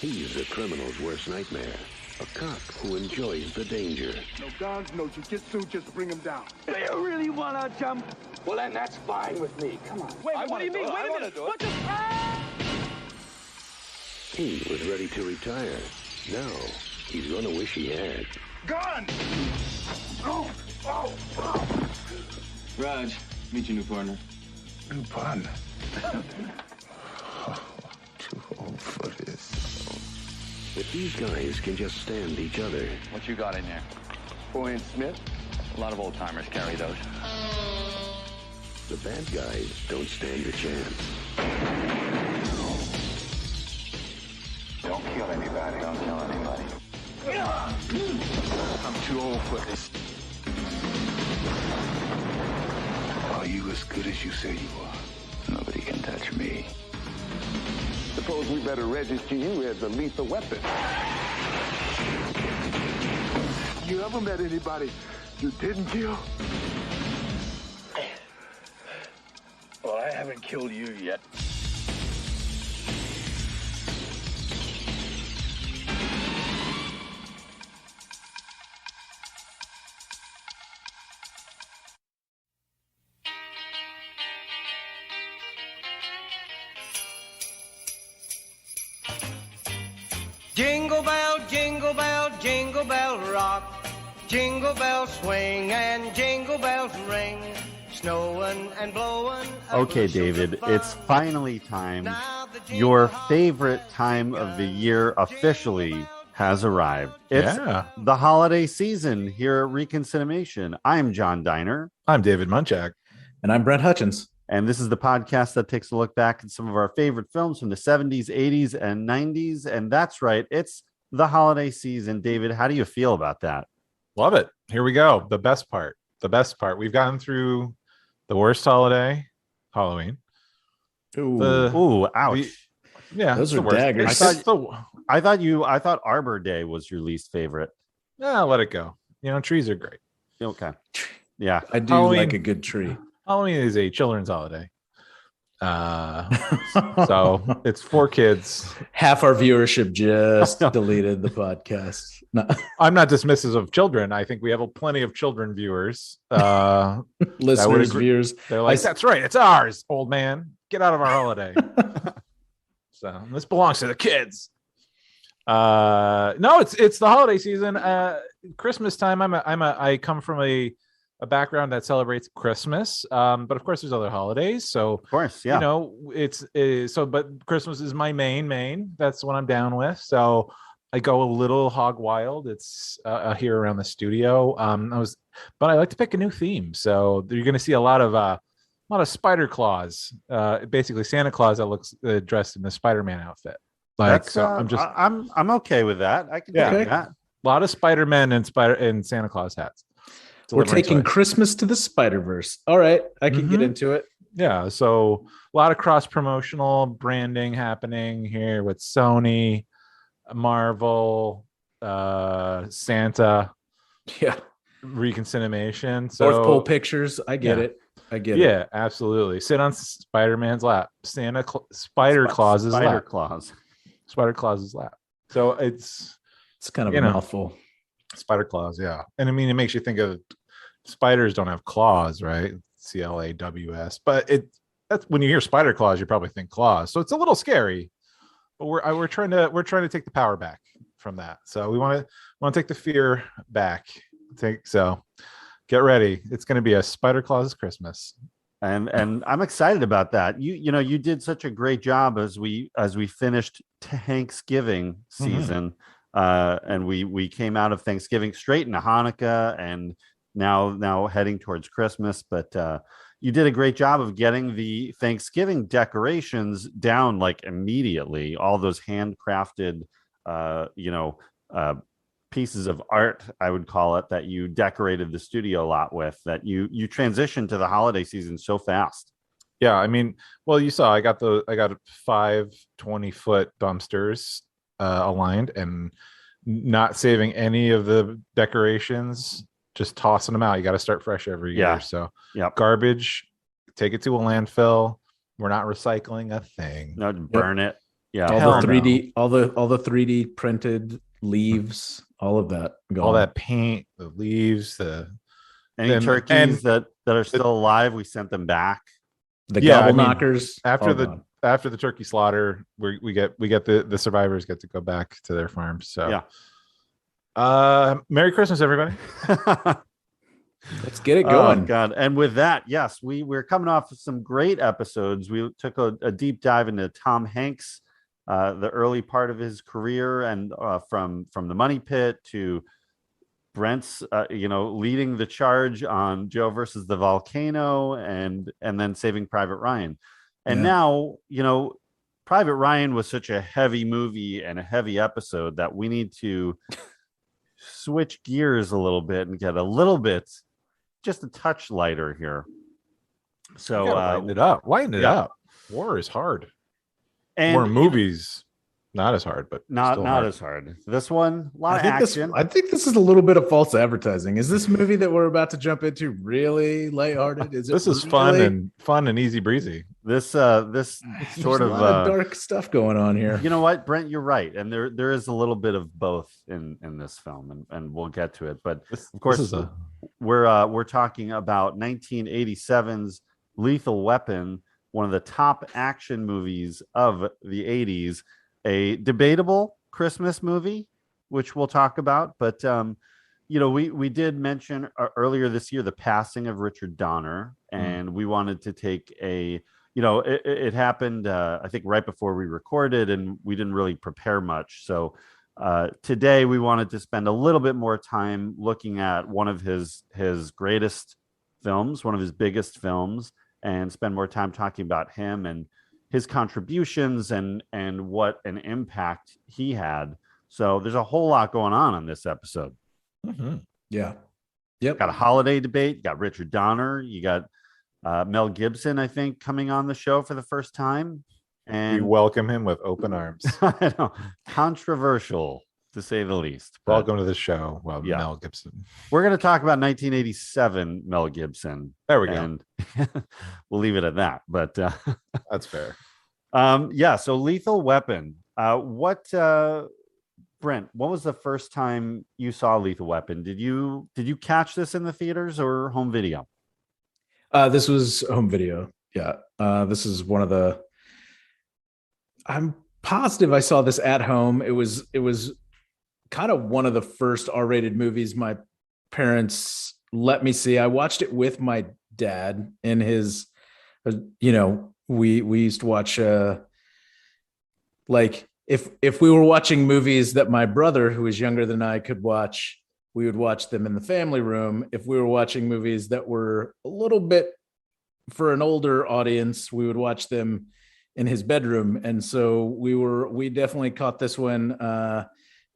He's the criminal's worst nightmare. A cop who enjoys the danger. No guns, no jiu-jitsu, just bring him down. Do you really want to jump? Well, then that's fine with me. Come on. Wait, what do you mean? Wait a minute. What the... He was ready to retire. Now, he's gonna wish he had. Gun! Oh! Oh! Oh! Raj, meet your new partner. New partner? Oh, too old for this. If these guys can just stand each other. What you got in there? Boy Smith? A lot of old timers carry those. The bad guys don't stand a chance. Don't kill anybody. Don't kill anybody. I'm too old for this. Are you as good as you say you are? Nobody can touch me. Suppose we better register you as a lethal weapon. You ever met anybody you didn't kill? Well, I haven't killed you yet. Jingle bell rock. Jingle bells swing and jingle bells ring. Snowing and blowing. Okay, David, it's finally time. Your favorite time of the year officially has arrived. It's the holiday season here at ReconCinemation. I'm John Diner. I'm David Munchak. And I'm Brent Hutchins. And this is the podcast that takes a look back at some of our favorite films from the 70s, 80s, and 90s. And that's right, it's the holiday season. David, how do you feel about that? Love it. Here we go. The best part. We've gotten through the worst holiday, Halloween. Ooh, ouch. Those are daggers. I thought Arbor Day was your least favorite. Yeah, let it go. Trees are great. Okay. Yeah. I do like a good tree. Halloween is a children's holiday. So it's for kids. Half our viewership just deleted the podcast. No. I'm not dismissive of children. I think we have plenty of children viewers. Listeners, viewers. They're like, that's right. It's ours, old man. Get out of our holiday. So this belongs to the kids. No, it's the holiday season. Christmas time. I come from a background that celebrates Christmas, but of course there's other holidays. So of course, yeah, but Christmas is my main. That's what I'm down with. So I go a little hog wild. It's here around the studio. But I like to pick a new theme. So you're going to see a lot of Spider Claus, basically Santa Claus that looks dressed in the Spider-Man outfit. I'm okay with that. I can do that. A lot of Spider-Man and Santa Claus hats. We're taking Christmas to the Spider-Verse. All right, I can get into it. Yeah, so a lot of cross-promotional branding happening here with Sony, Marvel, Santa, ReconCinemation. So North Pole Pictures, I get it. Yeah, absolutely. Sit on Spider-Man's lap. Spider Claus's lap. Spider Claus's lap. So it's kind of a mouthful. Spider Claus, yeah. And I mean, it makes you think of spiders don't have claws, right? CLAWS. But that's when you hear Spider Claus, you probably think claws. So it's a little scary. But we're trying to take the power back from that. So we want to take the fear back. So get ready. It's going to be a Spider Claus Christmas. And I'm excited about that. You did such a great job as we finished Thanksgiving season. And we came out of Thanksgiving straight into Hanukkah and now heading towards Christmas. But you did a great job of getting the Thanksgiving decorations down like immediately. All those handcrafted, pieces of art, I would call it, that you decorated the studio a lot with, that you transitioned to the holiday season so fast. Yeah, I mean, well, you saw I got 5 20-foot dumpsters aligned and not saving any of the decorations, just tossing them out. You got to start fresh every year. So garbage, take it to a landfill. We're not recycling a thing. No, burn it. Yeah, all the 3D, all the 3D printed leaves, all of that. All that paint, the leaves, any turkeys that are still alive, we sent them back. The gobble knockers. After the turkey slaughter, we get the survivors get to go back to their farms. So Merry Christmas, everybody. Let's get it going. Oh, God. And with that, yes, we're coming off of some great episodes. We took a deep dive into Tom Hanks, the early part of his career, and from the Money Pit to Brent's, leading the charge on Joe versus the Volcano, and then Saving Private Ryan. And now, Private Ryan was such a heavy movie and a heavy episode that we need to switch gears a little bit and get a little bit, just a touch lighter here. So lighten it up. War is hard. And war movies, not as hard, but not as hard. This one, a lot of action. I think this is a little bit of false advertising. Is this movie that we're about to jump into really lighthearted? This is fun and easy breezy. This sort of dark stuff going on here. You know what, Brent, you're right, and there is a little bit of both in this film, and we'll get to it. But of course, we're talking about 1987's Lethal Weapon, one of the top action movies of the 80s, a debatable Christmas movie, which we'll talk about. But we did mention earlier this year the passing of Richard Donner, and we wanted to take it happened I think right before we recorded, and we didn't really prepare much. So today we wanted to spend a little bit more time looking at one of his greatest films, one of his biggest films, and spend more time talking about him and his contributions and what an impact he had. So there's a whole lot going on this episode. Mm-hmm. Yeah. Yep. Got a holiday debate. You got Richard Donner. You got Mel Gibson, I think, coming on the show for the first time. And we welcome him with open arms. I know. Controversial, to say the least. Welcome to the show. Well, yeah. Mel Gibson. We're going to talk about 1987 Mel Gibson. There we go. And we'll leave it at that. But that's fair. So Lethal Weapon. Brent, what was the first time you saw Lethal Weapon? Did you catch this in the theaters or home video? This was home video. Yeah. This is one of the. I'm positive I saw this at home. It was kind of one of the first R-rated movies my parents let me see. I watched it with my dad in his. We used to watch if we were watching movies that my brother, who was younger than I, could watch, we would watch them in the family room. If we were watching movies that were a little bit for an older audience, we would watch them in his bedroom. And so we definitely caught this one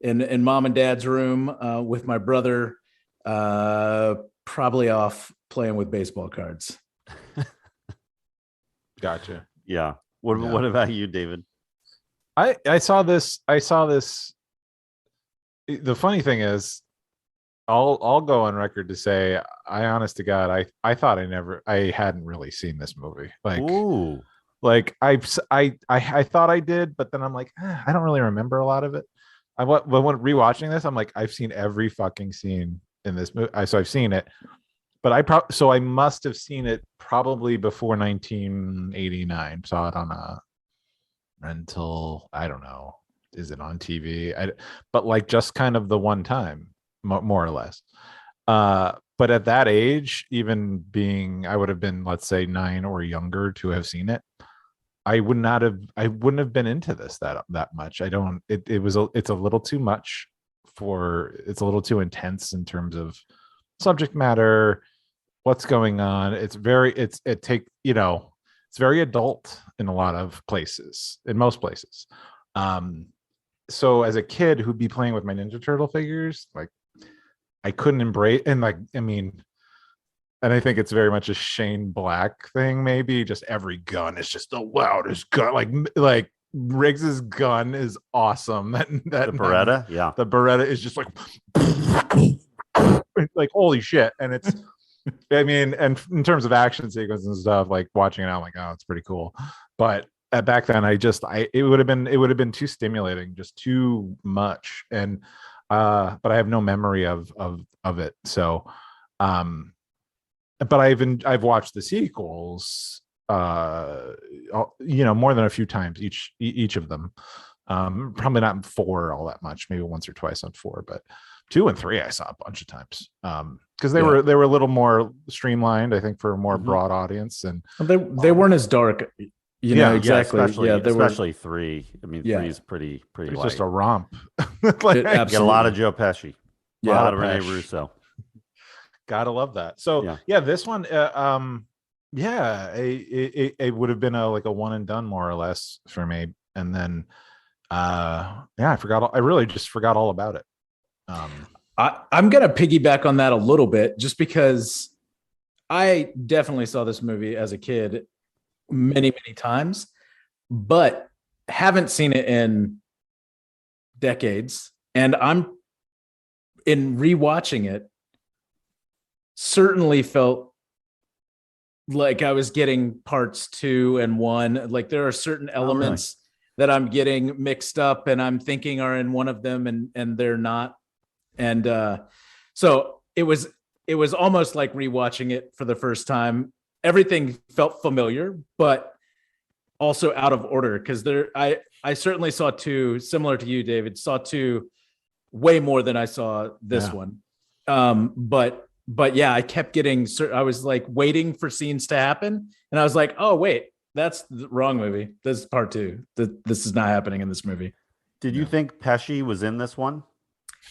in mom and dad's room with my brother, probably off playing with baseball cards. Gotcha. Yeah. What about you, David? I saw this. The funny thing is, I'll go on record to say, honest to God, I thought I hadn't really seen this movie. Ooh. Like I thought I did, but then I'm like, I don't really remember a lot of it. When rewatching this, I'm like, I've seen every fucking scene in this movie. So I've seen it, but I must have seen it probably before 1989. Saw it on a rental. I don't know. Is it on TV? But like just kind of the one time, more or less. But at that age, I would have been, let's say 9 or younger to have seen it. I wouldn't have been into this that much. It's a little too much it's a little too intense in terms of subject matter, what's going on. It's very adult in a lot of places, in most places. So as a kid who'd be playing with my Ninja Turtle figures, like I couldn't embrace, and and I think it's very much a Shane Black thing. Maybe just every gun is just the loudest gun. Like Riggs's gun is awesome. That the Beretta, yeah, the Beretta is just like holy shit. And it's, and in terms of action sequences and stuff, like watching it, I'm like, oh, it's pretty cool. But back then, it would have been too stimulating, just too much. And but I have no memory of it. So but I've watched the sequels more than a few times each of them. Probably not 4 all that much, maybe once or twice on 4, but 2 and 3 I saw a bunch of times because they were a little more streamlined, I think, for a more broad audience, and they weren't as dark, exactly. Especially 3. I mean, 3 is pretty it's light. just a romp. You get a lot of Joe Pesci, a lot of Rene Pesci. Russo. Gotta love that. So this one it would have been a one and done more or less for me. And then I really just forgot all about it. I'm gonna piggyback on that a little bit, just because I definitely saw this movie as a kid many times, but haven't seen it in decades. And I'm in rewatching it, certainly felt like I was getting parts 2 and 1. Like there are certain elements that I'm getting mixed up and I'm thinking are in one of them and they're not. And so it was almost like rewatching it for the first time. Everything felt familiar, but also out of order, because I certainly saw 2, similar to you, David, saw 2 way more than I saw this one. But yeah, I kept getting, I was like waiting for scenes to happen. And I was like, oh, wait, that's the wrong movie. This is part 2. This is not happening in this movie. Did you think Pesci was in this one?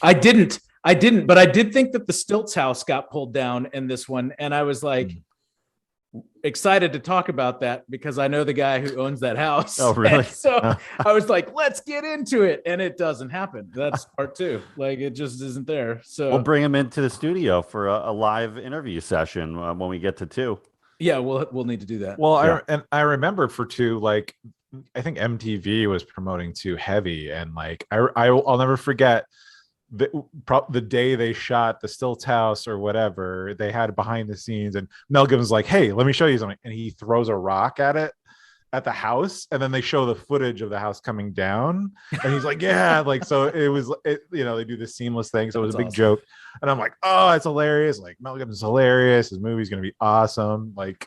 I didn't, but I did think that the Stilts house got pulled down in this one. And I was like excited to talk about that because I know the guy who owns that house. Oh, really? And so I was like, let's get into it. And it doesn't happen. That's part 2. Like it just isn't there. So we'll bring him into the studio for a live interview session when we get to 2. Yeah, we'll need to do that. Well, I remember for 2, like I think MTV was promoting 2 heavy, and like I'll never forget the day they shot the Stilts house or whatever. They had behind the scenes, and Mel Gibson's like, "Hey, let me show you something," and he throws a rock at the house, and then they show the footage of the house coming down, and he's like, "Yeah," like so they do this seamless thing, so it was a big joke, and I'm like, "Oh, it's hilarious!" Like Mel Gibson's hilarious. His movie's gonna be awesome. Like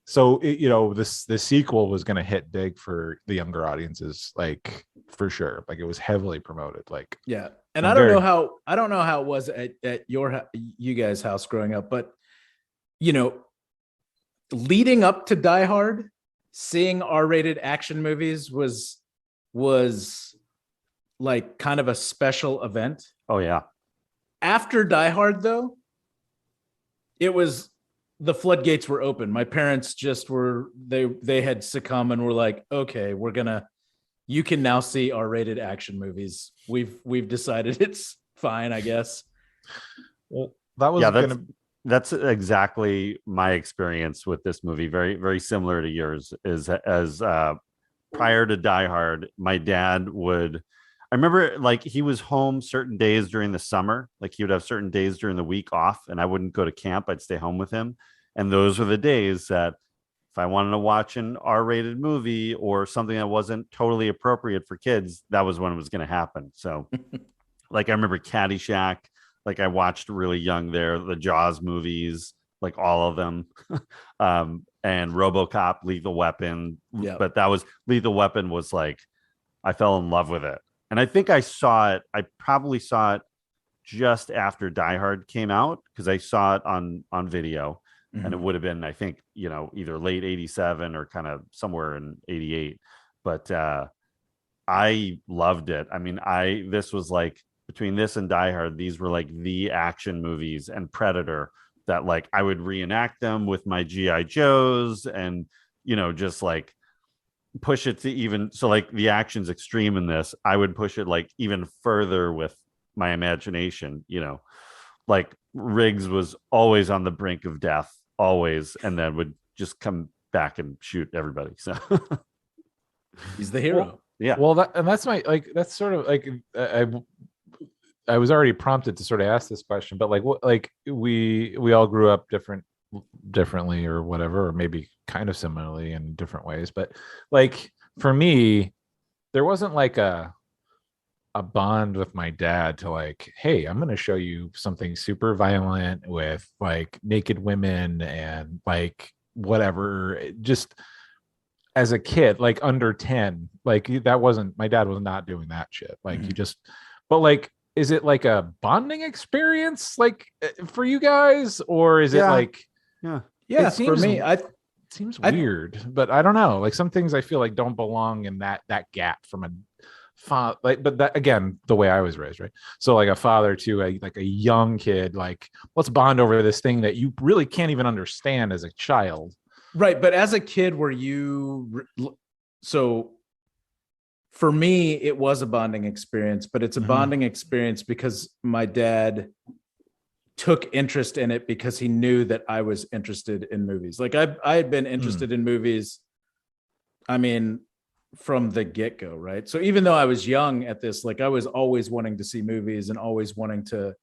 so the sequel was gonna hit big for the younger audiences, like for sure. Like it was heavily promoted. Like and I don't know how it was at you guys' house growing up, but leading up to Die Hard, seeing R-rated action movies was like kind of a special event. Oh yeah. After Die Hard, though, it was the floodgates were open. My parents just they had succumbed and were like, okay, you can now see R-rated action movies. We've decided it's fine, I guess. Well, that was that's exactly my experience with this movie. Very, very similar to yours. Prior to Die Hard, my dad I remember like he was home certain days during the summer. Like he would have certain days during the week off, and I wouldn't go to camp. I'd stay home with him. And those were the days that if I wanted to watch an R-rated movie or something that wasn't totally appropriate for kids, that was when it was going to happen. So like I remember Caddyshack. Like I watched really young there, the Jaws movies, like all of them, and RoboCop, Lethal Weapon. Yeah. But Lethal Weapon was like, I fell in love with it. And I think I probably saw it just after Die Hard came out because I saw it on video. Mm-hmm. And it would have been, I think, either late 87 or kind of somewhere in 88. But I loved it. I mean, this was like, between this and Die Hard, these were like the action movies, and Predator that like I would reenact them with my G.I. Joes and, just like push it to even. So like the action's extreme in this. I would push it like even further with my imagination, like Riggs was always on the brink of death, always, and then would just come back and shoot everybody. So he's the hero. Well, yeah. Well, that's that's sort of like, I was already prompted to sort of ask this question, but like, what, like we all grew up different differently or whatever, or maybe kind of similarly in different ways. But like for me, there wasn't like a bond with my dad to like, hey, I'm going to show you something super violent with like naked women and like whatever. Just as a kid, like under 10, like that wasn't, my dad was not doing that shit. Like he just, but like, is it like a bonding experience like for you guys, or is it like, Yeah, it seems, for me, it seems weird, but I don't know. Like some things I feel like don't belong in that gap from a father, like, but that again, the way I was raised, right? So like a father to a like a young kid, like let's bond over this thing that you really can't even understand as a child. Right, but as a kid, were you so? For me, it was a bonding experience, but it's a bonding experience because my dad took interest in it because he knew that I was interested in movies. Like I had been interested in movies, I mean, from the get-go, right? So even though I was young at this, like I was always wanting to see movies and always wanting to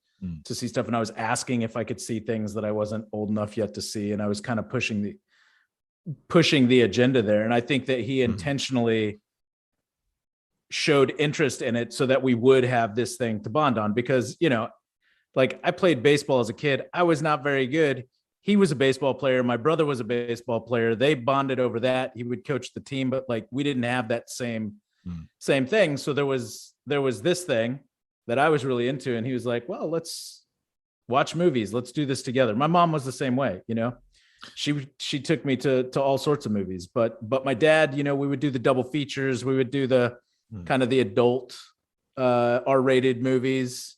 see stuff. And I was asking if I could see things that I wasn't old enough yet to see. And I was kind of pushing the agenda there. And I think that he intentionally showed interest in it so that we would have this thing to bond on, because, you know, like I played baseball as a kid. I was not very good. He was a baseball player. My brother was a baseball player. They bonded over that. He would coach the team, but like we didn't have that same thing. So there was this thing that I was really into, and he was like, well, let's watch movies. Let's do this together. My mom was the same way, you know. She took me to all sorts of movies, but my dad, you know, we would do the double features. We would do the kind of the adult R-rated movies.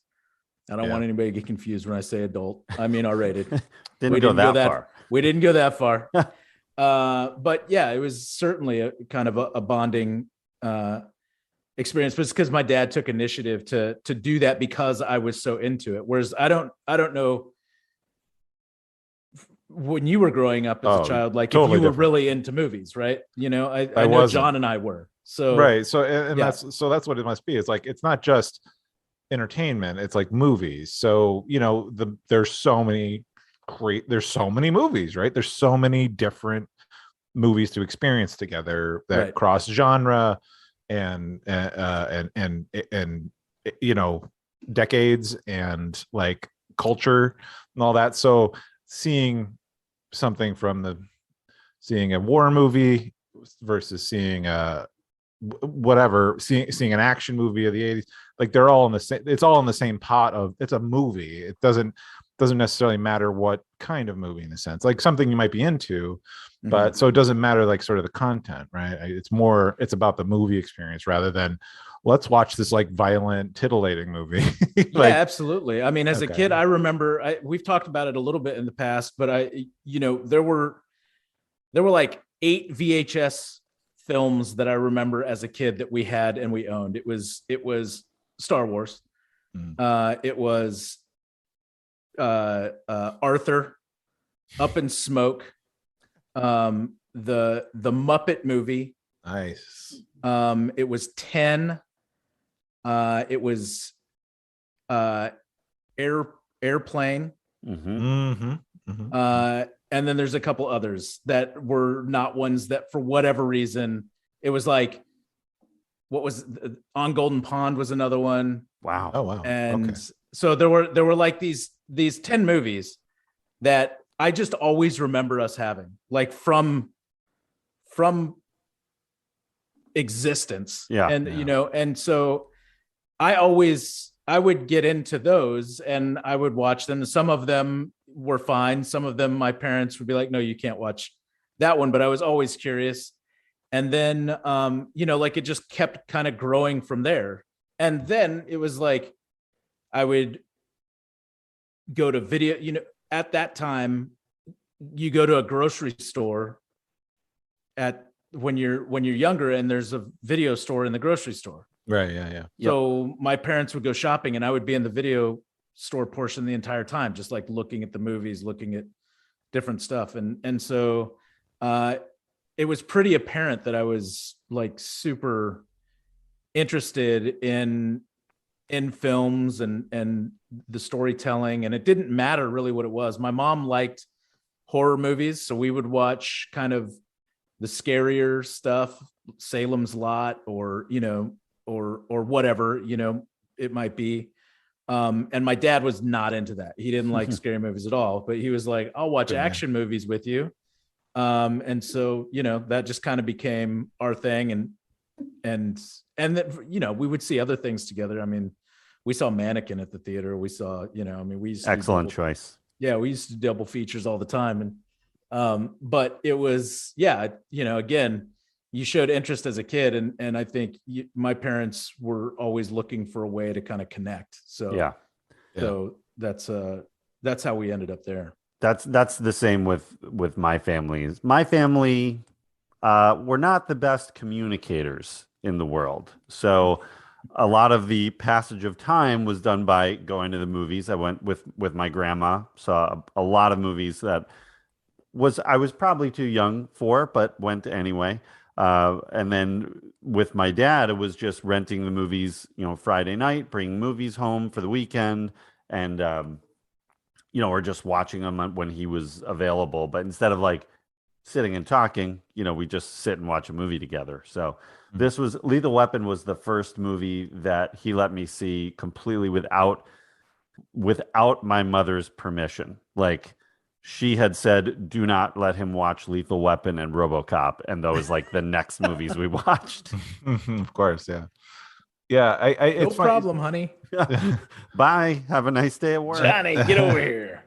I don't want anybody to get confused when I say adult. I mean R-rated. didn't go that far. We didn't go that far. But yeah, it was certainly a kind of a bonding experience, but it's because my dad took initiative to do that because I was so into it. Whereas I don't know when you were growing up as a child, like totally if you were really into movies, right? You know, I know wasn't. John and I were. So right. So and that's what it must be. It's like it's not just entertainment, it's like movies. So, you know, there's so many movies, right? There's so many different movies to experience together that cross genre and you know, decades and like culture and all that. So seeing something from seeing a war movie versus seeing seeing an action movie of the 80s, like they're all in the same, it's all in the same pot of, it's a movie. It doesn't necessarily matter what kind of movie, in a sense, like something you might be into, but so it doesn't matter like sort of the content, right? It's about the movie experience rather than let's watch this like violent titillating movie. Like, yeah, absolutely. I mean, as a kid, I remember we've talked about it a little bit in the past, but you know, there were like 8 VHS films that I remember as a kid that we had and we owned. It was Star Wars. It was Arthur, Up in Smoke, the Muppet movie. Nice. It was 10. It was Airplane. And then there's a couple others that were not ones that for whatever reason, it was like, what was On Golden Pond was another one. Wow. Oh, wow. And so there were like these 10 movies that I just always remember us having, like from existence. Yeah. And, you know, and so I would get into those and I would watch them. Some of them were fine. Some of them, my parents would be like, no, you can't watch that one. But I was always curious. And then, you know, like it just kept kind of growing from there. And then it was like, I would go to video, you know, at that time, you go to a grocery store when you're younger and there's a video store in the grocery store. Right. Yeah. So my parents would go shopping and I would be in the video store portion the entire time, just like looking at the movies, looking at different stuff. And so it was pretty apparent that I was like super interested in films and the storytelling, and it didn't matter really what it was. My mom liked horror movies. So we would watch kind of the scarier stuff, Salem's Lot, or, you know, or whatever, you know, it might be. And my dad was not into that. He didn't like scary movies at all, but he was like, I'll watch action movies with you. And so, you know, that just kind of became our thing. And that, you know, we would see other things together. I mean, we saw Mannequin at the theater. We saw, you know, I mean, we used to excellent choice. Yeah, we used to do double features all the time. And but it was, yeah, you know, again, you showed interest as a kid, and I think my parents were always looking for a way to kind of connect. So yeah, so that's how we ended up there. That's the same with my family. My family were not the best communicators in the world, so a lot of the passage of time was done by going to the movies. I went with my grandma, saw a lot of movies that I was probably too young for, but went anyway. And then with my dad, it was just renting the movies, you know, Friday night, bringing movies home for the weekend, and you know, or just watching them when he was available. But instead of like sitting and talking, you know, we just sit and watch a movie together. So this was Lethal Weapon was the first movie that he let me see completely without my mother's permission. Like, she had said, do not let him watch Lethal Weapon and RoboCop. And those like the next movies we watched. Of course. Yeah. Yeah. It's no problem, honey. Bye. Have a nice day at work. Johnny, get over here.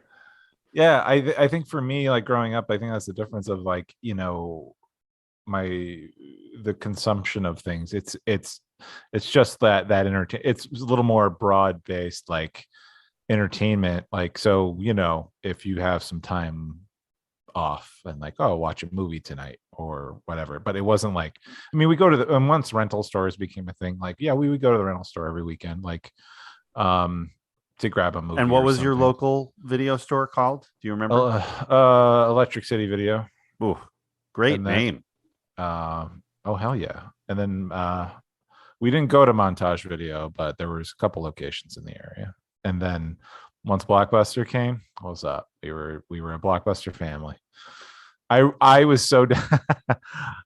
Yeah. I think for me, like growing up, I think that's the difference of like, you know, the consumption of things. It's just that entertain. It's a little more broad based, like entertainment. Like, so, you know, if you have some time off and like, oh, watch a movie tonight or whatever, but it wasn't like, I mean, we go to and once rental stores became a thing, like, yeah, we would go to the rental store every weekend, like to grab a movie. And what was your local video store called? Do you remember? Electric City Video. Ooh, great name. Oh hell yeah. And then we didn't go to Montage Video, but there was a couple locations in the area. And then once Blockbuster came, what was up? We were a Blockbuster family. I was so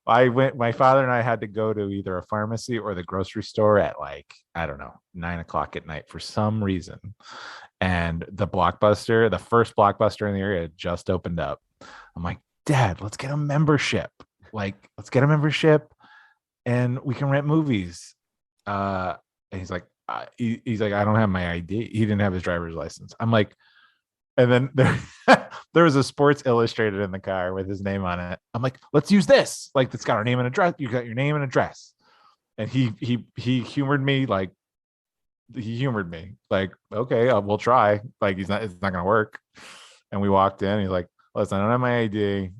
my father and I had to go to either a pharmacy or the grocery store at like, I don't know, 9:00 at night for some reason. And the first Blockbuster in the area had just opened up. I'm like, Dad, let's get a membership. Like, let's get a membership and we can rent movies. And he's like, I don't have my ID. He didn't have his driver's license. I'm like, and then there was a Sports Illustrated in the car with his name on it. I'm like, let's use this. Like, it's got our name and address. You got your name and address. And he humored me. Like, okay, we'll try. Like, it's not going to work. And we walked in. He's like, listen, I don't have my ID.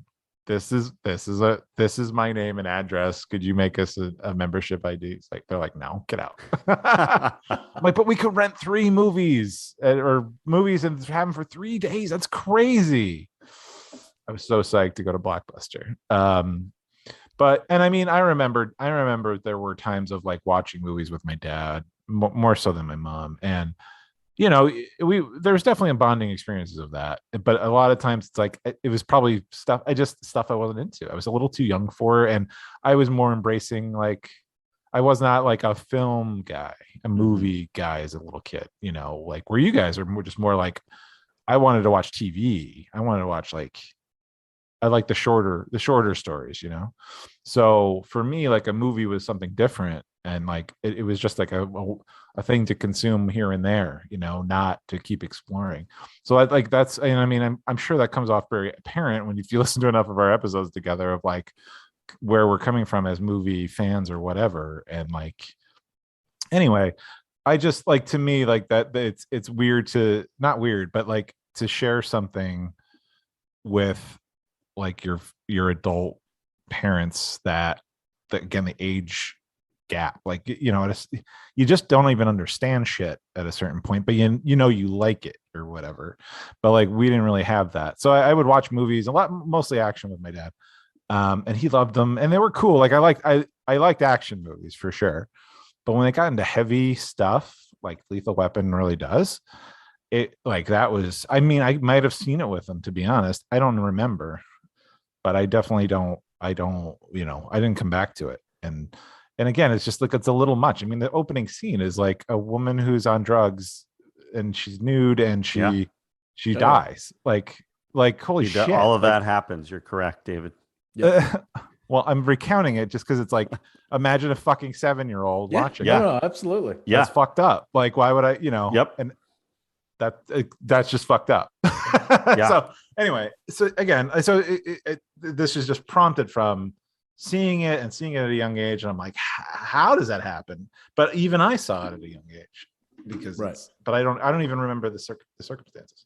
This is my name and address. Could you make us a membership ID? It's like, they're like, no, get out. I'm like, but we could rent 3 movies or movies and have them for 3 days. That's crazy. I was so psyched to go to Blockbuster. But I mean, I remember there were times of like watching movies with my dad more so than my mom. And you know, there's definitely bonding experiences of that, but a lot of times it's like, it was probably stuff I wasn't into. I was a little too young for, and I was more embracing, like, I was not like a film guy, a movie guy as a little kid, you know, like where you guys are just more like, I wanted to watch TV. I wanted to watch I like the shorter stories, you know? So for me, like a movie was something different. And like, it was just like a thing to consume here and there, you know, not to keep exploring. So I mean, I'm sure that comes off very apparent when if you listen to enough of our episodes together of like where we're coming from as movie fans or whatever. And like, anyway, I just like, to me, like that it's weird to, not weird, but like to share something with like your adult parents that again, the age gap, like, you know, you just don't even understand shit at a certain point, but you know you like it or whatever. But like, we didn't really have that. So I would watch movies mostly action with my dad, and he loved them and they were cool. Like I liked action movies for sure, but when it got into heavy stuff like Lethal Weapon really does, it like that was. I mean, I might have seen it with him, to be honest. I don't remember, but I definitely don't. I don't. I didn't come back to it, and again, it's just like it's a little much. I mean, the opening scene is like a woman who's on drugs and she's nude and she dies. Like holy shit! All of that happens. You're correct, David. Well, I'm recounting it just because it's like, imagine a fucking 7-year-old watching. Yeah, no, absolutely. Yeah, that's fucked up. Like, why would I? Yep. And that's just fucked up. So anyway, so again, this is just prompted from seeing it at a young age, and I'm like, how does that happen? But even I saw it at a young age because, but I don't even remember the circumstances.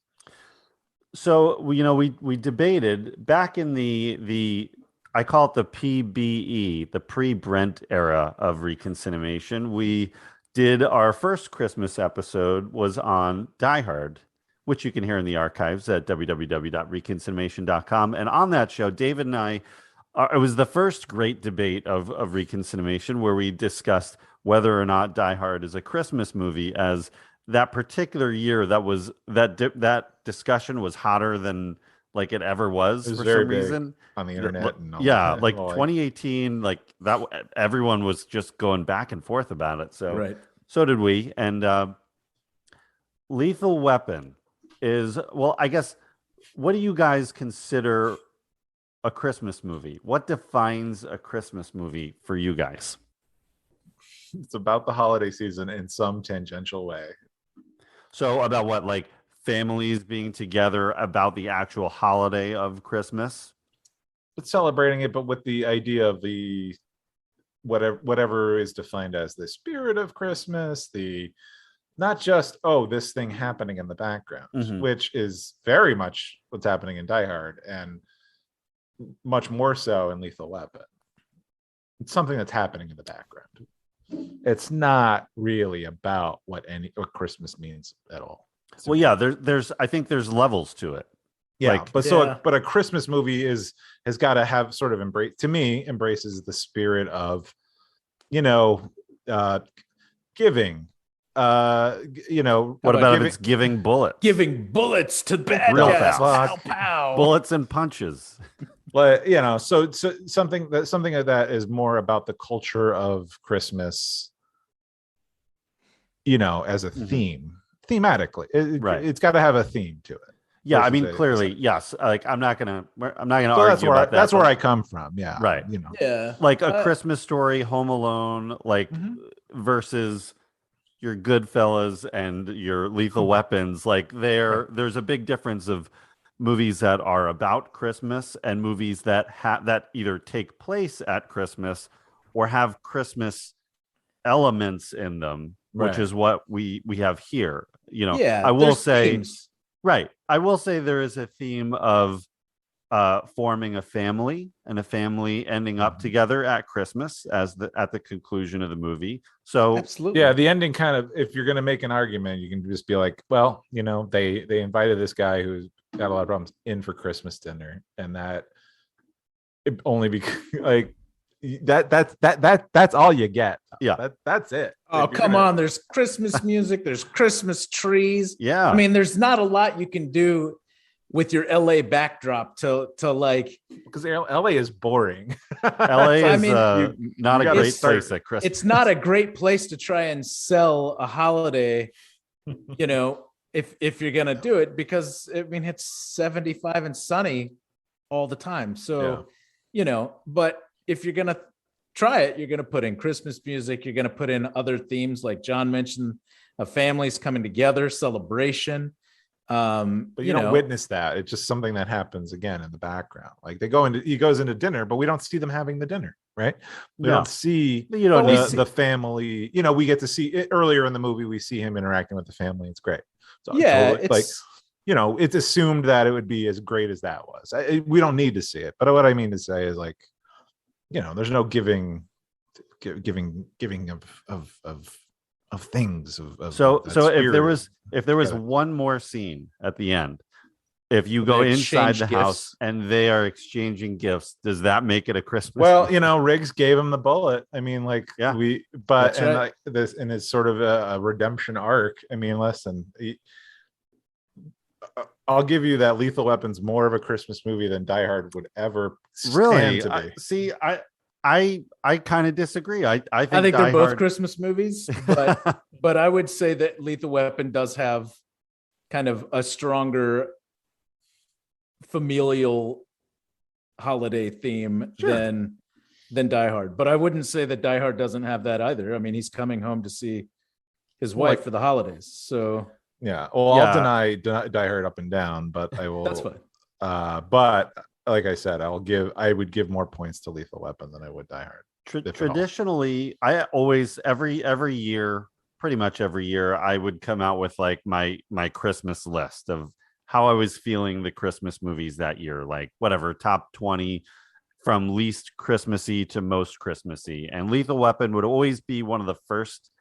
So we debated back in the I call it the PBE, the pre-Brent era of ReconCinemation. We did our first Christmas episode was on Die Hard, which you can hear in the archives at www.reconcinemation.com. And on that show, David and I, it was the first great debate of ReconCinemation where we discussed whether or not Die Hard is a Christmas movie, as that particular year that discussion was hotter than like it ever was for some reason on the internet. And all yeah, that. like 2018, like that, everyone was just going back and forth about it. So so did we. And Lethal Weapon is, well, I guess, what do you guys consider a Christmas movie? What defines a Christmas movie for you guys? It's about the holiday season in some tangential way. So about what, like families being together about the actual holiday of Christmas? But celebrating it, but with the idea of the whatever is defined as the spirit of Christmas, the not just, this thing happening in the background, which is very much what's happening in Die Hard and much more so in Lethal Weapon. It's something that's happening in the background. It's not really about what Christmas means at all. Well, yeah, there's I think there's levels to it. Yeah, but a Christmas movie has got to have sort of embraces the spirit of, giving. What about if it's giving bullets? Giving bullets to bad real guys. fast. Pow, pow. Bullets and punches. But so something like that is more about the culture of Christmas, as a theme, thematically. It's got to have a theme to it. Yeah, I mean, clearly, yes. Like, I'm not gonna argue about that. That's where I come from. Yeah, right. Yeah, like A Christmas Story, Home Alone, like versus your Goodfellas and your Lethal Weapons. Like, there's a big difference of movies that are about Christmas and movies that that either take place at Christmas or have Christmas elements in them, which is what we have here. I will say themes. Right. I will say there is a theme of forming a family and a family ending up together at Christmas at the conclusion of the movie. So absolutely. Yeah, the ending kind of, if you're going to make an argument, you can just be like, well, they invited this guy who's got a lot of problems in for Christmas dinner, and that it only because like that's all you get. Yeah, that's it. Oh, come on. There's Christmas music. There's Christmas trees. Yeah. I mean, there's not a lot you can do with your LA backdrop to like, because LA is boring. LA is not a great place at Christmas. It's not a great place to try and sell a holiday, if you're going to do it, because I mean, it's 75 and sunny all the time. So, but if you're going to try it, you're going to put in Christmas music. You're going to put in other themes, like John mentioned, of families coming together, celebration. But you don't witness that. It's just something that happens again in the background. Like he goes into dinner, but we don't see them having the dinner, right? We don't see the family. We get to see it earlier in the movie. We see him interacting with the family. It's great. So it's assumed that it would be as great as that was. We don't need to see it. But what I mean to say is, like, there's no giving of things. So if there was one more scene at the end, if you go inside the house and they are exchanging gifts, does that make it a Christmas? Well, Riggs gave him the bullet. I mean, like, like this, and it's sort of a redemption arc. I mean, listen, I'll give you that Lethal Weapon's more of a Christmas movie than Die Hard would ever Really? stand to be. I kind of disagree. I think they're Die both Hard... Christmas movies, but I would say that Lethal Weapon does have kind of a stronger familial holiday theme than Die Hard. But I wouldn't say that Die Hard doesn't have that either. I mean, he's coming home to see his wife for the holidays. So yeah. Well, I'll deny Die Hard up and down, but I will. That's fine. But like I said, I would give more points to Lethal Weapon than I would Die Hard. Traditionally, I always every year, pretty much every year, I would come out with like my Christmas list of how I was feeling the Christmas movies that year, like whatever, top 20 from least Christmassy to most Christmassy. And Lethal Weapon would always be one of the first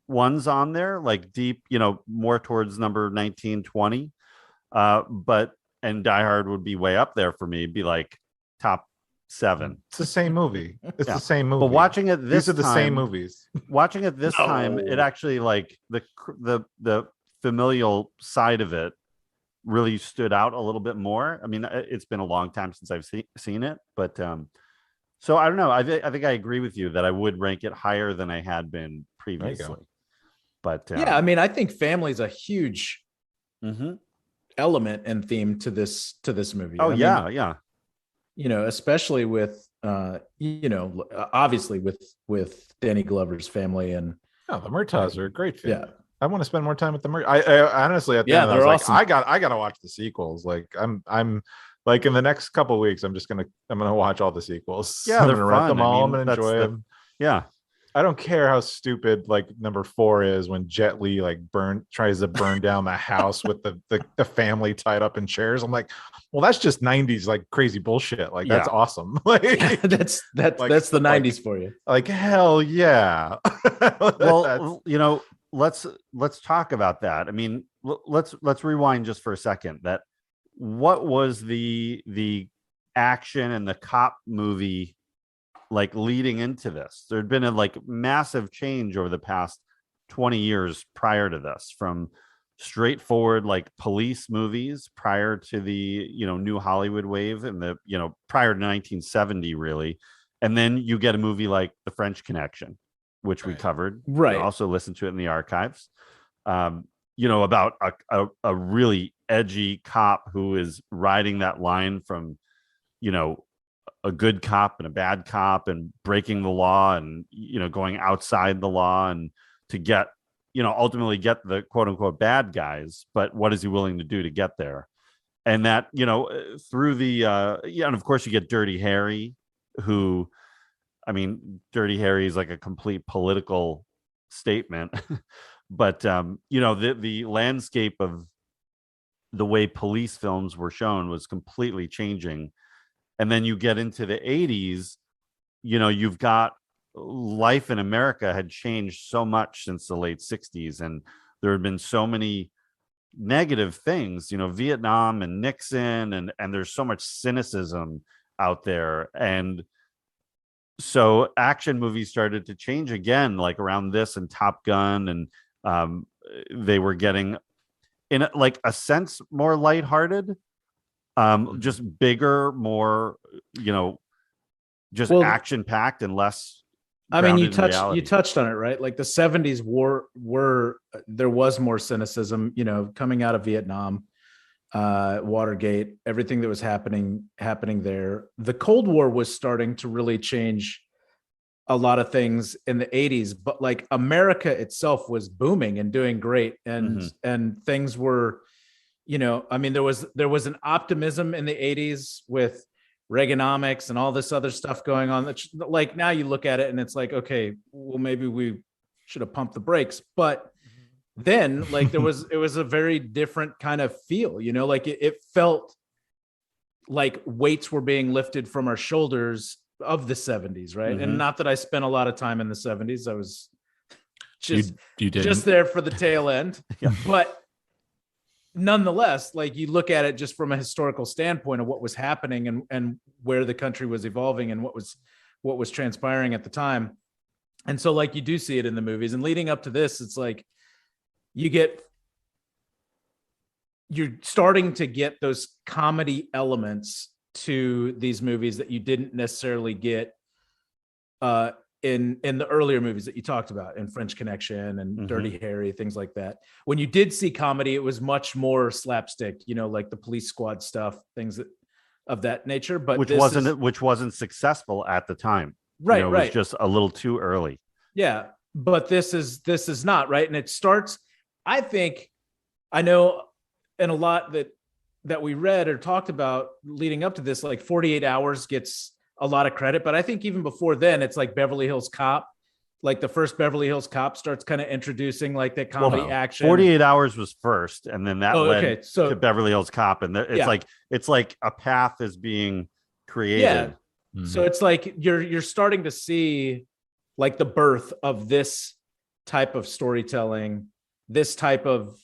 ones on there, like deep, more towards number 19, 20. And Die Hard would be way up there for me, be like top 7. It's the same movie. It's the same movie. But watching it these are the same movies. Watching it this time, it actually like the familial side of it really stood out a little bit more. I mean, it's been a long time since I've seen it, but so I don't know. I think I agree with you that I would rank it higher than I had been previously. But I mean, I think family is a huge element and theme to this movie. Oh, I mean, especially with obviously with Danny Glover's family and the Murtaughs are a great family. Yeah. I want to spend more time with the I honestly at the end I was awesome. like, I gotta watch the sequels. Like I'm like in the next couple of weeks, I'm gonna watch all the sequels. Yeah, I'm they're gonna fun. rent them all. I'm gonna enjoy them. Yeah. I don't care how stupid like number 4 is when Jet Li like tries to burn down the house with the family tied up in chairs. I'm like, well, that's just 90s like crazy bullshit. Like that's awesome. Like that's the 90s for you. Like hell yeah. Well, let's talk about that. I mean, let's rewind just for a second. That what was the action and the cop movie like leading into this? There'd been a like massive change over the past 20 years prior to this, from straightforward like police movies prior to the new Hollywood wave and the prior to 1970 really, and then you get a movie like The French Connection, which we covered. Right. Also listen to it in the archives. About a really edgy cop who is riding that line from, a good cop and a bad cop and breaking the law and, going outside the law and to get, ultimately get the quote unquote bad guys. But what is he willing to do to get there? And that, through the, and of course you get Dirty Harry, who, I mean, Dirty Harry is like a complete political statement, but the landscape of the way police films were shown was completely changing. And then you get into the 80s, you've got life in America had changed so much since the late 60s, and there had been so many negative things, Vietnam and Nixon, and there's so much cynicism out there. And so action movies started to change again, like around this and Top Gun, and they were getting, in like a sense, more lighthearted, just bigger, more, just action packed and less. I mean, you touched on it, right? Like the 70s were there was more cynicism, coming out of Vietnam, Watergate, everything that was happening there. The Cold War was starting to really change a lot of things in the 80s, but like America itself was booming and doing great, and things were, I mean, there was an optimism in the 80s with Reaganomics and all this other stuff going on. That like now you look at it and it's like, okay, well maybe we should have pumped the brakes, but then like it was a very different kind of feel, like it felt like weights were being lifted from our shoulders of the 70s, right? And not that I spent a lot of time in the 70s. I was just just there for the tail end. But nonetheless, like you look at it just from a historical standpoint of what was happening and where the country was evolving and what was transpiring at the time. And so like you do see it in the movies, and leading up to this, it's like you get you're starting to get those comedy elements to these movies that you didn't necessarily get in the earlier movies that you talked about, in French Connection and Dirty Harry, things like that. When you did see comedy, it was much more slapstick, like the Police Squad stuff, things of that nature. But which wasn't successful at the time. Right, it was just a little too early. Yeah, but this is not right, and it starts. I think I know, and a lot that we read or talked about leading up to this, like 48 Hours gets a lot of credit, but I think even before then, it's like Beverly Hills Cop. Like the first Beverly Hills Cop starts kind of introducing like that comedy action. 48 Hours was first, and then that led to Beverly Hills Cop, and it's like a path is being created. Yeah. So it's like you're starting to see like the birth of this type of storytelling, this type of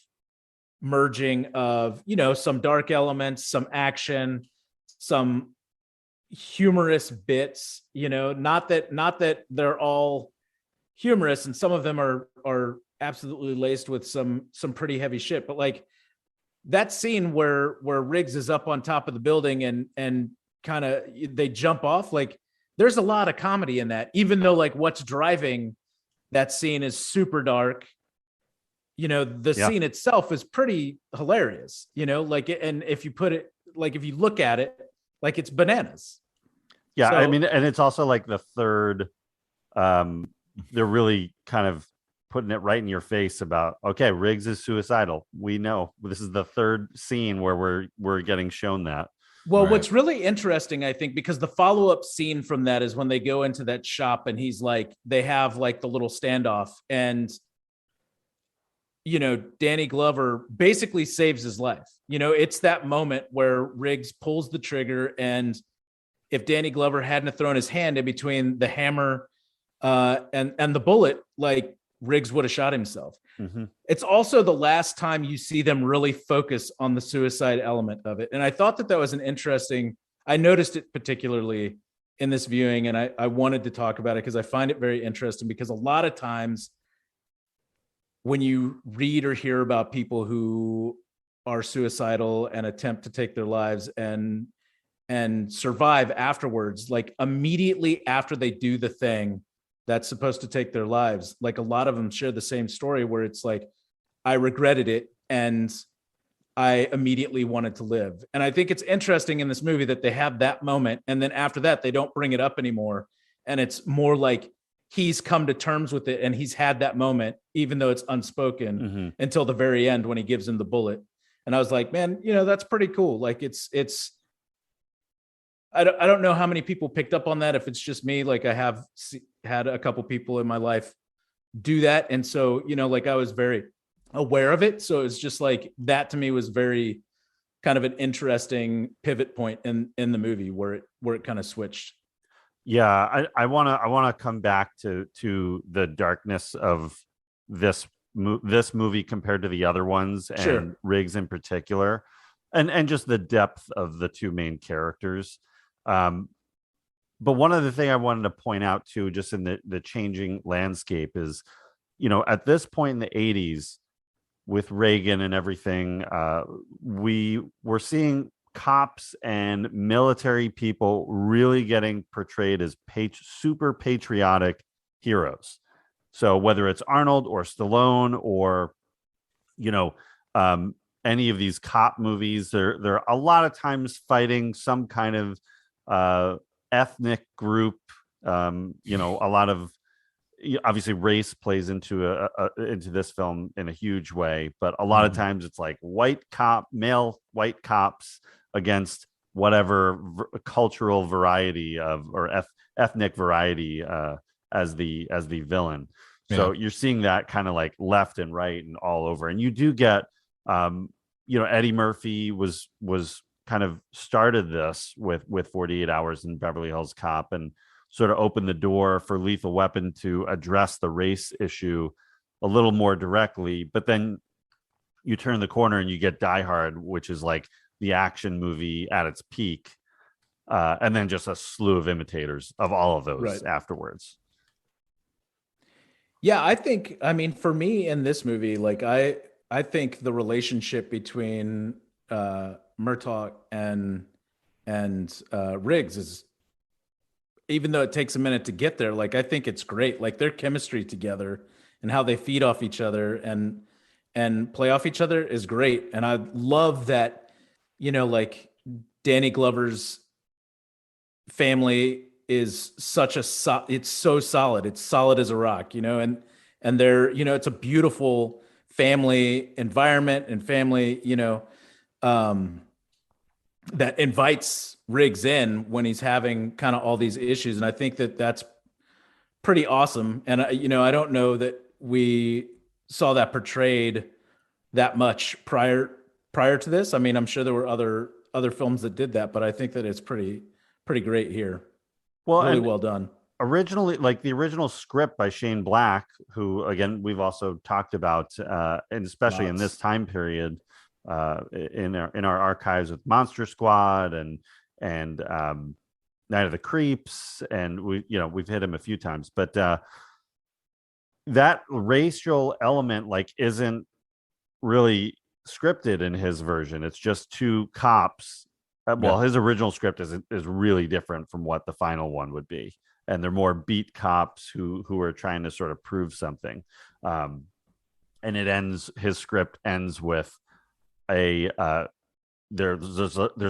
merging of some dark elements, some action, some humorous bits. Not that they're all humorous, and some of them are absolutely laced with some pretty heavy shit, but like that scene where Riggs is up on top of the building and kind of they jump off, like there's a lot of comedy in that, even though like what's driving that scene is super dark. Scene itself is pretty hilarious, like, and if you put it, like, if you look at it, like it's bananas. Yeah. So, I mean, and it's also like the third, they're really kind of putting it right in your face about, okay, Riggs is suicidal. We know this is the third scene where we're getting shown that. Well, right. What's really interesting, I think, because the follow-up scene from that is when they go into that shop and he's like, they have like the little standoff, and Danny Glover basically saves his life. It's that moment where Riggs pulls the trigger, and if Danny Glover hadn't thrown his hand in between the hammer and the bullet, like Riggs would have shot himself. It's also the last time you see them really focus on the suicide element of it. And I thought that was I noticed it particularly in this viewing, and I wanted to talk about it because I find it very interesting, because a lot of times when you read or hear about people who are suicidal and attempt to take their lives and survive afterwards, like immediately after they do the thing that's supposed to take their lives, like a lot of them share the same story where it's like, I regretted it and I immediately wanted to live. And I think it's interesting in this movie that they have that moment, and then after that they don't bring it up anymore, and it's more like he's come to terms with it and he's had that moment, even though it's unspoken, until the very end when he gives him the bullet. And I was like, man, that's pretty cool. Like it's I don't know how many people picked up on that. If it's just me, like I have had a couple people in my life do that. And so, like I was very aware of it. So it's just like that to me was very kind of an interesting pivot point in the movie where it kind of switched. Yeah. I want to come back to the darkness of this movie compared to the other ones, and sure. Riggs in particular, and just the depth of the two main characters. But one other thing I wanted to point out too, just in the changing landscape, is, at this point in the 80s with Reagan and everything, we were seeing cops and military people really getting portrayed as super patriotic heroes. So whether it's Arnold or Stallone or, any of these cop movies, they're a lot of times fighting some kind of ethnic group. A lot of, obviously race plays into this film in a huge way, but a lot of times it's like male white cops against whatever cultural variety or ethnic variety as the villain. So you're seeing that kind of like left and right and all over. And you do get, Eddie Murphy was kind of started this with 48 Hours in Beverly Hills Cop, and sort of opened the door for Lethal Weapon to address the race issue a little more directly. But then you turn the corner and you get Die Hard, which is like the action movie at its peak. And then just a slew of imitators of all of those afterwards. Yeah, I think, for me in this movie, like I think the relationship between Murtaugh and Riggs is, even though it takes a minute to get there, like I think it's great. Like their chemistry together and how they feed off each other and play off each other is great. And I love that, like Danny Glover's family is such a it's so solid. It's solid as a rock, and they're, it's a beautiful family environment and family, that invites Riggs in when he's having kind of all these issues. And I think that that's pretty awesome. And, I don't know that we saw that portrayed that much prior to this. I mean, I'm sure there were other films that did that, but I think that it's pretty great here. Well, really well done. Originally, like the original script by Shane Black, who again we've also talked about, and especially in this time period, in our archives with Monster Squad and Night of the Creeps, and we've hit him a few times, but that racial element like isn't really scripted in his version. It's just two cops. Well, his original script is really different from what the final one would be, and they're more beat cops who are trying to sort of prove something. And his script ends with there's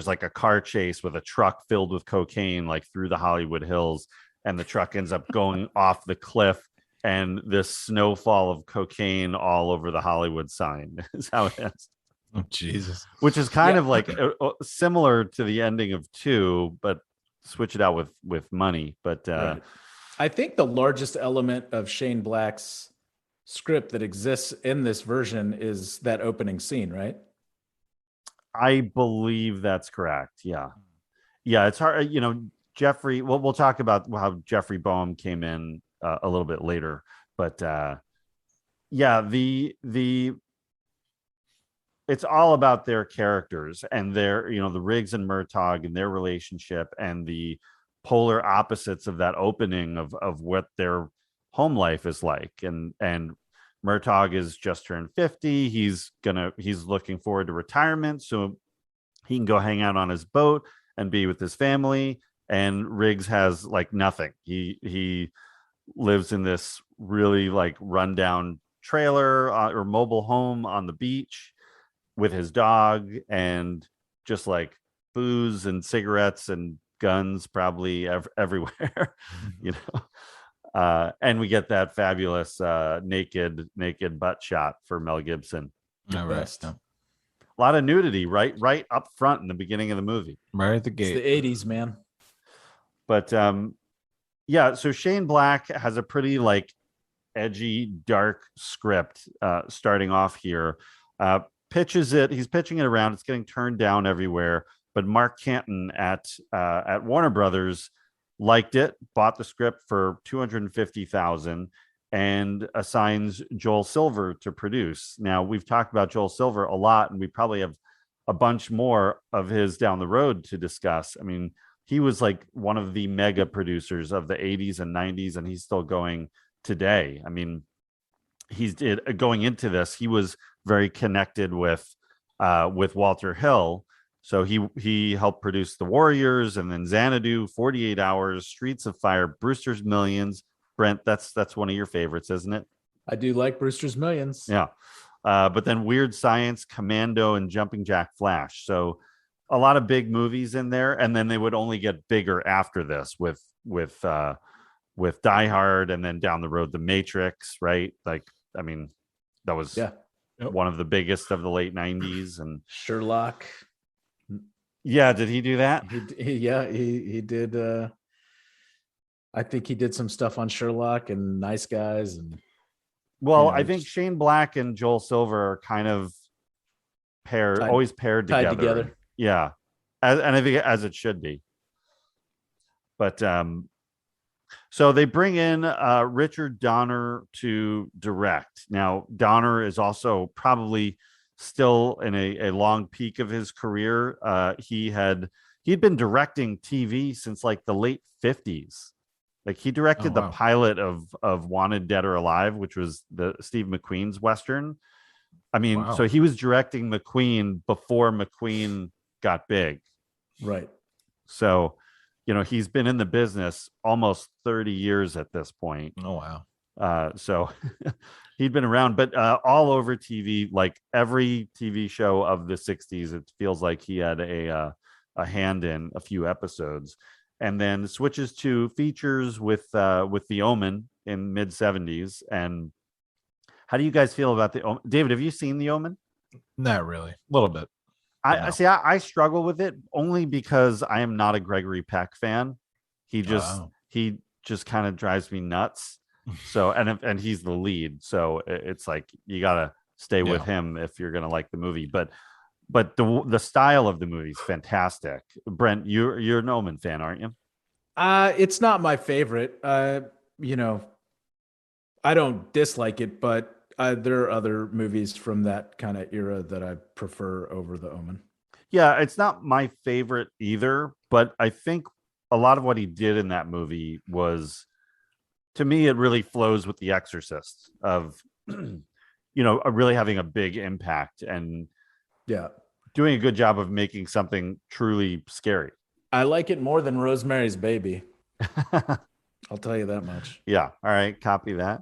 like a car chase with a truck filled with cocaine like through the Hollywood Hills, and the truck ends up going off the cliff, and this snowfall of cocaine all over the Hollywood sign is how it ends. Oh, Jesus. Which is kind of like similar to the ending of 2, but switch it out with money. But right. I think the largest element of Shane Black's script that exists in this version is that opening scene, right? I believe that's correct. Yeah. It's hard. Jeffrey. Well, we'll talk about how Jeffrey Boehm came in a little bit later, but the it's all about their characters and their, the Riggs and Murtaugh and their relationship and the polar opposites of that opening of what their home life is like. And Murtaugh is just turned 50. He's looking forward to retirement so he can go hang out on his boat and be with his family. And Riggs has like nothing. He lives in this really like rundown trailer or mobile home on the beach with his dog, and just like booze and cigarettes and guns probably everywhere, and we get that fabulous naked butt shot for Mel Gibson. All right. A lot of nudity right up front in the beginning of the movie, right at the gate. It's the 80s, man. But so Shane Black has a pretty like edgy, dark script starting off here. He's pitching it around. It's getting turned down everywhere. But Mark Canton at Warner Brothers liked it, bought the script for $250,000, and assigns Joel Silver to produce. Now, we've talked about Joel Silver a lot, and we probably have a bunch more of his down the road to discuss. I mean, he was like one of the mega producers of the 80s and 90s, and he's still going today. I mean, going into this, he was very connected with Walter Hill. So he helped produce The Warriors, and then Xanadu, 48 Hours, Streets of Fire, Brewster's Millions. Brent, that's one of your favorites, isn't it? I do like Brewster's Millions. Yeah. But then Weird Science, Commando, and Jumping Jack Flash. So a lot of big movies in there, and then they would only get bigger after this with Die Hard, and then down the road The Matrix, right? Like, I mean, that was one of the biggest of the late 90s. And Sherlock. Yeah, did he do that? He did. I think he did some stuff on Sherlock and Nice Guys. And I think Shane Black and Joel Silver are kind of always paired together. Yeah, and I think as it should be. But so they bring in Richard Donner to direct. Now, Donner is also probably still in a long peak of his career. He'd been directing TV since like the late 50s. Like he directed the pilot of Wanted Dead or Alive, which was the Steve McQueen's Western. I mean, Wow. so he was directing McQueen before McQueen got big. Right. So, he's been in the business almost 30 years at this point. Oh wow. So he'd been around, but all over TV, like every TV show of the 60s, it feels like he had a hand in a few episodes, and then switches to features with The Omen in mid 70s. And how do you guys feel about The Omen? David, have you seen The Omen? Not really. A little bit. I see. I struggle with it only because I am not a Gregory Peck fan. He just kind of drives me nuts. So and he's the lead, so it's like you gotta stay with him if you're gonna like the movie. But the style of the movie is fantastic. Brent, you're an Omen fan, aren't you? It's not my favorite. I don't dislike it, but there are other movies from that kind of era that I prefer over The Omen. Yeah, it's not my favorite either, but I think a lot of what he did in that movie was, to me, it really flows with The Exorcist of, really having a big impact and doing a good job of making something truly scary. I like it more than Rosemary's Baby. I'll tell you that much. Yeah. All right. Copy that.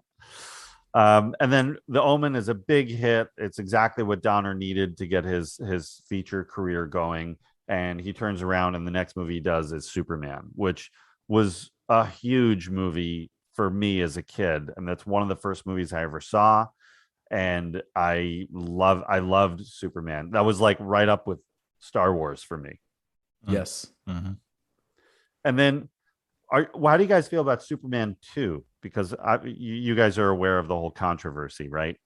And then The Omen is a big hit. It's exactly what Donner needed to get his feature career going. And he turns around and the next movie he does is Superman, which was a huge movie for me as a kid. And that's one of the first movies I ever saw. And I loved Superman. That was like right up with Star Wars for me. Yes. Mm-hmm. And then how do you guys feel about Superman 2? Because you guys are aware of the whole controversy, right?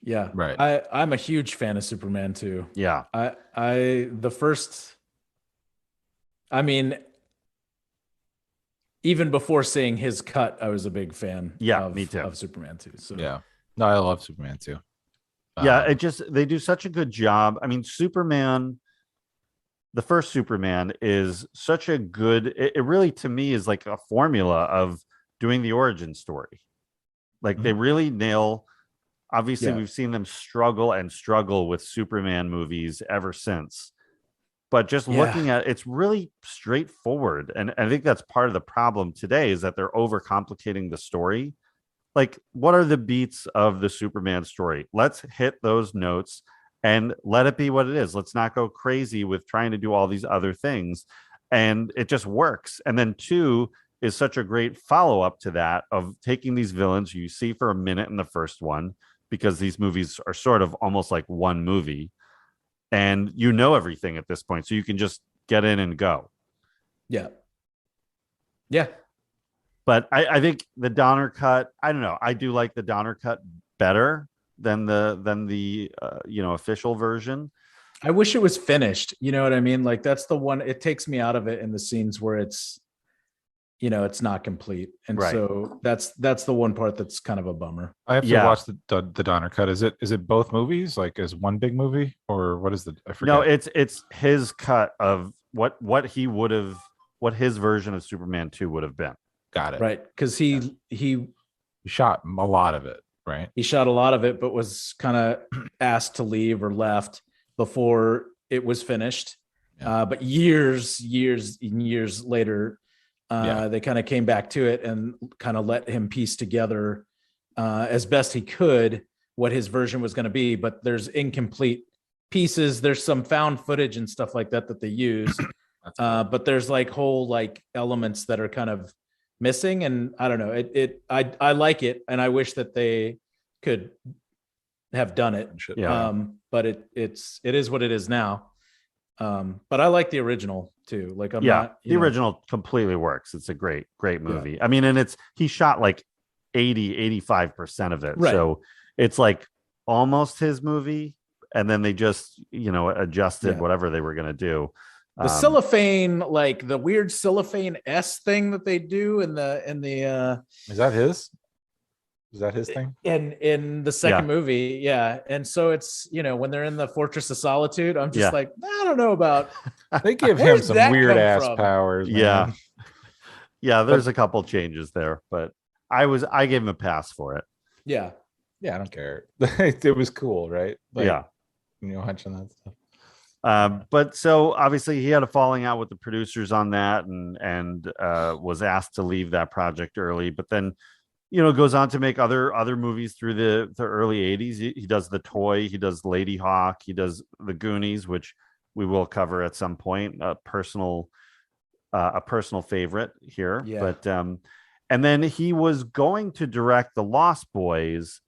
Yeah. Right. I'm a huge fan of Superman 2. Yeah. Even before seeing his cut, I was a big fan me too. of Superman 2. So yeah. No, I love Superman 2. Yeah, they do such a good job. I mean, Superman, the first Superman is such a good, it really to me is like a formula of doing the origin story. Like they really nail, obviously we've seen them struggle with Superman movies ever since. But just looking at it's really straightforward. And I think that's part of the problem today is that they're overcomplicating the story. Like, what are the beats of the Superman story? Let's hit those notes and let it be what it is. Let's not go crazy with trying to do all these other things. And it just works. And then 2 is such a great follow-up to that of taking these villains you see for a minute in the first one, because these movies are sort of almost like one movie. And everything at this point, so you can just get in and go. Yeah. But I think the Donner cut, I don't know. I do like the Donner cut better than the official version. I wish it was finished. You know what I mean? Like that's the one, it takes me out of it in the scenes where it's not complete. And so that's the one part that's kind of a bummer. I have to watch the Donner cut. Is it both movies, like as one big movie, or what is I forget. No, it's his cut of what his version of Superman 2 would have been. Got it. Right. Because he shot a lot of it, right? He shot a lot of it, but was kind of asked to leave or left before it was finished. But years later, they kind of came back to it and kind of let him piece together as best he could what his version was going to be. But there's incomplete pieces. There's some found footage and stuff like that they use. But there's like whole like elements that are kind of missing. And I don't know, I like it. And I wish that they could have done it. But it is what it is now. But I like the original too. Like the original completely works. It's a great movie. Yeah. I mean, and he shot like 85% of it. Right. So it's like almost his movie. And then they just, adjusted whatever they were going to do. The cellophane, like the weird cellophane S thing that they do in the is that his? Is that his thing? In the second movie, yeah. And so it's when they're in the Fortress of Solitude, I'm just like, I don't know about. They give him some weird ass powers. Man. Yeah. There's a couple changes there, but I gave him a pass for it. Yeah. Yeah, I don't care. It was cool, right? Like, Yeah. you know, watching that stuff. But so obviously he had a falling out with the producers on that, and was asked to leave that project early. But then, goes on to make other movies through the early 80s. He does The Toy, he does Lady Hawk, he does The Goonies, which we will cover at some point. A personal favorite here. Yeah. But and then he was going to direct The Lost Boys,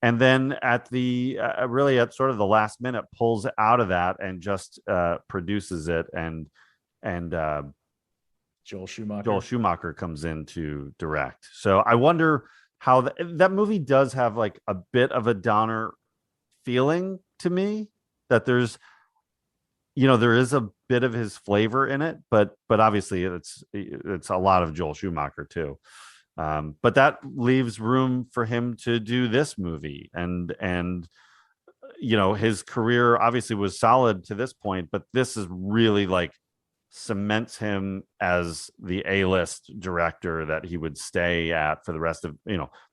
and then at the really at sort of the last minute pulls out of that and just produces it, and Joel Schumacher. Joel Schumacher comes in to direct. So I wonder how that movie does have like a bit of a Donner feeling to me, that there's there is a bit of his flavor in it, but obviously it's a lot of Joel Schumacher too. But that leaves room for him to do this movie, and his career obviously was solid to this point, but this is really like cements him as the A-list director that he would stay at for the rest of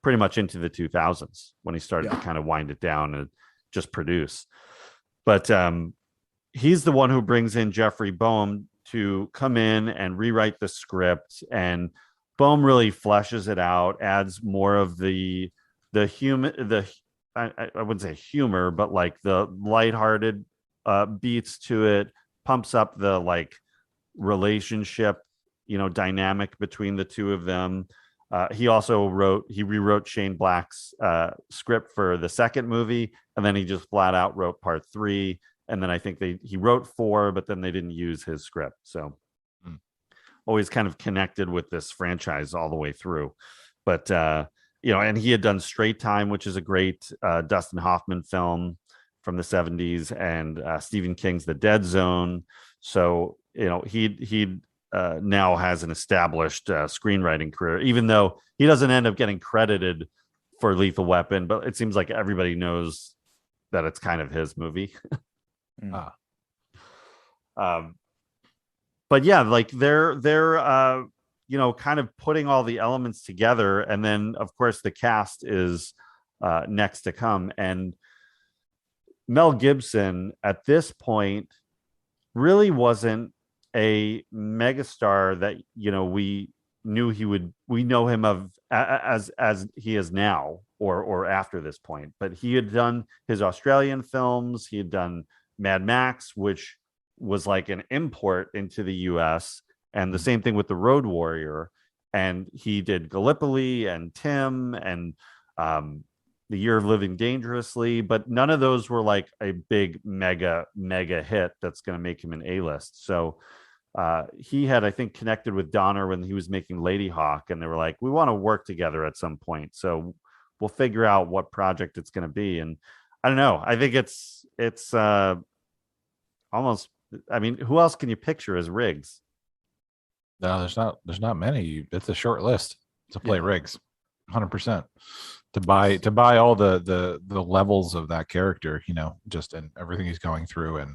pretty much into the 2000s, when he started to kind of wind it down and just produce. But he's the one who brings in Jeffrey Boehm to come in and rewrite the script, and Boehm really fleshes it out, adds more of the human, I wouldn't say humor, but like the lighthearted beats to it, pumps up the like relationship, dynamic between the two of them. He also rewrote Shane Black's script for the second movie, and then he just flat out wrote part 3. And then I think he wrote 4, but then they didn't use his script. So always kind of connected with this franchise all the way through. But, and he had done Straight Time, which is a great Dustin Hoffman film from the 70s, and Stephen King's The Dead Zone. So, he now has an established screenwriting career, even though he doesn't end up getting credited for Lethal Weapon, but it seems like everybody knows that it's kind of his movie. But yeah, like they're kind of putting all the elements together, and then of course the cast is next to come. And Mel Gibson at this point really wasn't a megastar that we know him of as he is now, or after this point. But he had done his Australian films, he had done Mad Max, which was like an import into the US, and the same thing with The Road Warrior. And he did Gallipoli and Tim and The Year of Living Dangerously, but none of those were like a big mega hit that's going to make him an A-list. So he had, I think, connected with Donner when he was making Lady Hawk, and they were like, we want to work together at some point, so we'll figure out what project it's going to be. And I don't know, I think it's almost, I mean, who else can you picture as Riggs? No, there's not many. It's a short list to play Riggs, 100%. To buy all the levels of that character, just and everything he's going through,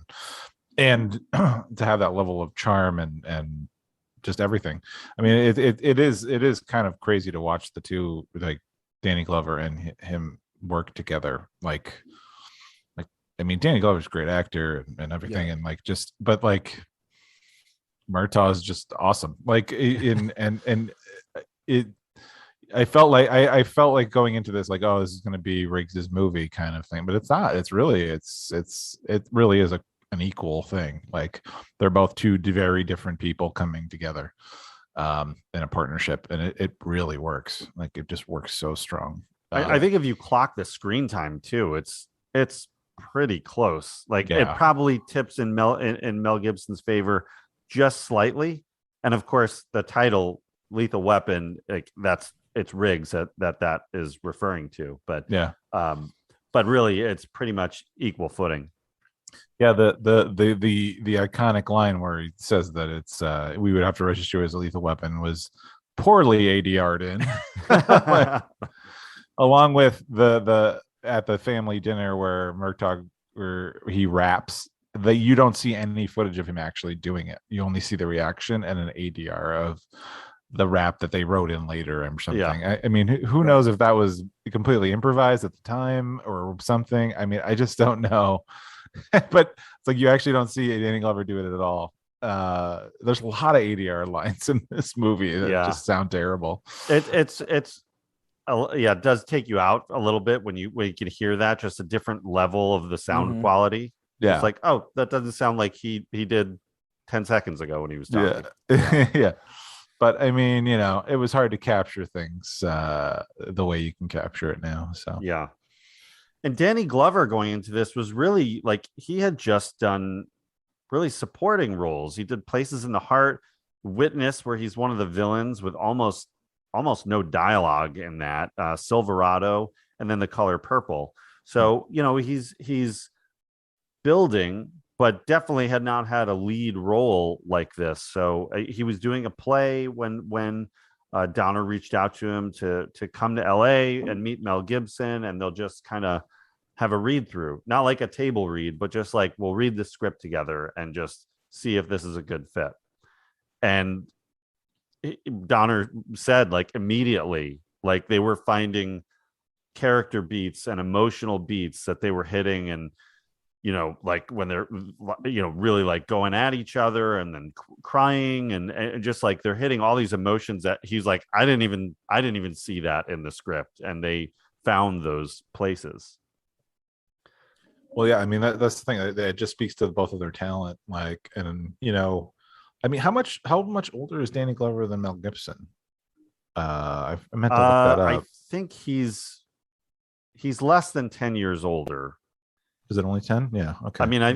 and to have that level of charm and just everything. I mean, it is kind of crazy to watch the two, like Danny Glover and him work together. Like I mean, Danny Glover's a great actor and everything, and like just, but like Murtaugh is just awesome. Like I felt like going into this like, oh, this is going to be Riggs's movie kind of thing, but it's not. It's really it really is an equal thing. Like they're both two very different people coming together in a partnership, and it really works. Like it just works so strong. I think if you clock the screen time too, it's pretty close. Like it probably tips in Mel Gibson's favor just slightly. And of course the title Lethal Weapon, like it's Riggs that is referring to, but really it's pretty much equal footing. Yeah, the iconic line where he says that it's we would have to register as a lethal weapon was poorly ADR'd in. Along with the at the family dinner where Murtaugh, where he raps, that you don't see any footage of him actually doing it. You only see the reaction and an ADR the rap that they wrote in later or something. Yeah. I mean, who knows if that was completely improvised at the time or something. I mean, I just don't know. But it's like you actually don't see Danny Glover do it at all. There's a lot of ADR lines in this movie that just sound terrible. It's it does take you out a little bit when you can hear that, just a different level of the sound quality. Yeah, it's like, oh, that doesn't sound like he did 10 seconds ago when he was talking. Yeah. But I mean, it was hard to capture things the way you can capture it now. So yeah. And Danny Glover going into this was really like he had just done really supporting roles. He did Places in the Heart, Witness, where he's one of the villains with almost no dialogue in that, Silverado, and then The Color Purple. So, he's building, but definitely had not had a lead role like this. So he was doing a play when Donner reached out to him to come to LA and meet Mel Gibson, and they'll just kind of have a read through, not like a table read, but just like, we'll read the script together and just see if this is a good fit. And Donner said, like, immediately, like, they were finding character beats and emotional beats that they were hitting, and like when they're really like going at each other and then crying and just like they're hitting all these emotions that he's like, I didn't even see that in the script, and they found those places. Well, yeah, I mean that's the thing. It just speaks to both of their talent. Like, and I mean, how much older is Danny Glover than Mel Gibson? I meant to look that up. I think he's less than 10 years older. Is it only 10? Yeah. Okay. I mean, I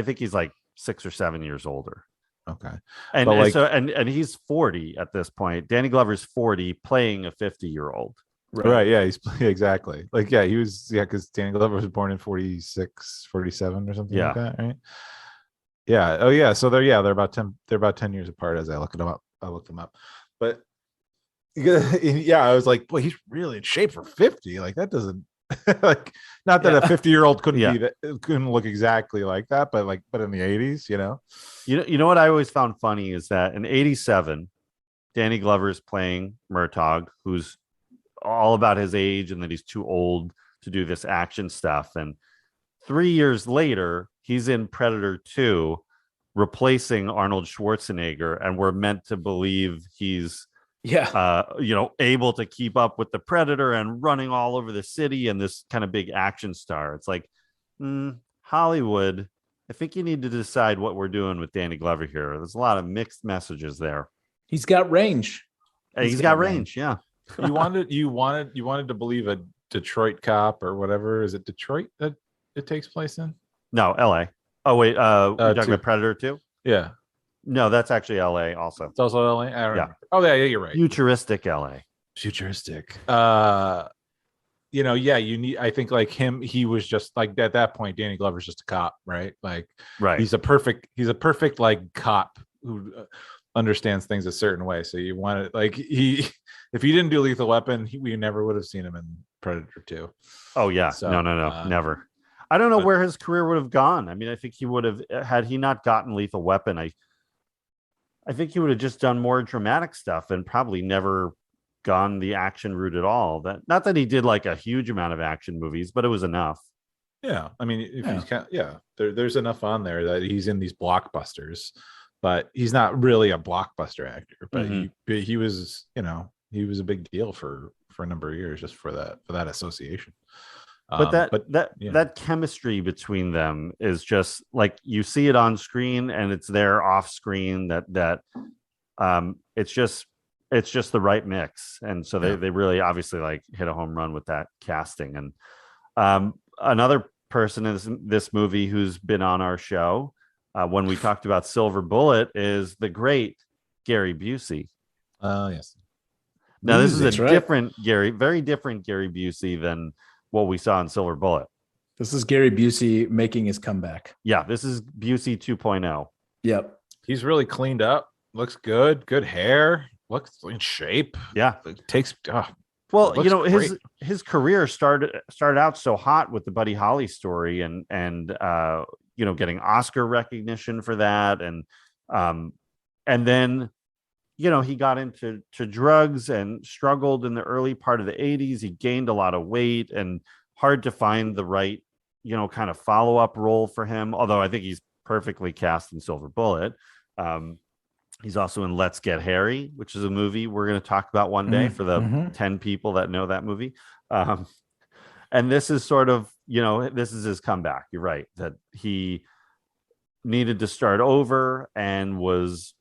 think he's like 6 or 7 years older. Okay. And he's 40 at this point. Danny Glover's 40 playing a 50-year-old. Right. Yeah. Exactly. Like, yeah, he was, because Danny Glover was born in 46, 47 or something like that. Right. Yeah. Oh yeah. So they're about 10 years apart as I look them up. But yeah, I was like, boy, he's really in shape for 50. Like, that doesn't like, not that a 50-year-old couldn't look exactly like that, but in the 80s, you know what I always found funny is that in 87, Danny Glover is playing Murtaugh, who's all about his age and that he's too old to do this action stuff. And 3 years later, he's in Predator 2, replacing Arnold Schwarzenegger, and we're meant to believe he's able to keep up with the Predator and running all over the city and this kind of big action star. It's like, Hollywood, I think you need to decide what we're doing with Danny Glover here. There's a lot of mixed messages there. He's got range. He's got range. Yeah. you wanted to believe a Detroit cop or whatever. Is it Detroit that it takes place in? No, LA. Oh wait, you're talking about Predator 2? Yeah. No, that's actually LA also. It's also LA? I don't remember. Oh yeah, you're right. Futuristic LA. Futuristic. I think like him, he was just like, at that point, Danny Glover's just a cop, right? Like, right. He's a perfect like cop who understands things a certain way. So you want to, like, if he didn't do Lethal Weapon, we never would have seen him in Predator 2. Oh yeah. So, no, never. I don't know where his career would have gone. I mean, I think he would have, had he not gotten Lethal Weapon, I think he would have just done more dramatic stuff and probably never gone the action route at all. That, not that he did like a huge amount of action movies, but it was enough. Yeah, I mean, there's enough on there that he's in these blockbusters, but he's not really a blockbuster actor. But he was, he was a big deal for a number of years just for that association. But that chemistry between them is just like, you see it on screen and it's there off screen, that it's just the right mix. And so they really obviously like hit a home run with that casting. And another person in this movie who's been on our show when we talked about Silver Bullet is the great Gary Busey. Yes. Now this is very different Gary Busey than what we saw in Silver Bullet. This is Gary Busey making his comeback. Yeah, this is Busey 2.0. Yep. He's really cleaned up. Looks good. Good hair. Looks in shape. Yeah. Takes well, his career started out so hot with the Buddy Holly story and getting Oscar recognition for that, and then he got into drugs and struggled in the early part of the 80s. He gained a lot of weight and hard to find the right, kind of follow-up role for him. Although I think he's perfectly cast in Silver Bullet. He's also in Let's Get Harry, which is a movie we're going to talk about one day for the 10 people that know that movie. And this is sort of, this is his comeback. You're right, that he needed to start over and was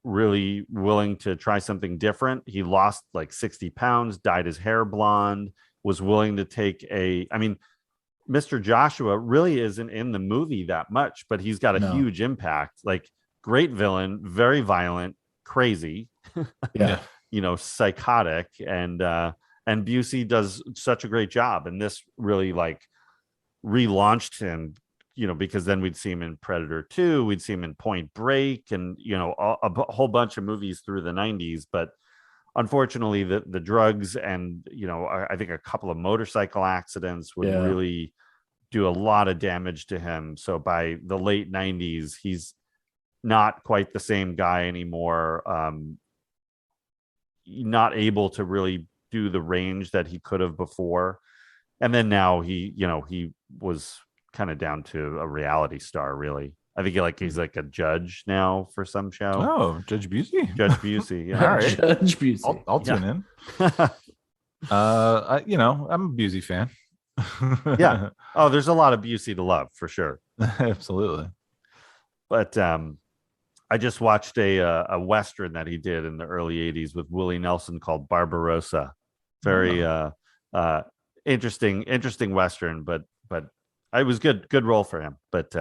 really willing to try something different. He lost like 60 pounds, dyed his hair blonde, was willing to take Mr. Joshua really isn't in the movie that much, but he's got a huge impact. Like, great villain, very violent, crazy, psychotic, and Busey does such a great job. And this really like relaunched him, because then we'd see him in Predator 2, we'd see him in Point Break, and a whole bunch of movies through the 90s. But unfortunately, the drugs and I think a couple of motorcycle accidents would really do a lot of damage to him. So by the late 90s, he's not quite the same guy anymore. Not able to really do the range that he could have before. And then now he was kind of down to a reality star, really. I think he's like a judge now for some show. Oh, Judge Busey. Judge Busey. Yeah. All right. Judge Busey. I'll tune in. I'm a Busey fan. Yeah. Oh, there's a lot of Busey to love for sure. Absolutely. But I just watched a Western that he did in the early 80s with Willie Nelson called Barbarossa. Very interesting Western, but it was good role for him. But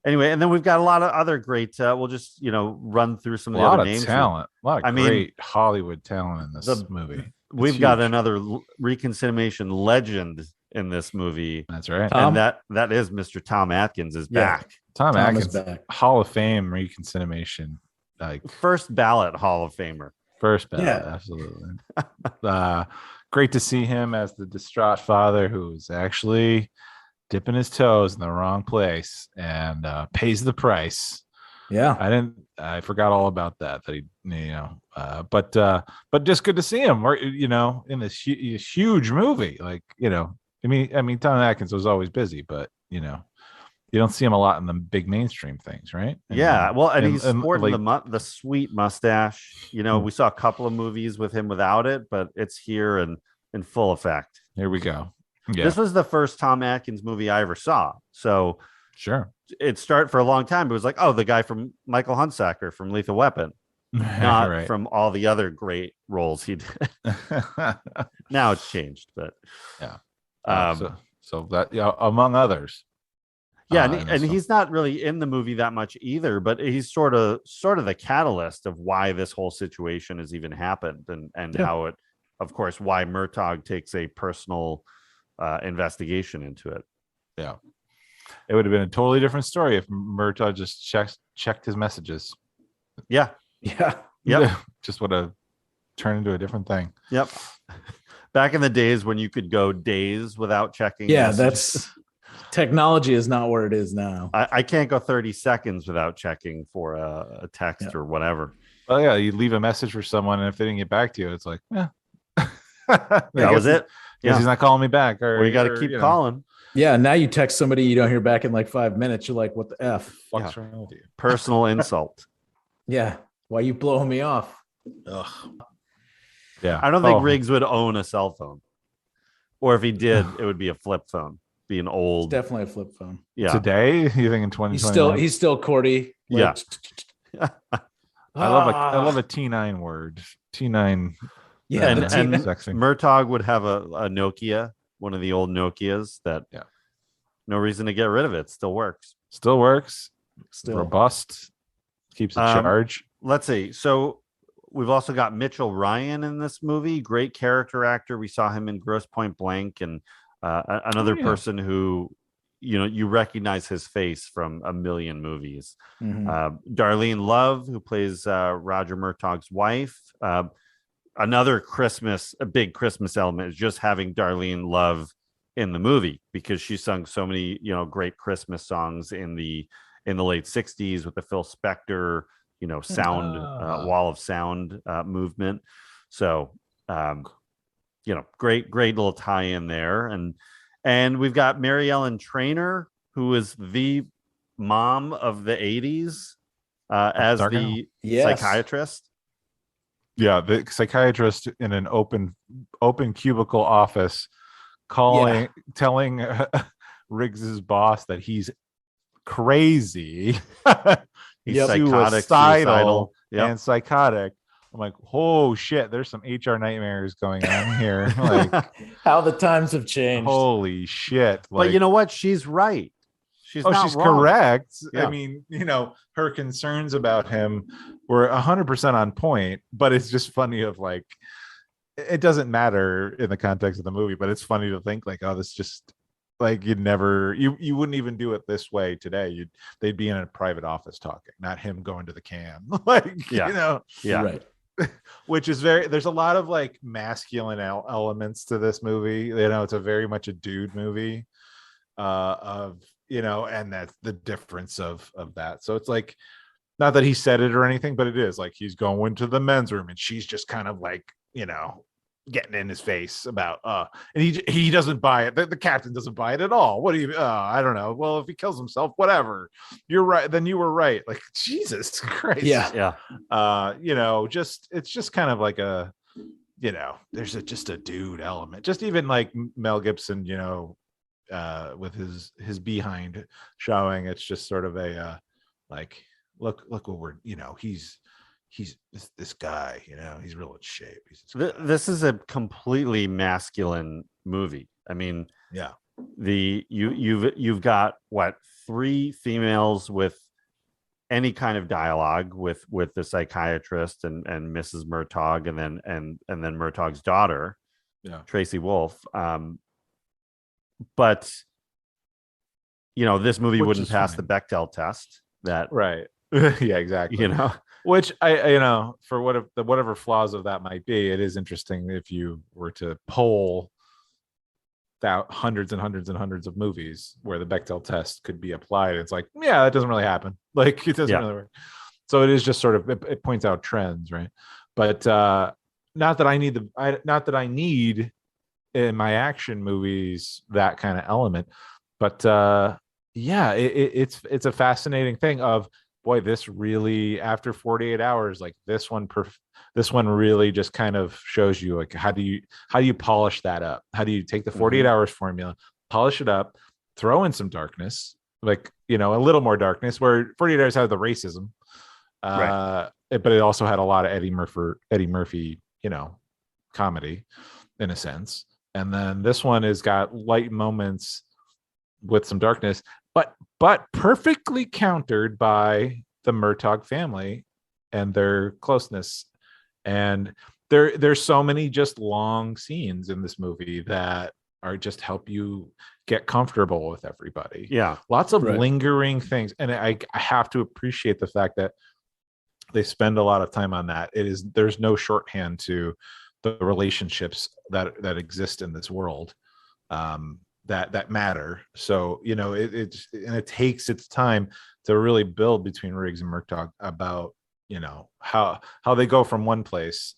anyway, and then we've got a lot of other great, we'll just, run through some of the other names. A lot of great Hollywood talent in this movie. We've got another ReconCinemation legend in this movie. That's right. And that is Mr. Tom Atkins is back. Tom Atkins, back. Hall of Fame ReconCinemation. First ballot Hall of Famer. First ballot, absolutely. Great to see him as the distraught father who's actually dipping his toes in the wrong place and pays the price. Yeah, I forgot all about that he, but just good to see him, in this huge movie. Tom Atkins was always busy, but you don't see him a lot in the big mainstream things, right? And he's sporting the sweet mustache. We saw a couple of movies with him without it, but it's here and in full effect. Here we go. Yeah. This was the first Tom Atkins movie I ever saw. So sure, it started for a long time. It was like, the guy from Michael Hunsaker from Lethal Weapon, not from all the other great roles he did. Now it's changed, but so that among others. Yeah, and he's not really in the movie that much either, but he's sort of the catalyst of why this whole situation has even happened, and how it, of course, why Murtaugh takes a personal investigation into it. Yeah, it would have been a totally different story if Murtaugh just checked his messages. Yeah. Just would have turned into a different thing. Yep. Back in the days when you could go days without checking. Yeah, messages. that's technology is not where it is now. I can't go 30 seconds without checking for a text or whatever. Oh yeah, you leave a message for someone, and if they didn't get back to you, it's like, that was it. He's not calling me back, or you got to keep calling. Yeah, now you text somebody you don't hear back in like 5 minutes. You're like, what the F? What's wrong with you? Personal insult. Yeah. Why you blowing me off? Ugh. Yeah. I don't think Riggs would own a cell phone. Or if he did, it would be a flip phone. Be an old. It's definitely a flip phone. Yeah. Today, you think in 2020? He's still Cordy. Yeah. I love a T9 word. T9. Yeah. And Murtaugh would have a Nokia, one of the old Nokias that no reason to get rid of it. Still works. Still robust. Keeps a charge. Let's see. So we've also got Mitchell Ryan in this movie. Great character actor. We saw him in Gross Point Blank, and another person who, you recognize his face from a million movies. Mm-hmm. Darlene Love, who plays Roger Murtaugh's wife. Another a big Christmas element is just having Darlene Love in the movie, because she sung so many, great Christmas songs in the late 60s with the Phil Spector sound wall of sound movement. So great little tie-in there. And we've got Mary Ellen Trainor, who is the mom of the 80s, as the psychiatrist. Yeah, the psychiatrist in an open cubicle office, telling Riggs's boss that he's crazy. He's suicidal and psychotic. I'm like, oh shit, there's some HR nightmares going on here. Like, how the times have changed. Holy shit. But you know what? She's right. She's wrong. Correct. Yeah. I mean, her concerns about him were 100% on point, but it's just funny of like, it doesn't matter in the context of the movie, but it's funny to think like, oh, this just like, you wouldn't even do it this way today. They'd be in a private office talking, not him going to the can. Like, yeah. Right. Which is there's a lot of like masculine elements to this movie. It's a very much a dude movie and that's the difference of that. So it's like, not that he said it or anything, but it is like he's going to the men's room and she's just kind of like, getting in his face about and he doesn't buy it. The captain doesn't buy it at all. What do you I don't know. Well, if he kills himself, whatever, you're right, then you were right. Like, Jesus Christ. Yeah. It's just kind of like a there's just a dude element. Just even like Mel Gibson, with his behind showing, it's just sort of a like, look what we're he's this guy, he's real in shape. This is a completely masculine movie. I mean, yeah, you've got what, 3 females with any kind of dialogue with the psychiatrist and Mrs. Murtaugh, and then Murtaugh's daughter, Tracy Wolf. But this movie wouldn't pass the Bechdel test. That right. Yeah, exactly. Which I for whatever flaws of that might be, it is interesting if you were to poll hundreds and hundreds and hundreds of movies where the Bechdel test could be applied. It's like, yeah, that doesn't really happen. Like, it doesn't really work. So it is just sort of, it points out trends, right? But not that I need in my action movies that kind of element, but it's a fascinating thing of, boy, this really, after 48 hours, like this one really just kind of shows you like, how do you polish that up? How do you take the 48 hours formula, polish it up, throw in some darkness, like, a little more darkness, where 48 hours had the racism, right. But it also had a lot of Eddie Murphy, comedy in a sense. And then this one has got light moments with some darkness, but perfectly countered by the Murtaugh family and their closeness. And there's so many just long scenes in this movie that are just help you get comfortable with everybody. Yeah. Lots of lingering things. And I have to appreciate the fact that they spend a lot of time on that. There's no shorthand to the relationships that exist in this world. That matter. So it takes its time to really build between Riggs and Murtaugh about how they go from one place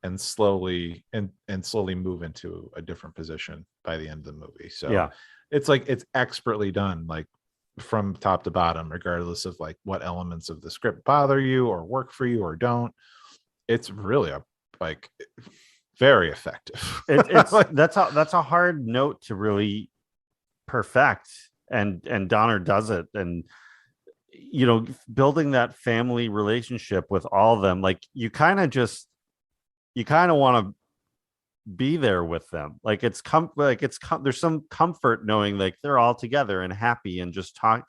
and slowly move into a different position by the end of the movie. So it's like, it's expertly done, like from top to bottom, regardless of like what elements of the script bother you or work for you or don't. It's really very effective. That's a hard note to really perfect, and Donner does it. And building that family relationship with all of them, like you kind of want to be there with them. Like there's some comfort knowing like they're all together and happy and just talk,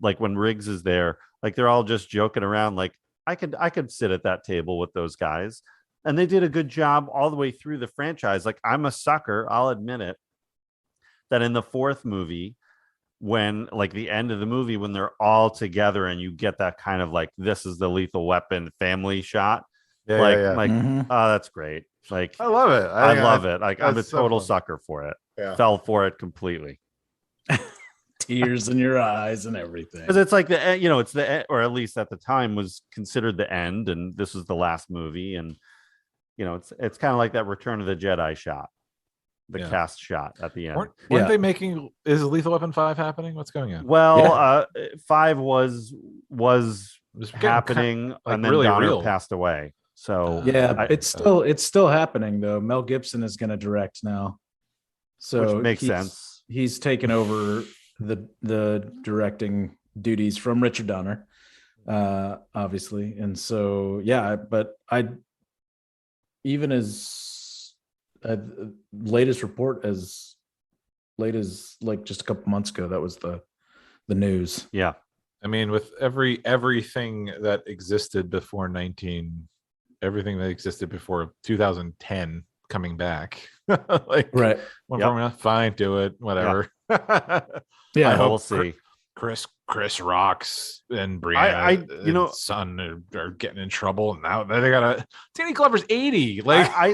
like when Riggs is there, like they're all just joking around. Like I could sit at that table with those guys. And they did a good job all the way through the franchise. Like, I'm a sucker, I'll admit it, that in the 4th movie, when like the end of the movie, when they're all together and you get that kind of like, this is the Lethal Weapon family shot. Oh, that's great. Like, I love it. I love it. Like, I'm a total sucker for it. Yeah. Fell for it completely. tears in your eyes and everything. Because it's like it's the, or at least at the time was considered the end, and this was the last movie, and it's kind of like that Return of the Jedi shot, the cast shot at the end. Weren't they making? Is Lethal Weapon 5 happening? What's going on? Well, 5 was happening, and then really Donner real. passed away. So it's still happening though. Mel Gibson is going to direct now, so which makes sense. He's taken over the directing duties from Richard Donner, obviously, and so but I even as latest report as late as like just a couple months ago, that was the news. Yeah, I mean, with everything that existed before everything that existed before 2010 coming back, like right, fine, do it, whatever. Yeah, I hope we'll see. Chris Rocks and Brianna, and son are getting in trouble, and now they got Danny Glover's 80. Like, I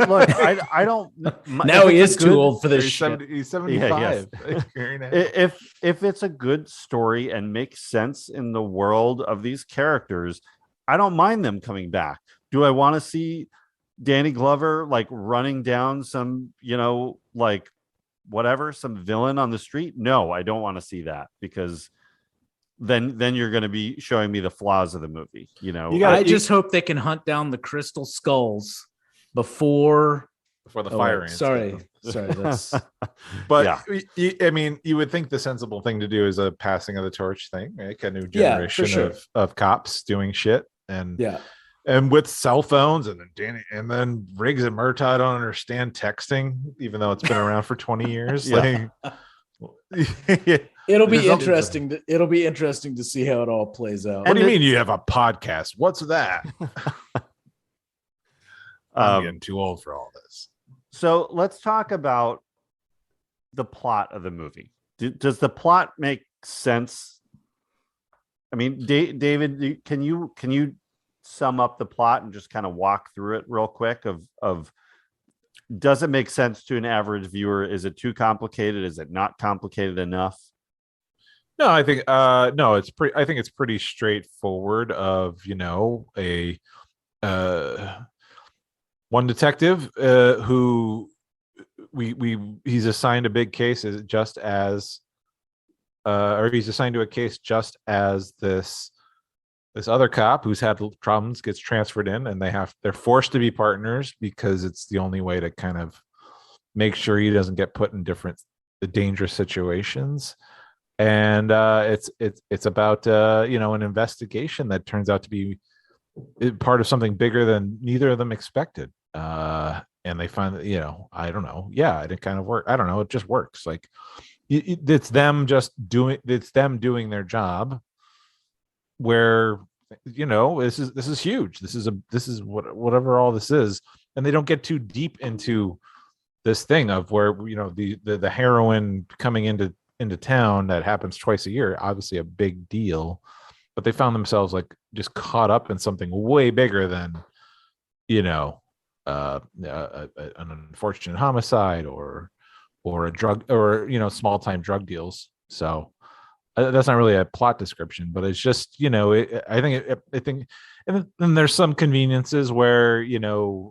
don't. Now he is too old for this shit. He's 75. If it's a good story and makes sense in the world of these characters, I don't mind them coming back. Do I want to see Danny Glover like running down some, like whatever, some villain on the street? No, I don't want to see that, because then you're going to be showing me the flaws of the movie. I just hope they can hunt down the crystal skulls before the fire ants. Sorry, that's. But I mean, you would think the sensible thing to do is a passing of the torch thing, like a new generation of cops doing shit, and with cell phones, and then Riggs and Murtaugh don't understand texting, even though it's been around for 20 years. It'll be interesting. It'll be interesting to see how it all plays out. What do you mean you have a podcast? What's that? I'm getting too old for all this. So let's talk about the plot of the movie. Does the plot make sense? I mean, David, can you sum up the plot and just kind of walk through it real quick of does it make sense to an average viewer? Is it too complicated? Is it not complicated enough? No, I think no, it's pretty. I think it's pretty straightforward. Of a one detective who he's assigned a big case just as, or he's assigned to a case just as this other cop who's had problems gets transferred in, and they're forced to be partners because it's the only way to kind of make sure he doesn't get put in different dangerous situations. And it's about an investigation that turns out to be part of something bigger than neither of them expected. And they find that I don't know, it kind of works. I don't know, it just works. Like it's them doing their job. Where this is huge. This is whatever all this is, and they don't get too deep into this thing of where the heroin coming into town that happens twice a year, obviously a big deal, but they found themselves like just caught up in something way bigger than an unfortunate homicide or a drug or small time drug deals. So that's not really a plot description, but it's just I think and then there's some conveniences where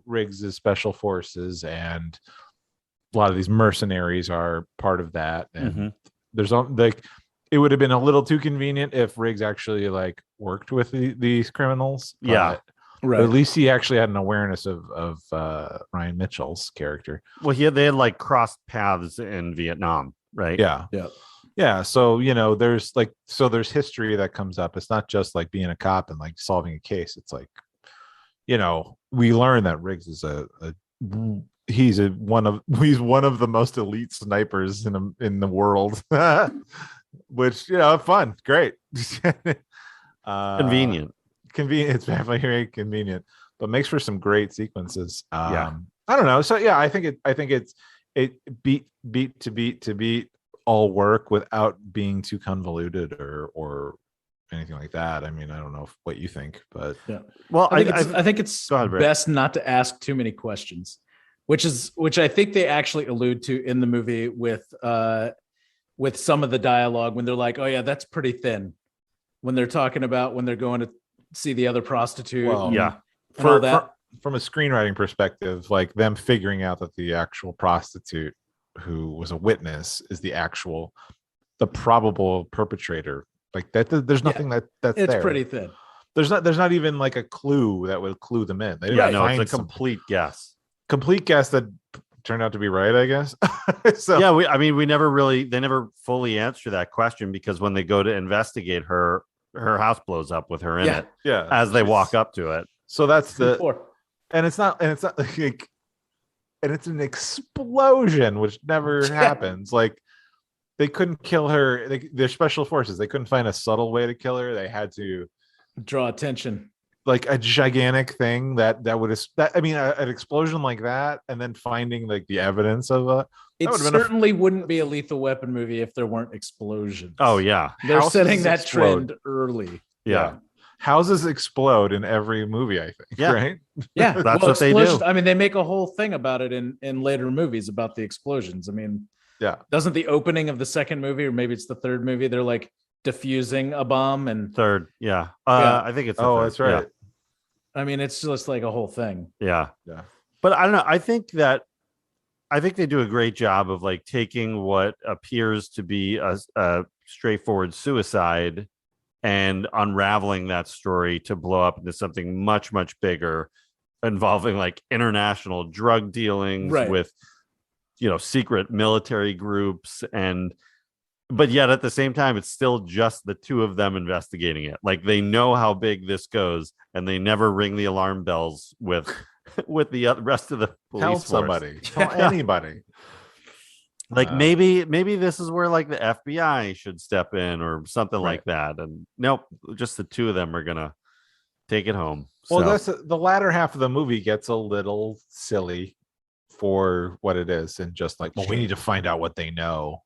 Riggs is special forces, and a lot of these mercenaries are part of that, and there's like it would have been a little too convenient if Riggs actually like worked with these criminals. Right. But at least he actually had an awareness of Ryan Mitchell's character. Well, they had like crossed paths in Vietnam, right? Yeah. So there's history that comes up. It's not just like being a cop and like solving a case. It's like we learn that Riggs is he's one of the most elite snipers in the world, which fun, great, convenient. It's definitely very convenient, but makes for some great sequences. I don't know. So I think it's beat to beat all work without being too convoluted or anything like that. I mean, I don't know what you think, but well, I think it's best not to ask too many questions, which I think they actually allude to in the movie with with some of the dialogue when they're like, oh yeah, that's pretty thin. When they're talking about when they're going to see the other prostitute. Well, Yeah. And all that. From a screenwriting perspective, like them figuring out that the actual prostitute who was a witness is the probable perpetrator. Like that, there's nothing that's It's there. pretty thin. There's not even like a clue that would clue them in. They didn't Yeah, no, find it's a complete guess. complete guess that turned out to be right, I guess. So Yeah, they never fully answer that question, because when they go to investigate her house blows up with her in it yeah, as they walk up to it. so that's Before. and it's not like, and it's an explosion which never happens. Like they couldn't kill her. They're special forces. They couldn't find a subtle way to kill her. They had to Draw attention. like a gigantic thing that would have an explosion like that, and then finding like the evidence of It certainly wouldn't be a Lethal Weapon movie if there weren't explosions. Oh yeah, They're Houses setting that explode. trend early. yeah. Houses explode in every movie, I think. Yeah. Right. Yeah, That's what they do. explosions- I mean, they make a whole thing about it in later movies about the explosions. I mean, Yeah. doesn't the opening of the second movie, or maybe it's the third movie, they're like diffusing a bomb, and Third, yeah. Yeah. I think it's the Oh, third. that's right. I mean, it's just like a whole thing. Yeah. Yeah. But I don't know. I think they do a great job of like taking what appears to be a straightforward suicide and unraveling that story to blow up into something much, much bigger, involving like international drug dealings Right. with, secret military groups. But yet at the same time, it's still just the two of them investigating it. Like they know how big this goes, and they never ring the alarm bells with the rest of the police Tell force. somebody. Tell anybody. Like maybe this is where like the FBI should step in or something like that. And nope, just the two of them are gonna take it home. Well, So, that's the latter half of the movie gets a little silly for what it is, and just like, well, we need to find out what they know.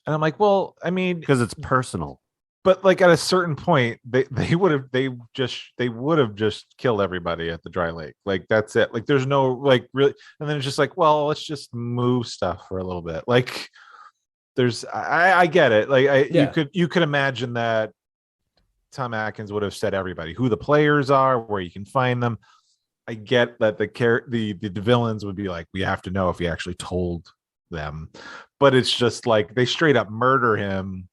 And I'm like, well, I mean, because it's personal. but like at a certain point, they would have just killed everybody at the dry lake. Like that's it. Like there's no like really, and then it's just like, well, let's just move stuff for a little bit. Like I get it. Like you could imagine that Tom Atkins would have said everybody who the players are, where you can find them. I get that the villains would be like, we have to know if he actually told them, but it's just like they straight up murder him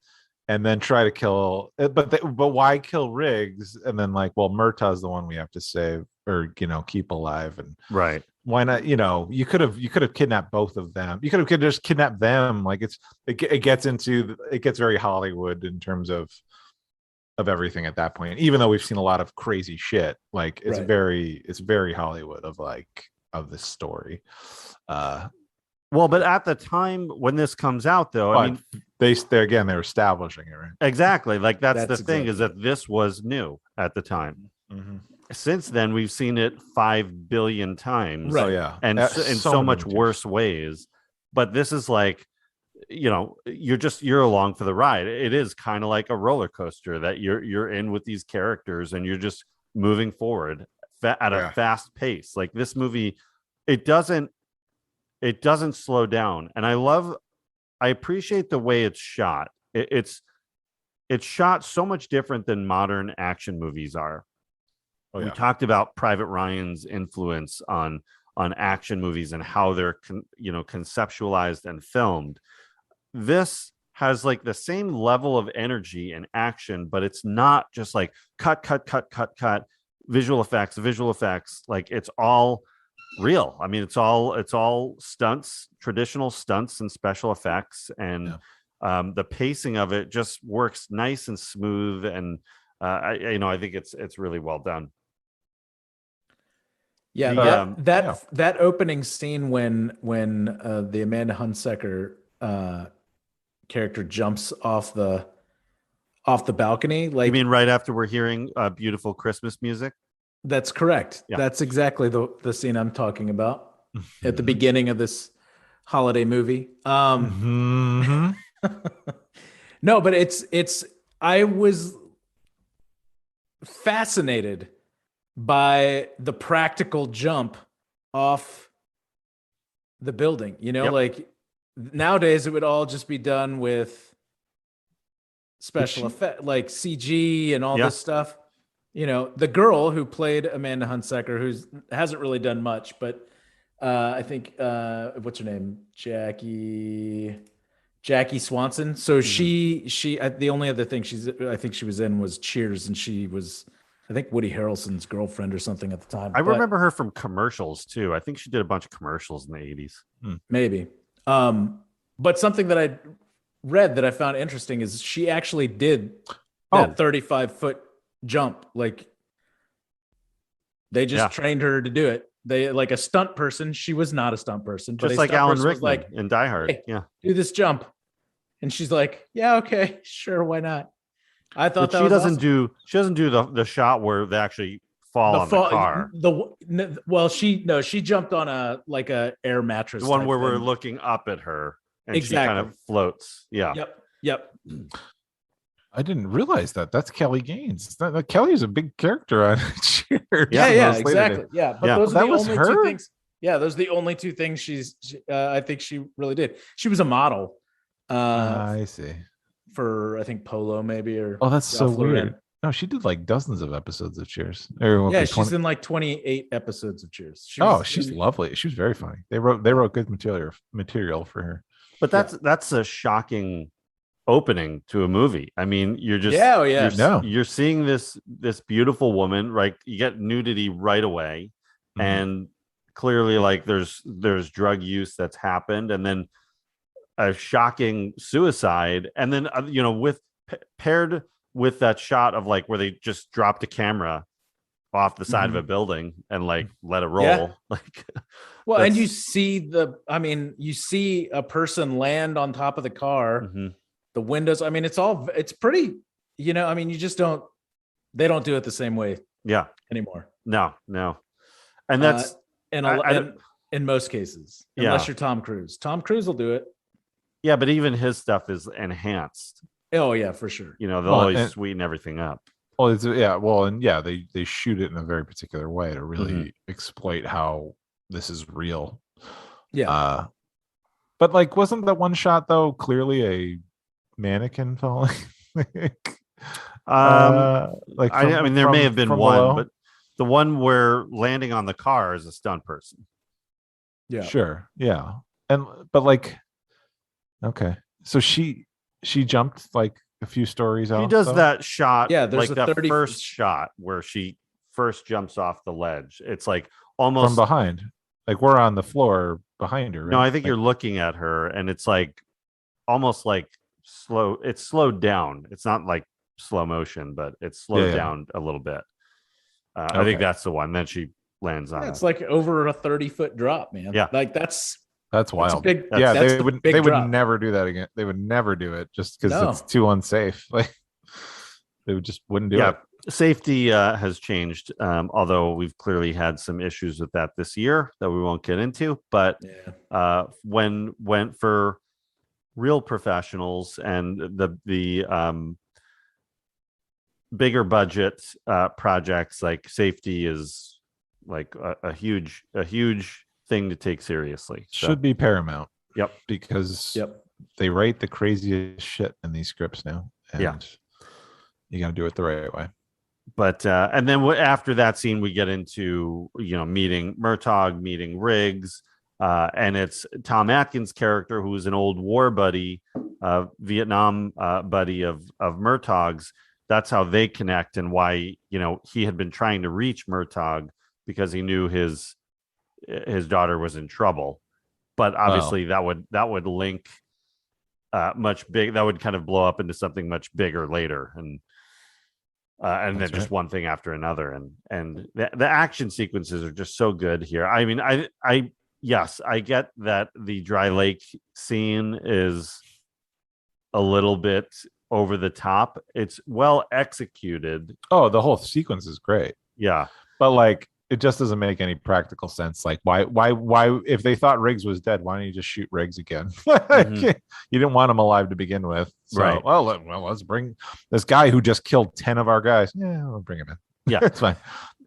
and then try to kill. But why kill Riggs? And then like, well, Murtaugh's the one we have to save or keep alive, and Right. why not? You could have kidnapped both of them. You could have just kidnapped them. Like it gets very Hollywood in terms of everything at that point, even though we've seen a lot of crazy shit. Like it's very Hollywood of this story. Well, but at the time when this comes out, though, I mean, they're establishing it, right? Exactly. Like that's the thing, exactly is that this was new at the time. Mm-hmm. Since then, we've seen it 5 billion times, Right. Oh, yeah. and in so many much times. worse ways. But this is like, you're along for the ride. It is kind of like a roller coaster that you're in with these characters, and you're just moving forward at a fast pace. Like this movie, it doesn't slow down, and I appreciate the way it's shot. It's shot so much different than modern action movies are. Oh, yeah. We talked about Private Ryan's influence on action movies and how they're conceptualized and filmed. This has like the same level of energy and action, but it's not just like cut, visual effects. Like it's all real. I mean, it's all stunts, traditional stunts and special effects, and the pacing of it just works nice and smooth. And I think it's really well done. Yeah, that opening scene when the Amanda Hunsaker character jumps off the balcony, like, You mean right after we're hearing beautiful Christmas music? that's correct. Yeah. That's exactly the scene I'm talking about at the beginning of this holiday movie. Mm-hmm. No, but I was fascinated by the practical jump off the building, Yep. like nowadays it would all just be done with special effect, like CG and all this stuff. You know, the girl who played Amanda Hunsaker, who hasn't really done much, but I think what's her name, Jackie Swanson. So she the only other thing I think she was in was Cheers, and she was, I think, Woody Harrelson's girlfriend or something at the time. I remember her from commercials too. I think she did a bunch of commercials in the 80s. Maybe. But something that I read that I found interesting is she actually did that 35-foot jump. Like, they just trained her to do it. They, like a stunt person, she was not a stunt person. Just like Alan Rickman in Die Hard. Hey, do this jump. And she's like, yeah, okay, sure, why not? I thought that she was doesn't awesome. she doesn't do the shot where they actually fall on the car. She jumped on a air mattress. The one where thing. we're looking up at her and Exactly. she kind of floats. Yeah. Yep. I didn't realize that. That's Kelly Gaines. Kelly's a big character on Cheers. Yeah, exactly. Yeah, but those are the only her? two things. Yeah, those are the only two things I think she really did. She was a model. I see. For I think Polo maybe or that's so Ralph Lauren. weird. No, she did like dozens of episodes of Cheers. She's in like 28 episodes of Cheers. She's lovely. She was very funny. They wrote good material for her. But that's a shocking opening to a movie. I mean, you're just you're seeing this beautiful woman, right? You get nudity right away, and clearly like there's drug use that's happened, and then a shocking suicide, and then paired with that shot of like where they just dropped a camera off the side of a building and like let it roll. Like, well, and you see you see a person land on top of the car, the windows. I mean, it's pretty, I mean, they don't do it the same way anymore. No. And that's in most cases, unless you're Tom Cruise. Tom Cruise will do it. Yeah, but even his stuff is enhanced. Oh yeah, for sure. They'll always sweeten everything up. Well, they shoot it in a very particular way to really exploit how this is real. Yeah. But like, wasn't that one shot though clearly a mannequin falling? I mean, there may have been one, below. But the one where landing on the car is a stunt person. Yeah. Sure. Yeah. But like, okay, so she jumped like a few stories out. She does that shot. Yeah, there's like that first shot where she first jumps off the ledge. It's like almost from behind. Like we're on the floor behind her. Right? No, I think you're looking at her, and it's like almost like slow. It's slowed down. It's not like slow motion, but it's slowed down a little bit. I think that's the one. Then she lands on. It's like over a 30-foot drop, man. Yeah, like that's wild. They would never do that again. They would never do it just because it's too unsafe. Like they wouldn't do it. Safety has changed, although we've clearly had some issues with that this year that we won't get into. But when went for real professionals and the bigger budget projects, like safety is like a huge thing to take seriously. Should be paramount. Yep. Because they write the craziest shit in these scripts now. And you got to do it the right way. But and then after that scene, we get into meeting Murtaugh, meeting Riggs, and it's Tom Atkins' character, who is an old war buddy, Vietnam buddy of Murtaugh's. That's how they connect, and why he had been trying to reach Murtaugh because he knew his daughter was in trouble. But obviously that would link much big. That would kind of blow up into something much bigger later, and then just one thing after another, and the action sequences are just so good here. I mean, I get that the dry lake scene is a little bit over the top. It's well executed. Oh, the whole sequence is great. Yeah, but like it just doesn't make any practical sense. Like why if they thought Riggs was dead, why don't you just shoot Riggs again? You didn't want him alive to begin with, so, right? Well, let's bring this guy who just killed 10 of our guys. Yeah, we'll bring him in. Yeah, it's fine.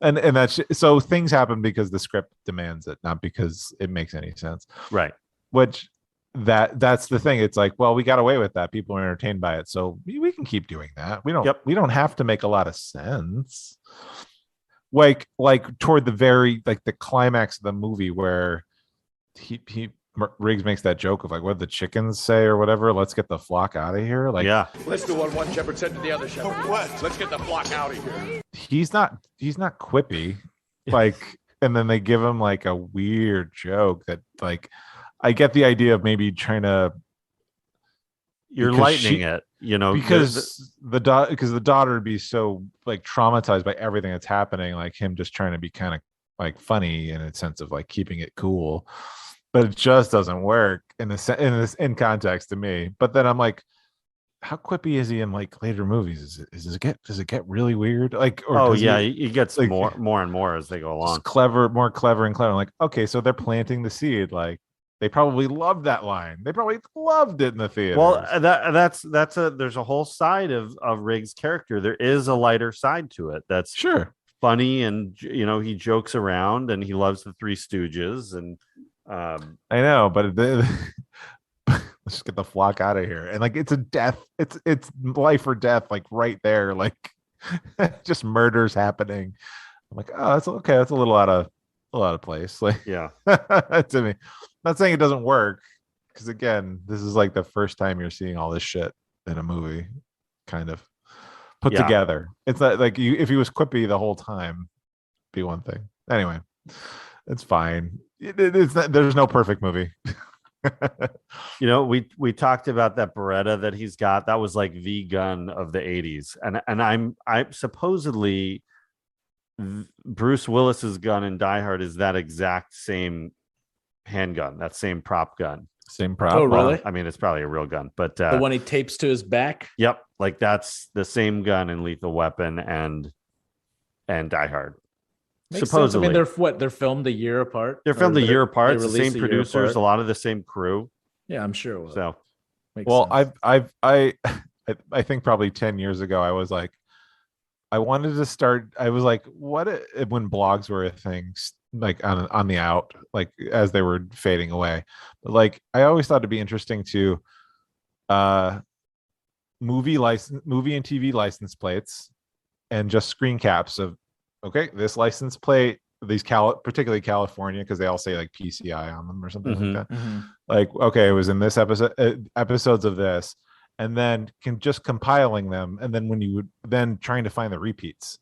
And that's so things happen because the script demands it, not because it makes any sense. Right. Which that's the thing. It's like, well, we got away with that. People are entertained by it, so we can keep doing that. We don't have to make a lot of sense. Like toward the very like the climax of the movie where Riggs makes that joke of like, what did the chickens say or whatever? Let's get the flock out of here. Like, yeah, Let's do what one shepherd said to the other shepherd. What? Let's get the flock out of here. he's not quippy. Like, and then they give him like a weird joke that like, I get the idea of maybe trying to you're lightening it, you know, because the daughter would be so like traumatized by everything that's happening, like him just trying to be kind of like funny in a sense of like keeping it cool, but it just doesn't work in context to me. But then I'm like, how quippy is he in like later movies? Does it get really weird? Like, or he gets like, more and more as they go along. More clever and clever. I'm like, okay, so they're planting the seed. Like, they probably loved that line. They probably loved it in the theater. Well, there's a whole side of Riggs' character. There is a lighter side to it. That's sure funny, and you know, he jokes around and he loves the Three Stooges. And I know, but let's just get the flock out of here. And like, it's a death. It's life or death. Like right there. Like just murders happening. I'm like, oh, that's okay. That's a little out of place. Like, yeah, to me. Not saying it doesn't work, because again, this is like the first time you're seeing all this shit in a movie kind of put together. It's not like if he was quippy the whole time, be one thing. Anyway, it's fine. It's not, there's no perfect movie. You know, we talked about that Beretta that he's got. That was like the gun of the 80s. And I supposedly Bruce Willis's gun in Die Hard is that exact same handgun, that same prop gun. Same prop. Oh, really? Well, I mean, it's probably a real gun, but the one he tapes to his back. Yep, like that's the same gun in Lethal Weapon and Die Hard. Makes Supposedly, sense. I mean, they're filmed a year apart. They're filmed a year apart. It's the released same a year producers, apart. a lot of the same crew. Yeah, I'm sure it will. So, Makes well, sense. I think probably 10 years ago, I was like, I wanted to start. I was like, what when blogs were a thing, like on the out, like as they were fading away. But like, I always thought it'd be interesting to movie and TV license plates and just screen caps of, okay, this license plate, these particularly California, because they all say like PCI on them or something like that. Mm-hmm. Like, okay, it was in this episodes of this, and then just compiling them, and then when you would then trying to find the repeats,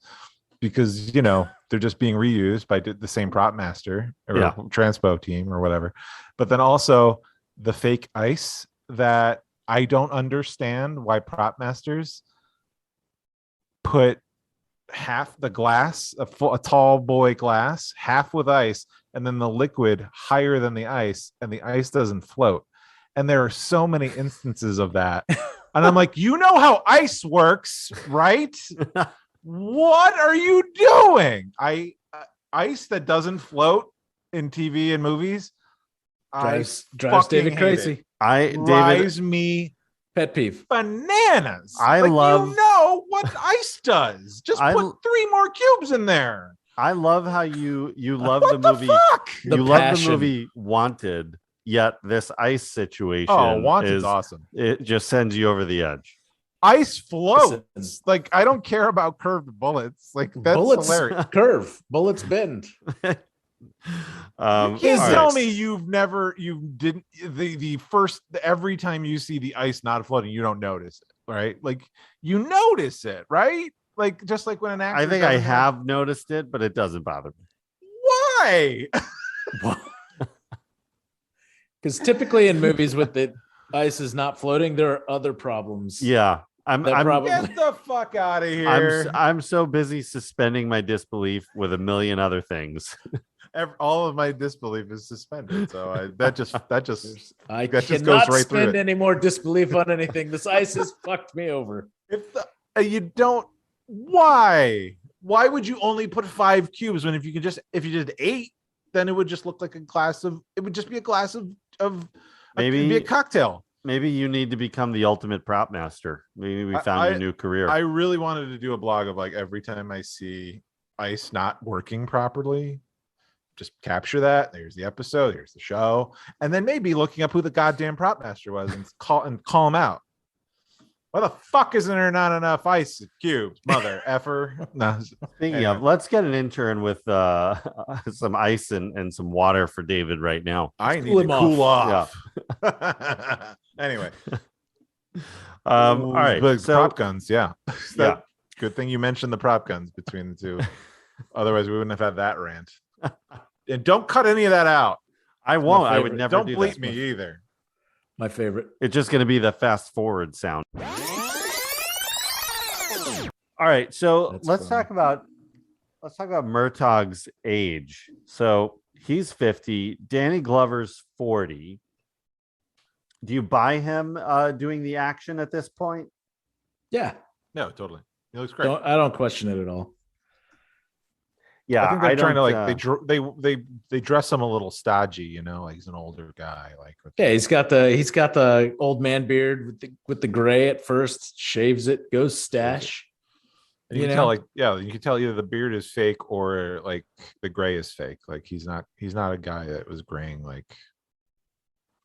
because you know they're just being reused by the same prop master or transpo team or whatever. But then also the fake ice that I don't understand why prop masters put half the glass, a tall boy glass, half with ice, and then the liquid higher than the ice, and the ice doesn't float. And there are so many instances of that. And I'm like, you know how ice works, right? What are you doing? Ice that doesn't float in TV and movies drives David crazy. Drives me pet peeve. Bananas. I love, you know what ice does. Just put 3 more cubes in there. I love how you love what the movie. Fuck? You love the movie Wanted, yet this ice situation Wanted's awesome. It just sends you over the edge. Ice floats. Like, I don't care about curved bullets. Like, that's hilarious. Curve. Bullets bend. You can't tell me you didn't the first every time you see the ice not floating, you don't notice it, right? Like, you notice it, right? Like, just like when an actor, I think I have noticed it, but it doesn't bother me. Why? Because typically in movies with the ice is not floating, there are other problems. Yeah. I'm probably get the fuck out of here. I'm so busy suspending my disbelief with a million other things. All of my disbelief is suspended, so that just I that cannot just goes right spend through it. any more disbelief on anything. This ice has fucked me over. If you don't, why would you only put 5 cubes when if you did 8, then it would just look like it would just be a glass of maybe it'd be a cocktail. Maybe you need to become the ultimate prop master. Maybe we found your new career. I really wanted to do a blog of like every time I see ice not working properly, just capture that. There's the episode, here's the show, and then maybe looking up who the goddamn prop master was and call him out. Why the fuck isn't there not enough ice cubes, mother effer? No. Speaking of, let's get an intern with some ice and some water for David right now. I need to cool off. Yeah. Anyway. All right. The So, prop guns, yeah. yeah. Good thing you mentioned the prop guns between the two. Otherwise, we wouldn't have had that rant. And don't cut any of that out. I won't. I would never don't do bleep that. me either. My favorite. It's just going to be the fast forward sound. All right, so let's talk about Murtaugh's age. So he's 50. Danny Glover's 40. Do you buy him doing the action at this point? Yeah. No, totally. He looks great. I don't question it at all. Yeah, I think they're trying to like they dress him a little stodgy, you know, like he's an older guy. Like he's got the old man beard with the gray at first, shaves it, goes stash. And you can tell, like, yeah, you can tell either the beard is fake or like the gray is fake. Like he's not a guy that was graying like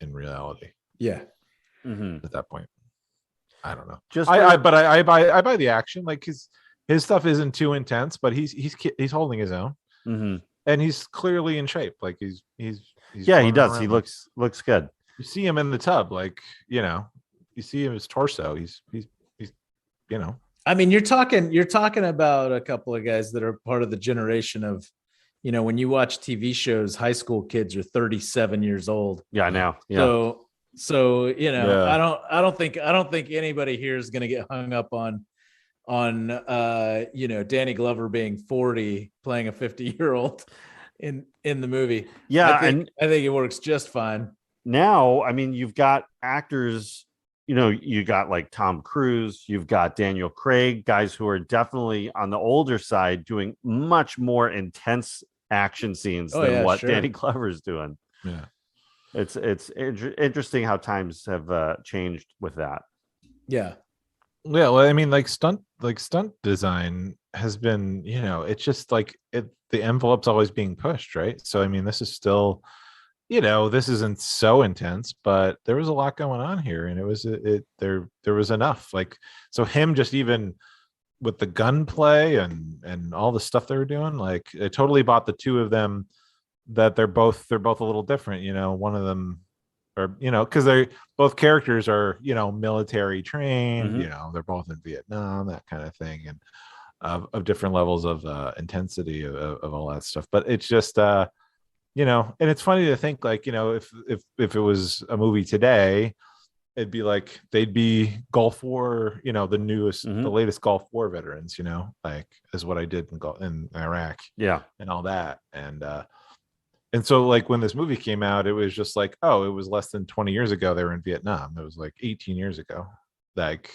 in reality. Yeah. At that point, I don't know. But I buy the action. Like his stuff isn't too intense, but he's holding his own, and he's clearly in shape. Like he's yeah, he does. He looks good. You see him in the tub, like, you know, you see him his torso. He's you know. I mean, you're talking about a couple of guys that are part of the generation of, you know, when you watch TV shows, high school kids are 37 years old. Yeah, I know. Yeah. So you know, yeah. I don't think anybody here is going to get hung up on you know, Danny Glover being 40 playing a 50-year-old in the movie. Yeah, I think it works just fine. Now, I mean, you've got actors, you know, you got like Tom Cruise, you've got Daniel Craig, guys who are definitely on the older side doing much more intense action scenes than what Danny Glover's doing. Yeah. It's interesting how times have changed with that. Yeah. Yeah, well, I mean, like stunt design has been, you know, it's just like the envelope's always being pushed, right? So I mean, this is still, you know, this isn't so intense, but there was a lot going on here, and there was enough. Like, so him just even with the gunplay and all the stuff they were doing, like, I totally bought the two of them. That they're both a little different, you know. One of them, or you know, because they're both characters are, you know, military trained, you know, they're both in Vietnam, that kind of thing, and of different levels of intensity of all that stuff. But it's just you know, and it's funny to think, like, you know, if it was a movie today, it'd be like they'd be Gulf War, you know, the latest Gulf War veterans, you know, like is what I did in Iraq, and all that, and so, like, when this movie came out, it was just like, oh, it was less than 20 years ago they were in Vietnam. It was like 18 years ago. Like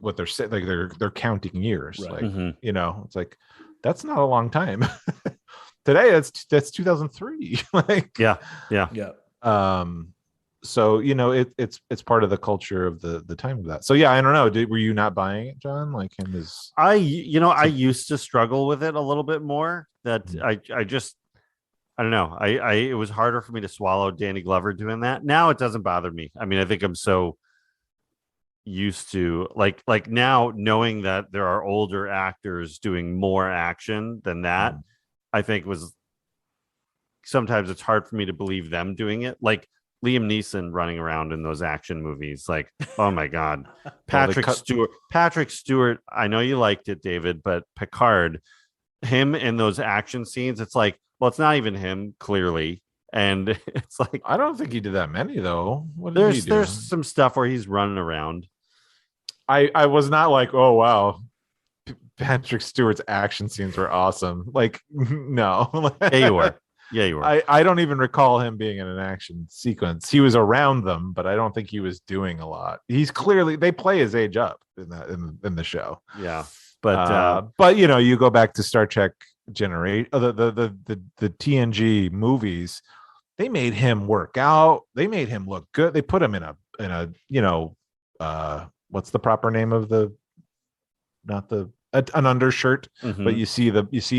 what they're saying, like they're counting years. Right. Like, you know, it's like, that's not a long time. Today, that's 2003. Like, yeah. So, you know, it's part of the culture of the time of that. So yeah, I don't know. Were you not buying it, John? Like him as I used to struggle with it a little bit more. That I don't know. It was harder for me to swallow Danny Glover doing that. Now it doesn't bother me. I mean, I think I'm so used to like now knowing that there are older actors doing more action than that. I think was sometimes it's hard for me to believe them doing it. Like Liam Neeson running around in those action movies. Like, oh my God, Patrick Stewart. I know you liked it, David, but Picard, him in those action scenes, it's like, well, it's not even him, clearly. And it's like, I don't think he did that many, though. What did there's he do? There's some stuff where he's running around. I was not like, oh, wow, Patrick Stewart's action scenes were awesome. Like, no. Yeah, you were. Yeah, you were. I don't even recall him being in an action sequence. He was around them, but I don't think he was doing a lot. He's clearly, they play his age up in the show. Yeah. But you know, you go back to Star Trek generate the TNG movies, they made him work out, they made him look good, they put him in a you know, what's the proper name of the, not the an undershirt, Mhm. but you see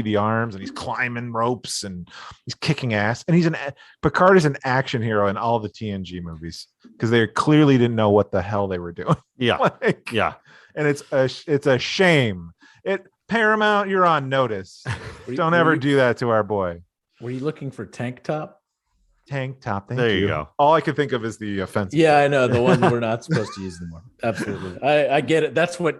the arms, and he's climbing ropes and he's kicking ass. And Picard is an action hero in all the TNG movies because they clearly didn't know what the hell they were doing. Yeah. Like, Yeah. and it's a shame. Paramount, you're on notice. Don't ever do that to our boy. Were you looking for tank top? Tank top. Thank There you. you go. All I could think of is the offensive. Yeah, I know, the one we're not supposed to use anymore. Absolutely. I get it. That's what.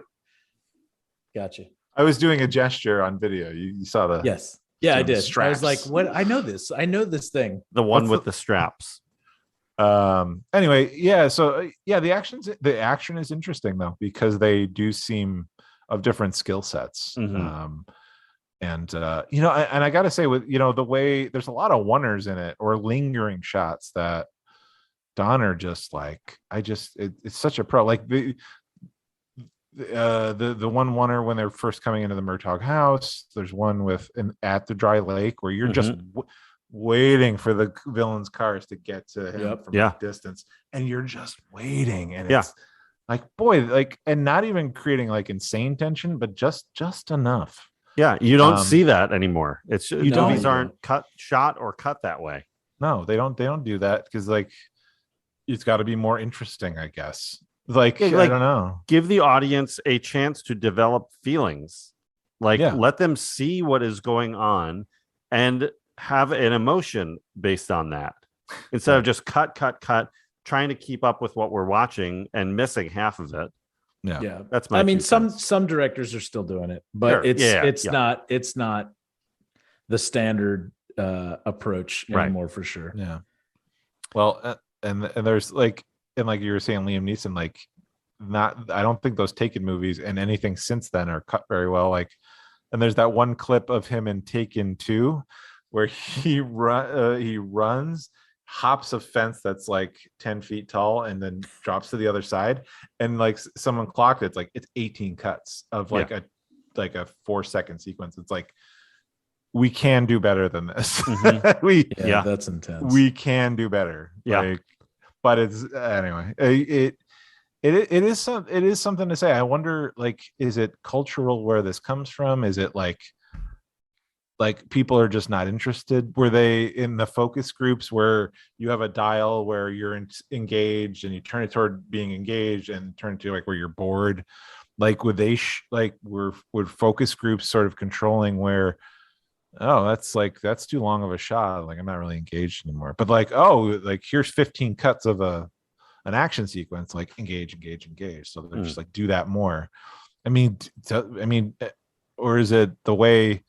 Gotcha. I was doing a gesture on video. You saw the. Yes. Yeah, I doing did. straps. I was like, what? I know this. I know this thing. The one What's with the straps. Anyway, yeah. So yeah, the action is interesting though, because they do seem of different skill sets. Mhm. And I gotta say, with the way there's a lot of oneers in it or lingering shots that Donner just like, it's such a pro. Like the one oneer when they're first coming into the Murtaugh house. There's one at the dry lake where you're just waiting for the villains' cars to get to him from a distance, and you're just waiting, and it's like, boy, like, and not even creating like insane tension, but just enough. Yeah, you don't see that anymore. It's movies aren't shot or cut that way. No, they don't do that because like it's got to be more interesting, I guess. Like, I don't know. Give the audience a chance to develop feelings. Like, let them see what is going on and have an emotion based on that, instead of just cut, trying to keep up with what we're watching and missing half of it. Yeah. That's my. I mean, some directors are still doing it, but it's not the standard approach anymore, for sure. Yeah. Well, and there's like, and like you were saying, Liam Neeson, like, I don't think those Taken movies and anything since then are cut very well. Like, and there's that one clip of him in Taken 2 where he runs, hops a fence that's like 10 feet tall, and then drops to the other side. And like someone clocked it's 18 cuts of like a 4-second sequence. It's like, we can do better than this. Mm-hmm. That's intense. We can do better. Yeah. But it's anyway. It is something to say. I wonder, like, is it cultural where this comes from? Is it like people are just not interested? Were they in the focus groups where you have a dial where you're engaged and you turn it toward being engaged and turn it to like where you're bored? Like, would they would focus groups sort of controlling where, oh, that's too long of a shot, like I'm not really engaged anymore? But like, oh, like here's 15 cuts of an action sequence, like engage. So they're just like, do that more. I mean, or is it the way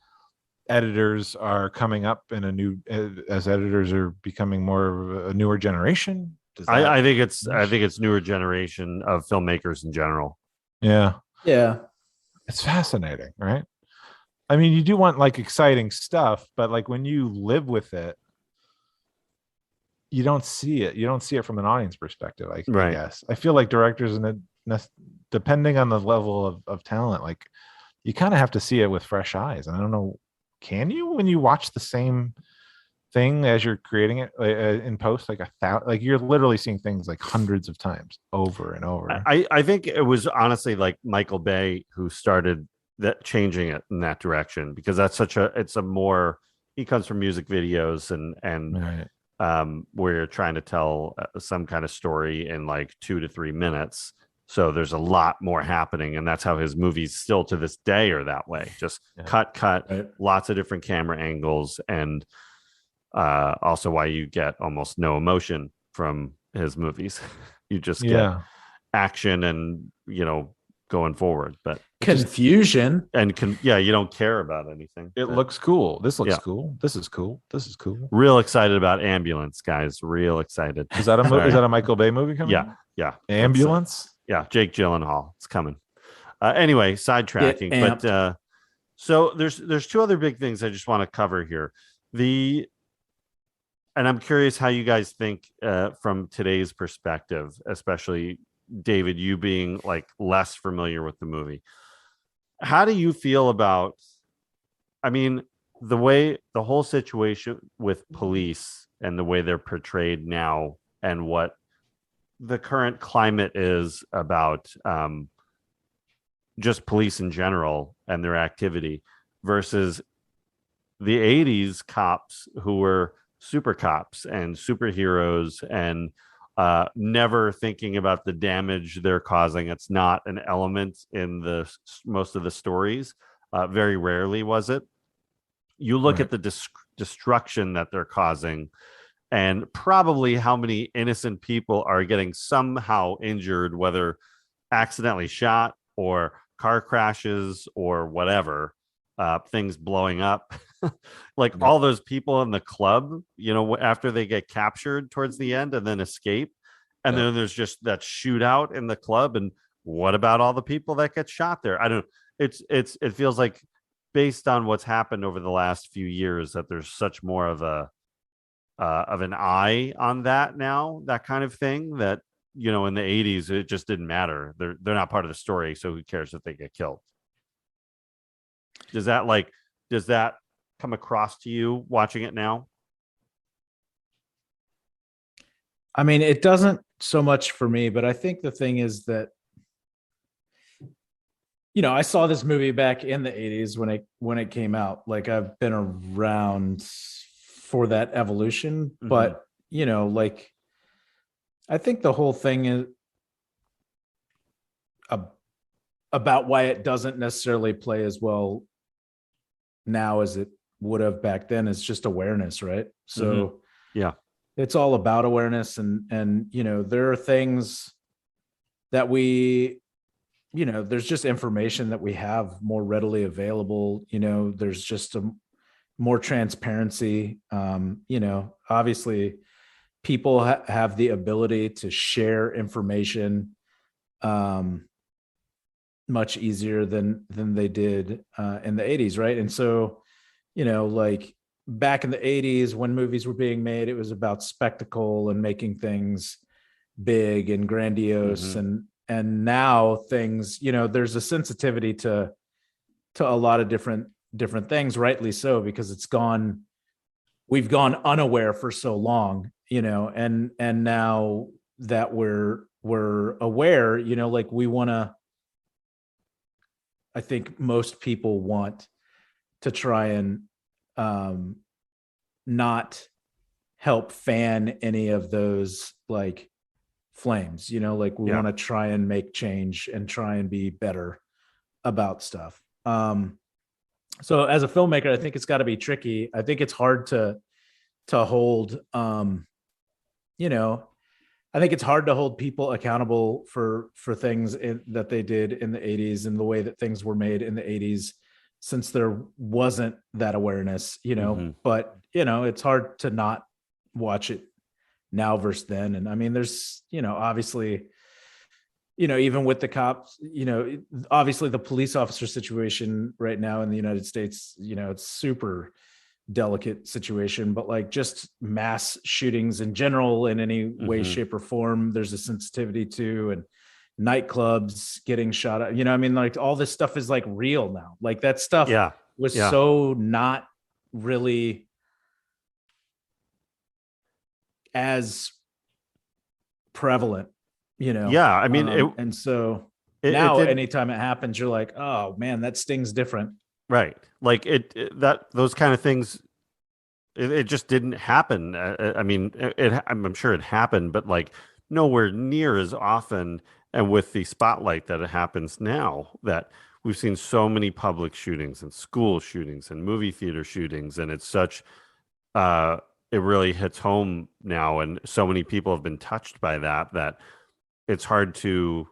editors are coming up in as editors are becoming more of a newer generation? I think it's newer generation of filmmakers in general. Yeah. It's fascinating, right? I mean, you do want like exciting stuff, but like when you live with it, you don't see it. You don't see it from an audience perspective. I guess I feel like directors, and depending on the level of talent, like you kind of have to see it with fresh eyes. And I don't know, can you, when you watch the same thing as you're creating it in post, like you're literally seeing things like hundreds of times over and over. I think it was honestly like Michael Bay who started that, changing it in that direction, because that's he comes from music videos and right. Where you're trying to tell some kind of story in like 2 to 3 minutes. So there's a lot more happening, and that's how his movies still to this day are that way. Just cut, right. Lots of different camera angles, and also why you get almost no emotion from his movies. You just get action and going forward, but confusion you don't care about anything. It looks cool. This looks cool. This is cool. Real excited about Ambulance, guys. Real excited. Is that a Michael Bay movie coming? Yeah. Ambulance. Jake Gyllenhaal. It's coming. Anyway, sidetracking, but so there's 2 other big things I just want to cover here. And I'm curious how you guys think from today's perspective, especially David, you being like less familiar with the movie. How do you feel about, I mean, the whole situation with police and the way they're portrayed now, and what the current climate is about just police in general and their activity versus the 80s cops who were super cops and superheroes and never thinking about the damage they're causing. It's not an element in the most of the stories. Very rarely was it. You look at the destruction that they're causing and probably how many innocent people are getting somehow injured, whether accidentally shot or car crashes or whatever, things blowing up. Like all those people in the club, you know, after they get captured towards the end and then escape. And then there's just that shootout in the club. And what about all the people that get shot there? I don't it feels like based on what's happened over the last few years that there's such more of an eye on that now, that kind of thing, that, you know, in the 80s it just didn't matter. They're not part of the story, so who cares if they get killed? Does that come across to you watching it now? I mean, it doesn't so much for me, but I think the thing is that, you know, I saw this movie back in the 80s when it came out. Like, I've been around for that evolution, but you know, like, I think the whole thing is about why it doesn't necessarily play as well now as it would have back then is just awareness, right? So yeah, it's all about awareness, and you know, there are things that we, you know, there's just information that we have more readily available. You know, there's just more transparency. You know, obviously people have the ability to share information much easier than they did in the 80s, right? And so, you know, like back in the 80s when movies were being made, it was about spectacle and making things big and grandiose, and now things, you know, there's a sensitivity to a lot of different things, rightly so, because we've gone unaware for so long, you know, and now that we're aware, you know, like I think most people want to try and not help fan any of those like flames, you know, like we want to try and make change and try and be better about stuff. So as a filmmaker, I think it's got to be tricky. I think it's hard to hold, you know, I think it's hard to hold people accountable for things that they did in the 80s and the way that things were made in the 80s, since there wasn't that awareness, you know, but, you know, it's hard to not watch it now versus then. And I mean, there's, you know, obviously, you know, even with the cops, you know, obviously the police officer situation right now in the United States, you know, it's super delicate situation, but like just mass shootings in general in any way, shape or form, there's a sensitivity to, and nightclubs getting shot at, you know, I mean, like all this stuff is like real now. Like that stuff was so not really as prevalent, you know? Yeah. I mean, and so now anytime it happens, you're like, oh man, that stings different. Right. Like those kind of things, it just didn't happen. I mean, I'm sure it happened, but like nowhere near as often. And with the spotlight that it happens now, that we've seen so many public shootings and school shootings and movie theater shootings. And it's such, it really hits home now. And so many people have been touched by that it's hard to,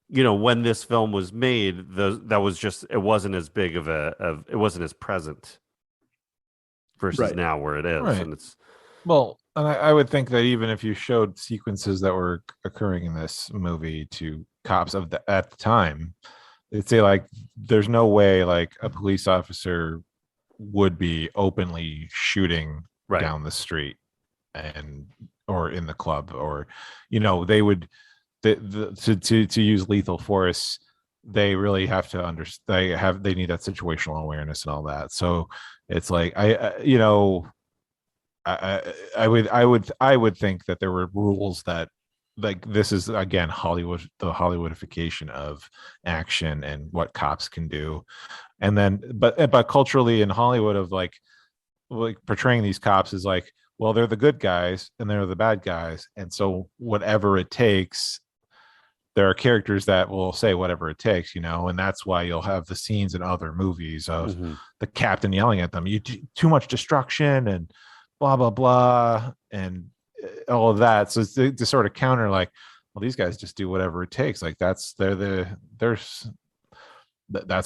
you know, when this film was made, that was just, it wasn't as big of it wasn't as present versus now where it is. Right. And it's, well, and I would think that even if you showed sequences that were occurring in this movie to cops at the time, they'd say like, there's no way like a police officer would be openly shooting down the street or in the club, or, you know, they would, to use lethal force, they really have to understand, they need that situational awareness and all that. So it's like, you know, I would think that there were rules that like this is again Hollywood, the Hollywoodification of action and what cops can do. And then but culturally in Hollywood of like portraying these cops is like, well, they're the good guys and they're the bad guys, and so whatever it takes, there are characters that will say whatever it takes, and that's why you'll have the scenes in other movies of the captain yelling at them, you too much destruction and blah blah blah and all of that. So it's to sort of counter, like, well, these guys just do whatever it takes. Like that's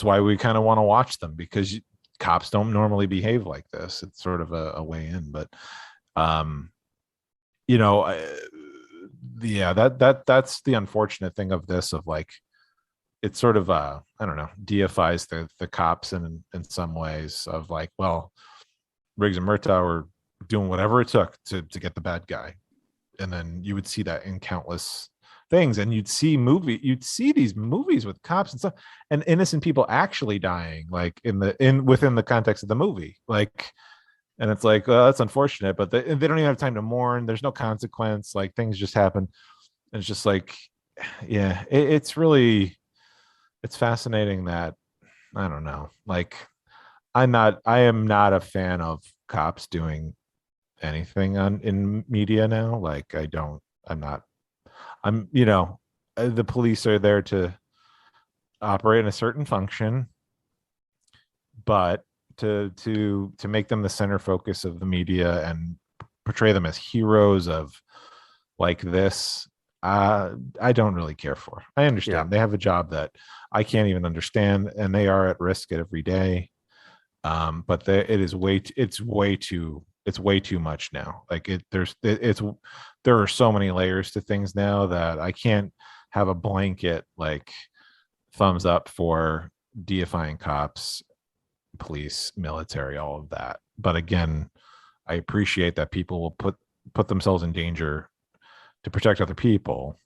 why we kind of want to watch them, because cops don't normally behave like this. It's sort of a way in, but that's the unfortunate thing of this, of like, it's sort of I don't know, deifies the cops in some ways, of like, well, Riggs and Murtaugh were doing whatever it took to get the bad guy. And then you would see that in countless things, and you'd see these movies with cops and stuff and innocent people actually dying, like within the context of the movie, like, and it's like, well, that's unfortunate, but they don't even have time to mourn. There's no consequence, like things just happen. And it's just like, yeah, it's fascinating that, I don't know, like, I am not a fan of cops doing anything in media now. Like, the police are there to operate in a certain function, but to make them the center focus of the media and portray them as heroes of like this, I don't really care for. I understand they have a job that I can't even understand, and they are at risk every day. But it's way too much now. Like there are so many layers to things now that I can't have a blanket like thumbs up for deifying cops, police, military, all of that. But again, I appreciate that people will put themselves in danger to protect other people.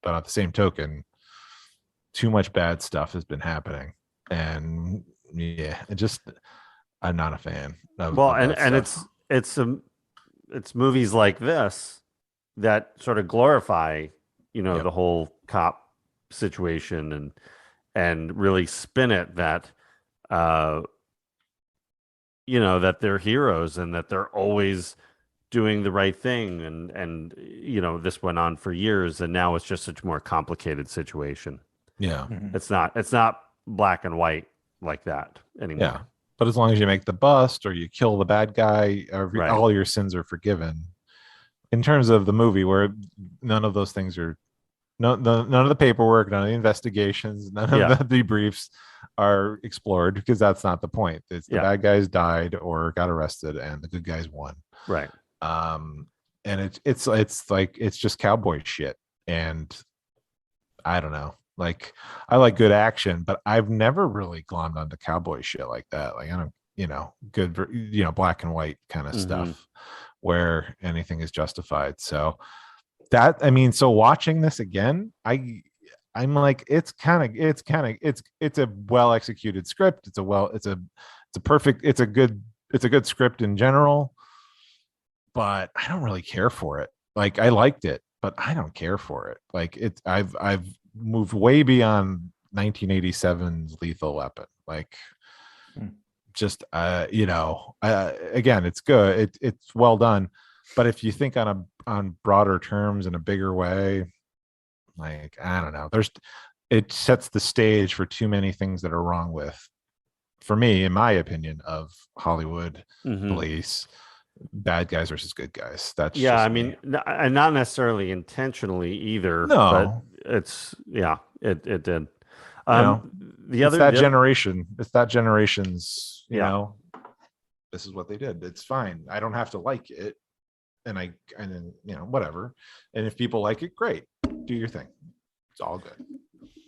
But at the same token, too much bad stuff has been happening, and I'm not a fan of. Well, and it's movies like this that sort of glorify, the whole cop situation and really spin it that, that they're heroes and that they're always doing the right thing. And this went on for years, and now it's just a more complicated situation. Yeah. It's not black and white like that anymore. Yeah. But as long as you make the bust or you kill the bad guy, Right. all your sins are forgiven. In terms of the movie, where none of those things are, none of the paperwork, none of the investigations, none of the debriefs are explored, because that's not the point. It's the bad guys died or got arrested, and the good guys won. Right. And it's like, it's just cowboy shit. And I don't know. Like, I like good action, but I've never really glommed onto cowboy shit like that. Like, I don't, good, black and white kind of stuff where anything is justified. So so watching this again, I'm like, it's a well executed script. It's a good script in general, but I don't really care for it. Like, I liked it, but I don't care for it. Like, I've moved way beyond 1987's Lethal Weapon. Like, just again, it's good. It's well done, but if you think on broader terms in a bigger way, like, I don't know, it sets the stage for too many things that are wrong with, for me, in my opinion, of Hollywood police. Bad guys versus good guys. That's and not necessarily intentionally either. No, but it's it did. Generation. It's that generation's. This is what they did. It's fine. I don't have to like it, and then whatever. And if people like it, great. Do your thing. It's all good.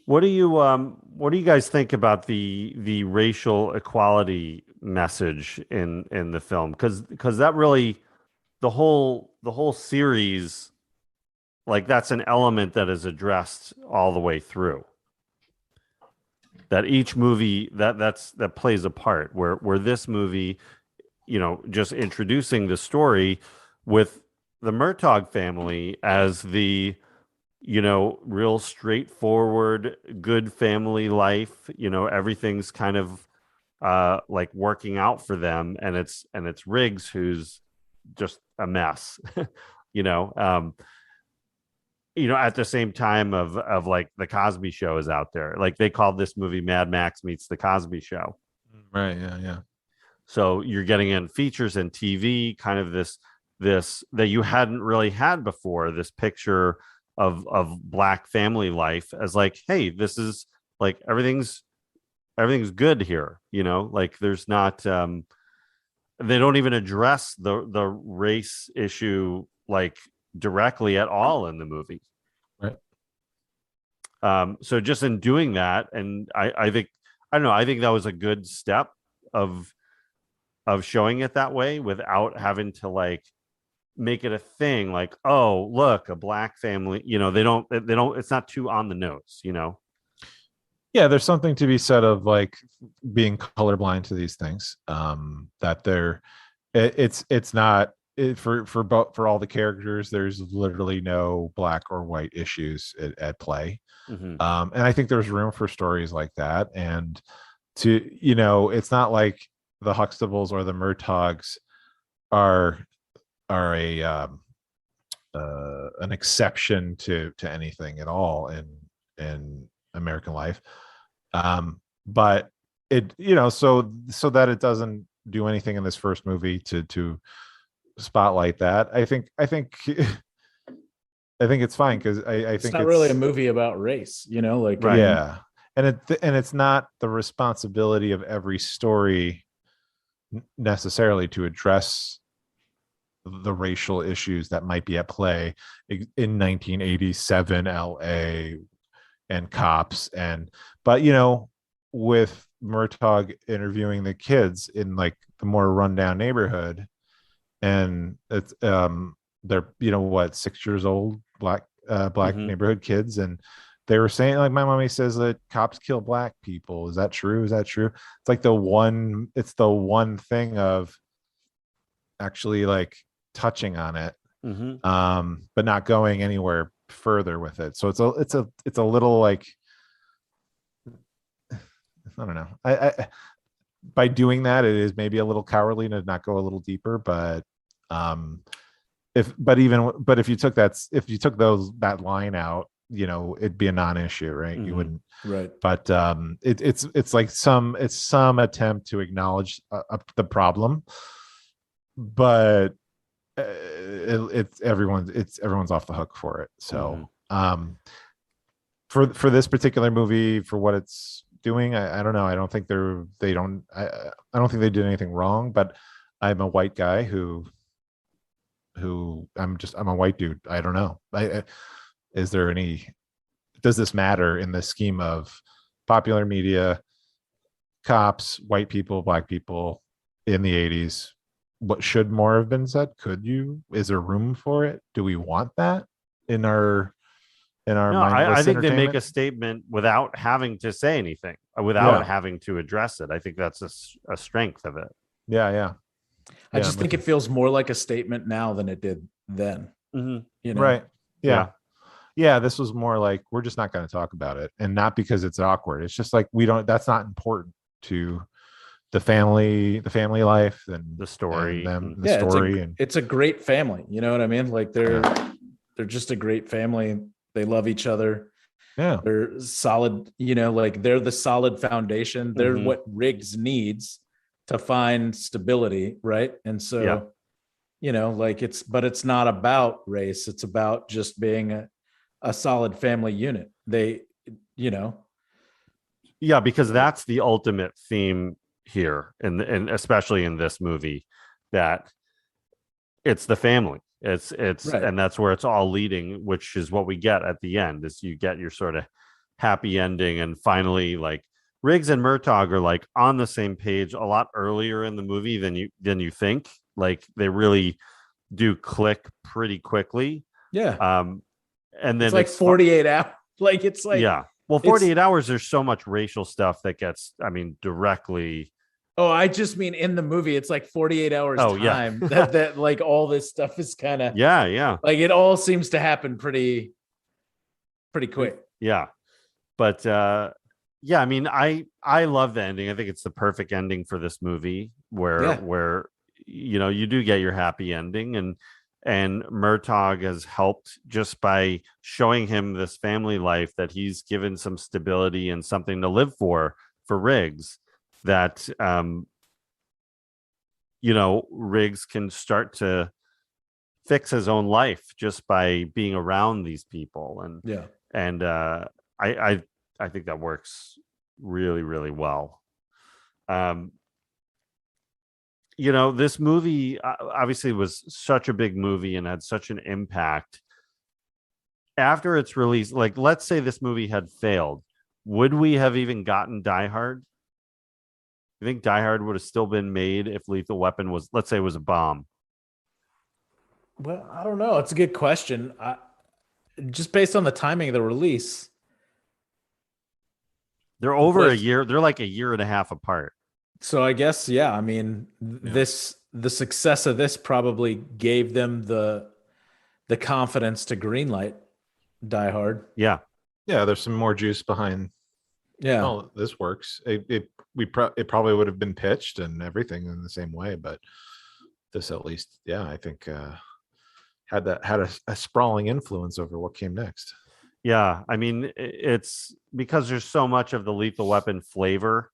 What do you guys think about the racial equality message in the film? Because that really, the whole series, like, that's an element that is addressed all the way through. That each movie that plays a part. Where this movie, just introducing the story with Murtaugh family as the, real straightforward, good family life. Everything's kind of like working out for them, and it's Riggs who's just a mess. you know at the same time of like the Cosby Show is out there. Like they called this movie Mad Max meets the Cosby Show. Right. Yeah. So you're getting in features and TV, kind of this that you hadn't really had before, this picture of Black family life as like, hey, this is like everything's good here. Like there's not they don't even address the race issue like directly at all in the movie. Right. So just in doing that, and I think that was a good step of showing it that way without having to like make it a thing like, oh, look, a Black family. They don't it's not too on the nose. Yeah, there's something to be said of like being colorblind to these things. That it's not for all the characters. There's literally no Black or white issues at play. Mm-hmm. And I think there's room for stories like that. And it's not like the Huxtables or the Murtaughs are an exception to anything at all in American life. But it, so that it doesn't do anything in this first movie to spotlight that. I think it's fine because I think it's really a movie about race, like right. Yeah, and it's not the responsibility of every story necessarily to address the racial issues that might be at play in 1987 LA and cops. But with Murtaugh interviewing the kids in like the more rundown neighborhood, and it's they're 6 years old Black Mm-hmm. neighborhood kids, and they were saying like, my mommy says that cops kill Black people. Is that true? It's like the one thing of actually like touching on it, Mm-hmm. but not going anywhere further with it. So it's a little like, I don't know. I by doing that, it is maybe a little cowardly to not go a little deeper. But if you took that line out, it'd be a non-issue, right? Mm-hmm. You wouldn't, right? But it's like some attempt to acknowledge the problem, but it's everyone's off the hook for it. So for this particular movie, for what it's doing, I don't know. I don't think I don't think they did anything wrong, but I'm a white guy who I'm a white dude. I don't know. Does this matter in the scheme of popular media, cops, white people, Black people in the 80s? What should more have been said? Is there room for it? Do we want that in our No, I think they make a statement without having to say anything, without having to address it. I think that's a strength of it. Yeah. I just think it feels more like a statement now than it did then. Mm-hmm. Right. Yeah. This was more like, we're just not going to talk about it, and not because it's awkward. It's just like, that's not important to the family life and the story, it's a great family. You know what I mean? Like they're just a great family. They love each other. Yeah. They're solid, like they're the solid foundation. They're Mm-hmm. what Riggs needs to find stability. Right. And so, like but it's not about race. It's about just being a solid family unit. Because that's the ultimate theme here, and especially in this movie, that it's the family. It's right. And that's where it's all leading, which is what we get at the end. Is you get your sort of happy ending, and finally, like Riggs and Murtaugh are like on the same page a lot earlier in the movie than you think. Like they really do click pretty quickly. Yeah. And then it's like 48 hours. Like it's like 48 hours. There's so much racial stuff that gets, directly Oh, I just mean in the movie, it's like 48 hours Oh, yeah. time that like all this stuff is kind of Yeah. like it all seems to happen pretty quick. Yeah. But yeah, I mean, I love the ending. I think it's the perfect ending for this movie where you do get your happy ending, and Murtaugh has helped just by showing him this family life, that he's given some stability and something to live for Riggs, that Riggs can start to fix his own life just by being around these people. And I think that works really, really well. This movie obviously was such a big movie and had such an impact. After its release, like, let's say this movie had failed, would we have even gotten Die Hard? You think Die Hard would have still been made if Lethal Weapon was, let's say, was a bomb? Well, I don't know. It's a good question. Just based on the timing of the release. They're over a year. They're like a year and a half apart. So I guess, yeah. I mean, the success of this probably gave them the confidence to greenlight Die Hard. Yeah. There's some more juice behind. Yeah. Oh, this works. It probably would have been pitched and everything in the same way, but this at least, I think had a sprawling influence over what came next. Yeah, I mean, it's because there's so much of the Lethal Weapon flavor,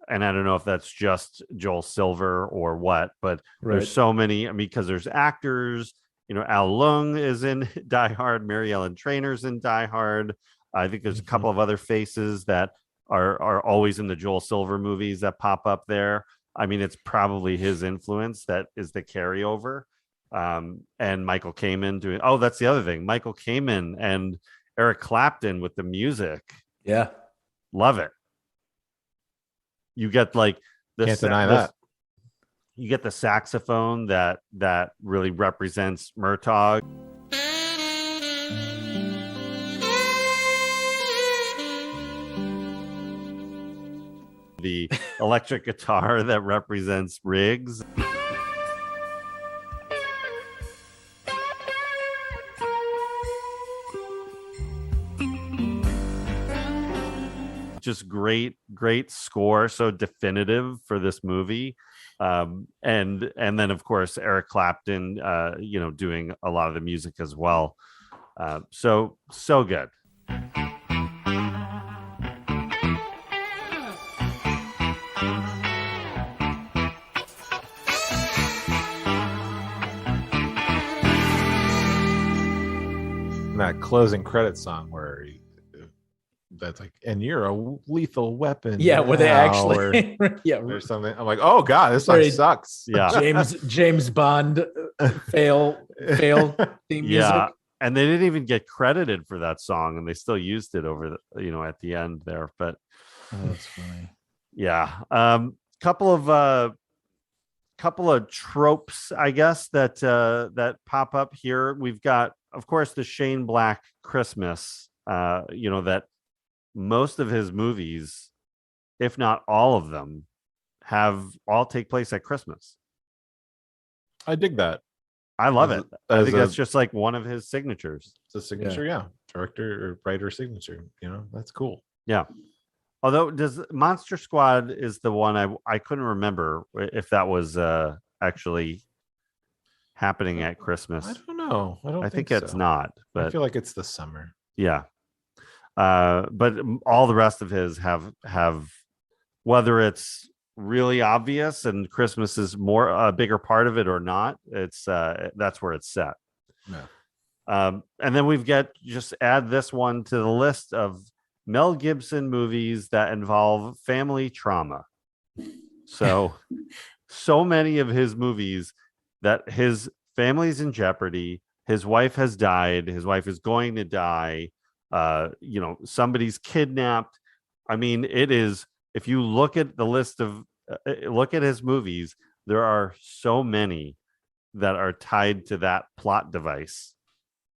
and I don't know if that's just Joel Silver or what, but there's so many. I mean, because there's actors, Al Leung is in Die Hard, Mary Ellen Trainor's in Die Hard. I think there's a couple of other faces that are always in the Joel Silver movies that pop up there. I mean, it's probably his influence that is the carryover. And Michael Kamen doing, that's the other thing. Michael Kamen and Eric Clapton with the music. Yeah. Love it. You get like can't deny that. You get the saxophone that really represents Murtaugh. The electric guitar that represents Riggs. Just great score, so definitive for this movie. And then of course Eric Clapton doing a lot of the music as well. So good. And that closing credit song where that's like, and you're a lethal weapon. Yeah, where they actually or something. I'm like, oh god, this song sucks. Yeah. James Bond fail theme music. And they didn't even get credited for that song, and they still used it over at the end there. But that's funny. Yeah. Couple of tropes, I guess, that pop up here. We've got, of course, the Shane Black Christmas, that most of his movies, if not all of them, all take place at Christmas. I dig that. I love it. I think that's just like one of his signatures. It's a signature, director or writer signature. That's cool. Yeah. Although, does Monster Squad is the one I couldn't remember if that was actually happening at Christmas. I don't know. I think it's not. But I feel like it's the summer. Yeah. But all the rest of his have whether it's really obvious and Christmas is more a bigger part of it or not, it's that's where it's set. Yeah. And then just add this one to the list of Mel Gibson movies that involve family trauma. So many of his movies that his family's in jeopardy, his wife has died, his wife is going to die, somebody's kidnapped. I mean, it is, if you look at the list of look at his movies, there are so many that are tied to that plot device.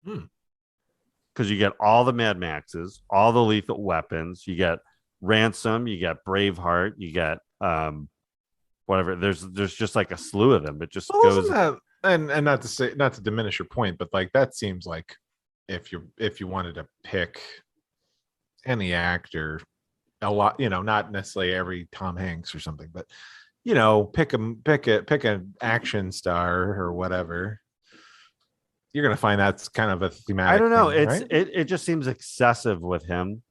Because you get all the Mad Maxes, all the Lethal Weapons, you get Ransom, you get Braveheart, you get whatever. There's just like a slew of them. It just Well, goes. isn't that, and not to diminish your point, but like that seems like if you wanted to pick any actor, a lot, not necessarily every Tom Hanks or something, but pick an action star or whatever. You're gonna find that's kind of a thematic. I don't know. Thing, right? It just seems excessive with him.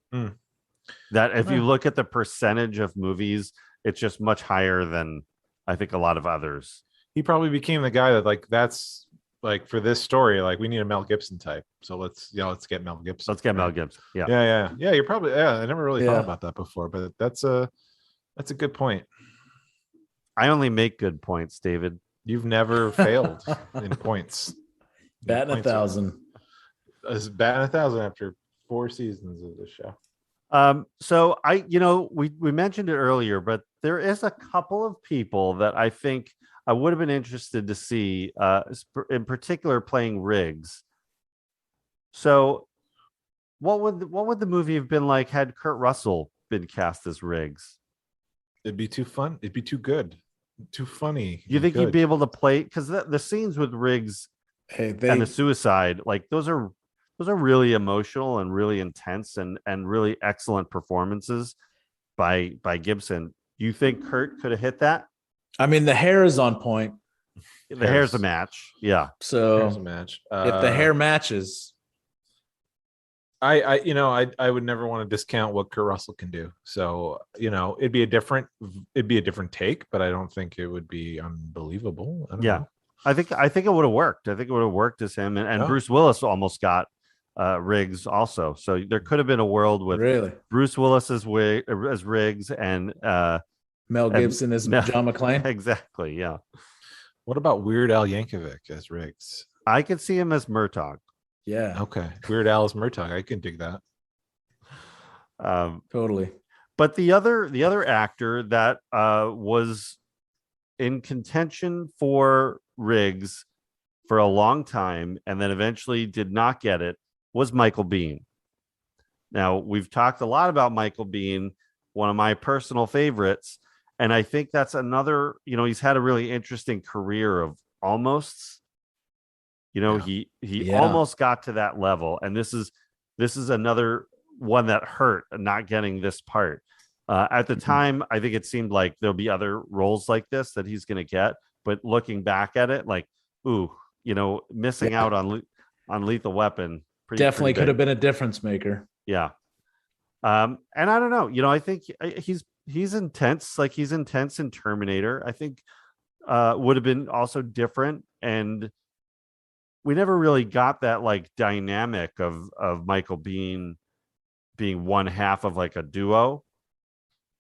That if you look at the percentage of movies, it's just much higher than I think a lot of others. He probably became the guy that that's like for this story, like we need a Mel Gibson type. So let's get Mel Gibson. Let's get Mel Gibson. Yeah. Yeah. You're probably I never really thought about that before, but that's a good point. I only make good points, David. You've never failed in points. Batting 1,000. Batting 1,000 after 4 seasons of the show. So we mentioned it earlier, but there is a couple of people that I think I would have been interested to see, in particular playing Riggs. So what would the movie have been like had Kurt Russell been cast as Riggs? It'd be too fun. It'd be too good, too funny. You think you'd be able to play? Because the scenes with Riggs and the suicide, like those are really emotional and really intense and really excellent performances by Gibson. You think Kurt could have hit that? I mean, the hair is on point. The hair's a match. Yeah. So hair's a match. If the hair matches, I would never want to discount what Kurt Russell can do. So, it'd be a different take, but I don't think it would be unbelievable. I don't know. I think it would have worked. I think it would have worked as him and Bruce Willis almost got Riggs also. So there could have been a world with Bruce Willis as Riggs and Mel Gibson as John McClane. Exactly. Yeah. What about Weird Al Yankovic as Riggs? I could see him as Murtaugh. Yeah. Okay. Weird Al as Murtaugh. I can dig that. Totally. But the other actor that was in contention for Riggs for a long time and then eventually did not get it was Michael Biehn. Now, we've talked a lot about Michael Biehn, one of my personal favorites, and I think that's another, he's had a really interesting career of almosts. He almost got to that level, and this is another one that hurt not getting this part. At the time, I think it seemed like there'll be other roles like this that he's going to get, but looking back at it, like, missing out on Lethal Weapon definitely could have been a difference maker. Yeah. And I don't know, I think he's intense. Like he's intense in Terminator. I think would have been also different. And we never really got that like dynamic of Michael Biehn being one half of like a duo.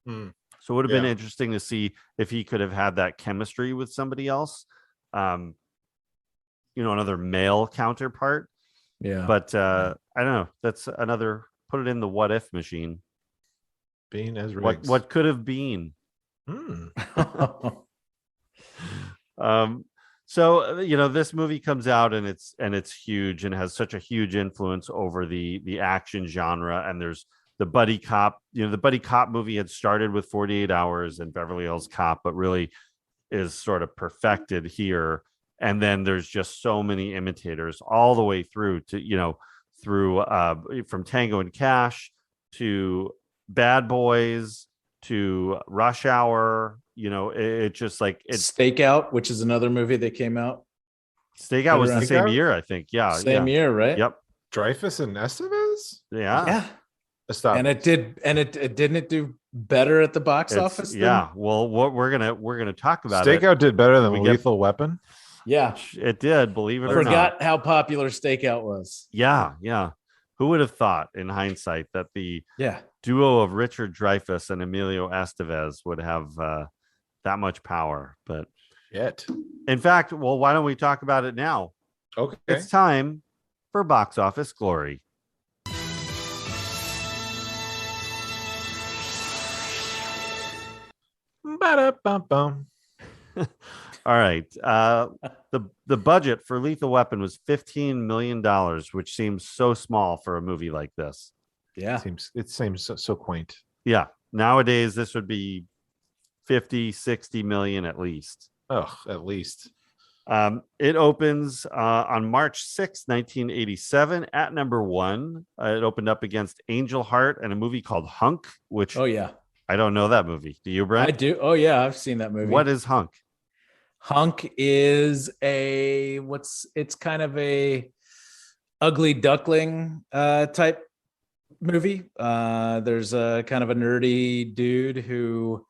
So it would have been interesting to see if he could have had that chemistry with somebody else. Another male counterpart. Yeah. But I don't know. That's another, put it in the what if machine. Biehn as Riggs. What could have been. So this movie comes out and it's huge and has such a huge influence over the action genre. And there's the buddy cop. The buddy cop movie had started with 48 Hours and Beverly Hills Cop, but really is sort of perfected here. And then there's just so many imitators all the way through to from Tango and Cash to Bad Boys to Rush Hour. It just like it's Stakeout, which is another movie that came out. Stakeout was the same year, I think. Yeah, same year, right? Yep. Dreyfus and Estevez. Yeah. And it didn't it do better at the box office? Yeah. Well, what we're gonna talk about. Stakeout did better than Lethal Weapon. Yeah, it did. Believe it or not. Forgot how popular Stakeout was. Yeah. Who would have thought, in hindsight, that the duo of Richard Dreyfuss and Emilio Estevez would have that much power? But in fact, well, why don't we talk about it now? Okay, it's time for Box Office Glory. Ba-da-bum-bum. All right. The budget for Lethal Weapon was $15 million, which seems so small for a movie like this. Yeah. It seems so quaint. Yeah. Nowadays, this would be 50-60 million at least. Oh, at least. It opens on March 6th, 1987 at number 1. It opened up against Angel Heart and a movie called Hunk, which I don't know that movie. Do you, Brent? I do. Oh yeah, I've seen that movie. What is Hunk? Hunk is it's kind of a ugly duckling type movie. There's a kind of a nerdy dude who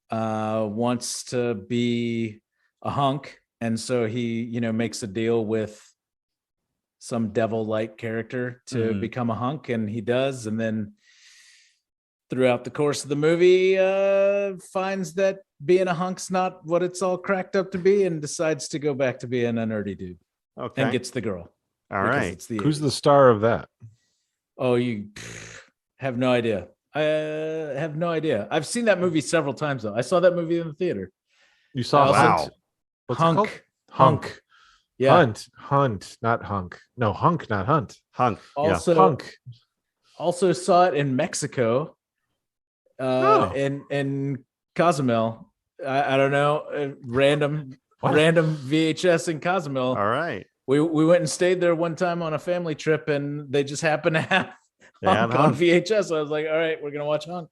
wants to be a hunk, and so he makes a deal with some devil-like character to become a hunk, and he does, and then throughout the course of the movie finds that being a hunk's not what it's all cracked up to be, and decides to go back to being a nerdy dude. Okay. And gets the girl. All right. Who's the star of that? Oh, you have no idea. I have no idea. I've seen that movie several times though. I saw that movie in the theater. You saw Wow. What's it called? Hunk. Yeah. Hunt, not hunk. No, hunk, not hunt. Hunk. Also, Hunk. Also saw it in Mexico. In Cozumel. I don't know. Random VHS in Cozumel. All right. We went and stayed there one time on a family trip, and they just happened to have Hunk on VHS. I was like, all right, we're gonna watch Hunk.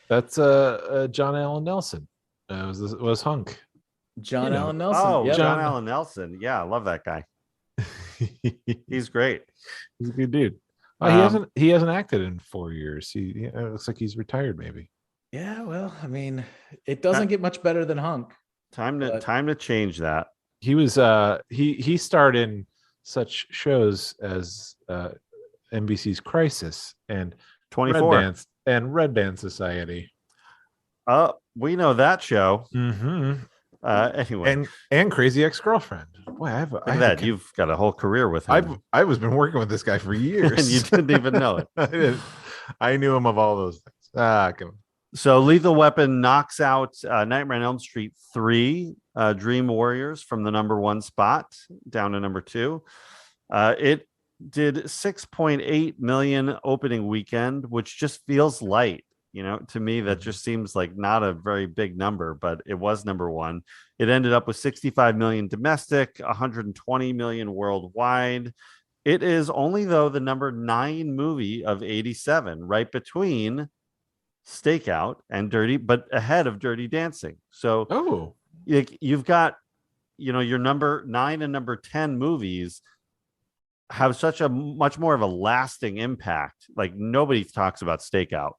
That's John Allen Nelson. Was Hunk. Allen Nelson. Oh, yep. John Allen Nelson. Yeah, I love that guy. He's great. He's a good dude. Oh, he hasn't acted in 4 years. It looks like he's retired, maybe. Yeah, well, I mean, it doesn't get much better than Hunk. Time to change that. He was he starred in such shows as NBC's Crisis and 24 Red Band Society. We know that show. Mm-hmm. Anyway, and Crazy Ex-Girlfriend. Boy, you've got a whole career with him. I was been working with this guy for years, and you didn't even know it. I knew him of all those things. Come on. So Lethal Weapon knocks out Nightmare on Elm Street 3, Dream Warriors from the number 1 spot down to number 2. It did 6.8 million opening weekend, which just feels light. To me, that just seems like not a very big number, but it was number 1. It ended up with 65 million domestic, 120 million worldwide. It is only, though, the number 9 movie of 87, right between Stakeout and but ahead of Dirty Dancing. So you've got, your number 9 and number 10 movies have such a much more of a lasting impact. Like, nobody talks about Stakeout.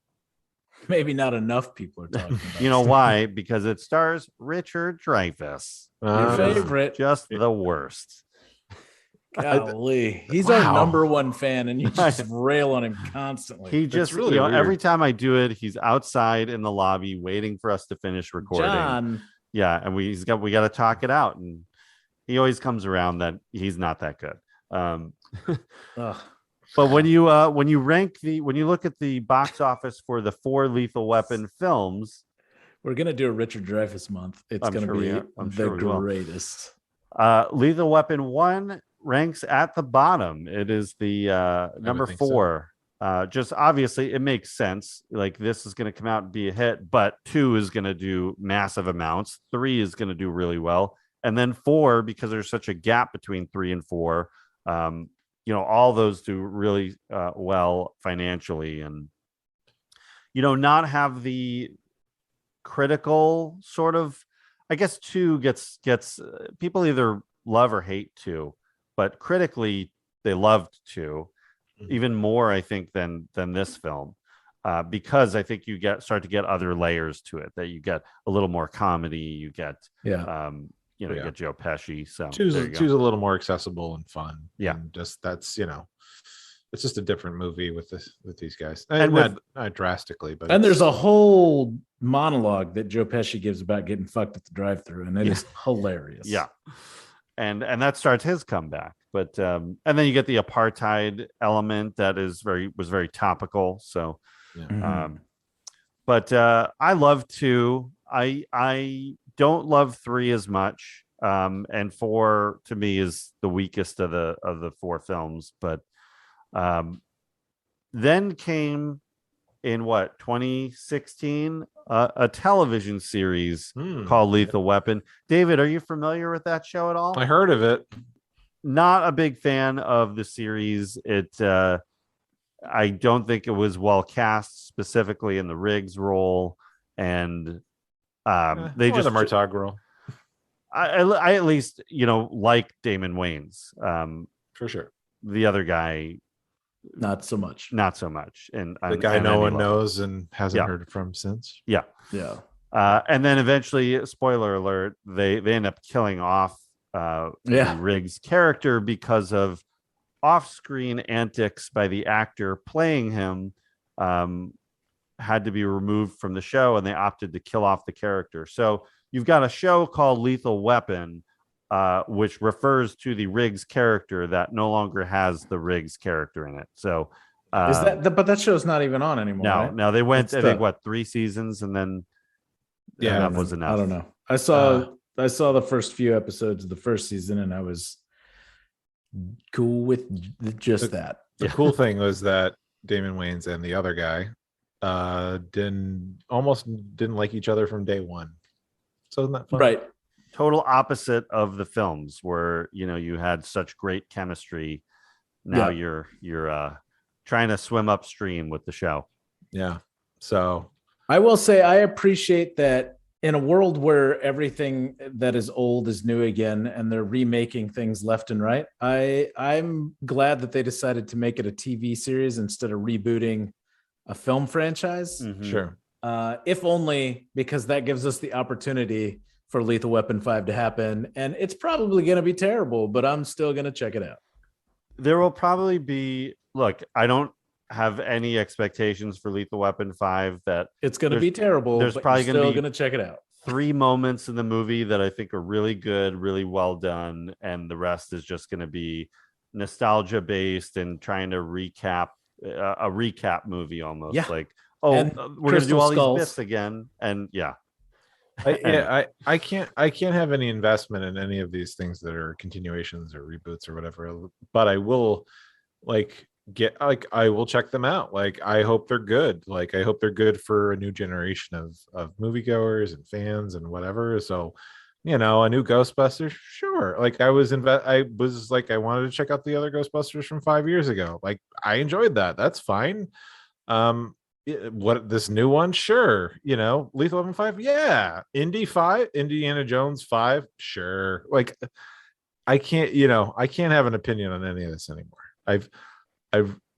Maybe not enough people are talking about You know why? Because it stars Richard Dreyfuss. Your favorite. Just the worst. Golly. He's our number 1 fan, and you just rail on him constantly. He just really every time I do it, he's outside in the lobby waiting for us to finish recording. John. Yeah, and we got to talk it out, and he always comes around that he's not that good. But when you look at the box office for the 4 Lethal Weapon films, we're gonna do a Richard Dreyfuss month. It's gonna be the greatest. Lethal Weapon 1 ranks at the bottom. It is the number 4. Just obviously, it makes sense. Like, this is going to come out and be a hit, but 2 is going to do massive amounts. 3 is going to do really well, and then 4, because there's such a gap between 3 and 4. All those do really well financially, and not have the critical sort of. I guess 2 gets people either love or hate 2, but critically they loved 2 even more, I think, than this film, because I think you start to get other layers to it. That you get a little more comedy. You get you get Joe Pesci. So two's a little more accessible and fun. Yeah, and just that's it's just a different movie with these guys, and not drastically, but there's a whole monologue that Joe Pesci gives about getting fucked at the drive-thru, and it is hilarious. Yeah, and that starts his comeback. But and then you get the apartheid element that was very topical. So, but I love 2. I don't love 3 as much, and 4 to me is the weakest of the 4 films. But then came in 2016 a television series called Lethal Weapon. David, are you familiar with that show at all? I heard of it. Not a big fan of the series. I don't think it was well cast, specifically in the Riggs role, and they just the Murtaugh role. I at least like Damon Wayans. For sure. The other guy, not so much. And the guy no one knows and hasn't heard from since. Yeah. And then eventually, spoiler alert, they end up killing off Riggs' character because of off-screen antics by the actor playing him. Had to be removed from the show, and they opted to kill off the character. So you've got a show called Lethal Weapon, which refers to the Riggs character that no longer has the Riggs character in it. So is but that show's not even on anymore. No, right? no, they went, I think, 3 seasons, and then that was enough. I don't know. I saw the first few episodes of the first season, and I was cool with just that. The cool thing was that Damon Wayans and the other guy didn't like each other from day one. So isn't that fun? Right. Total opposite of the films where you had such great chemistry. Now you're trying to swim upstream with the show. Yeah. So I will say I appreciate that in a world where everything that is old is new again, and they're remaking things left and right. I'm glad that they decided to make it a TV series instead of rebooting a film franchise. Mm-hmm. Sure. If only because that gives us the opportunity for Lethal Weapon 5 to happen. And it's probably going to be terrible, but I'm still going to check it out. There will probably be, look, I don't have any expectations for Lethal Weapon 5 that it's going to be terrible. There's but probably going to check it out. 3 moments in the movie that I think are really good, really well done. And the rest is just going to be nostalgia based and trying to recap a recap movie almost. Yeah. Like, and we're going to do all Skulls. these bits again. And I can't have any investment in any of these things that are continuations or reboots or whatever, but I will I will check them out. Like, I hope they're good. Like, I hope they're good for a new generation of moviegoers and fans and whatever. So, a new Ghostbusters, sure. Like, I wanted to check out the other Ghostbusters from 5 years ago. Like, I enjoyed that. That's fine. What this new one? Sure. Lethal Weapon 5. Yeah. Indiana Jones 5. Sure. Like, I can't have an opinion on any of this anymore.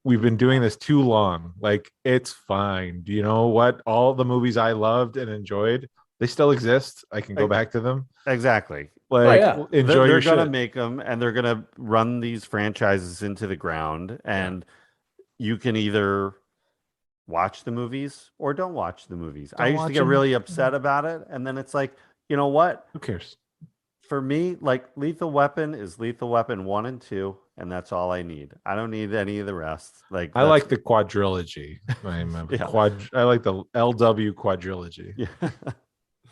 We've been doing this too long. Like, it's fine. Do you know what? All the movies I loved and enjoyed, they still exist. I can go back to them. Exactly. Like, enjoy your shit. They're gonna make them, and they're gonna run these franchises into the ground, and you can either watch the movies or don't watch the movies. I used to get really upset about it, and then it's like, you know what? Who cares? For me, like, Lethal Weapon is Lethal Weapon 1 and 2, and that's all I need. I don't need any of the rest. Like, I like the quadrilogy. I like the LW quadrilogy. Yeah.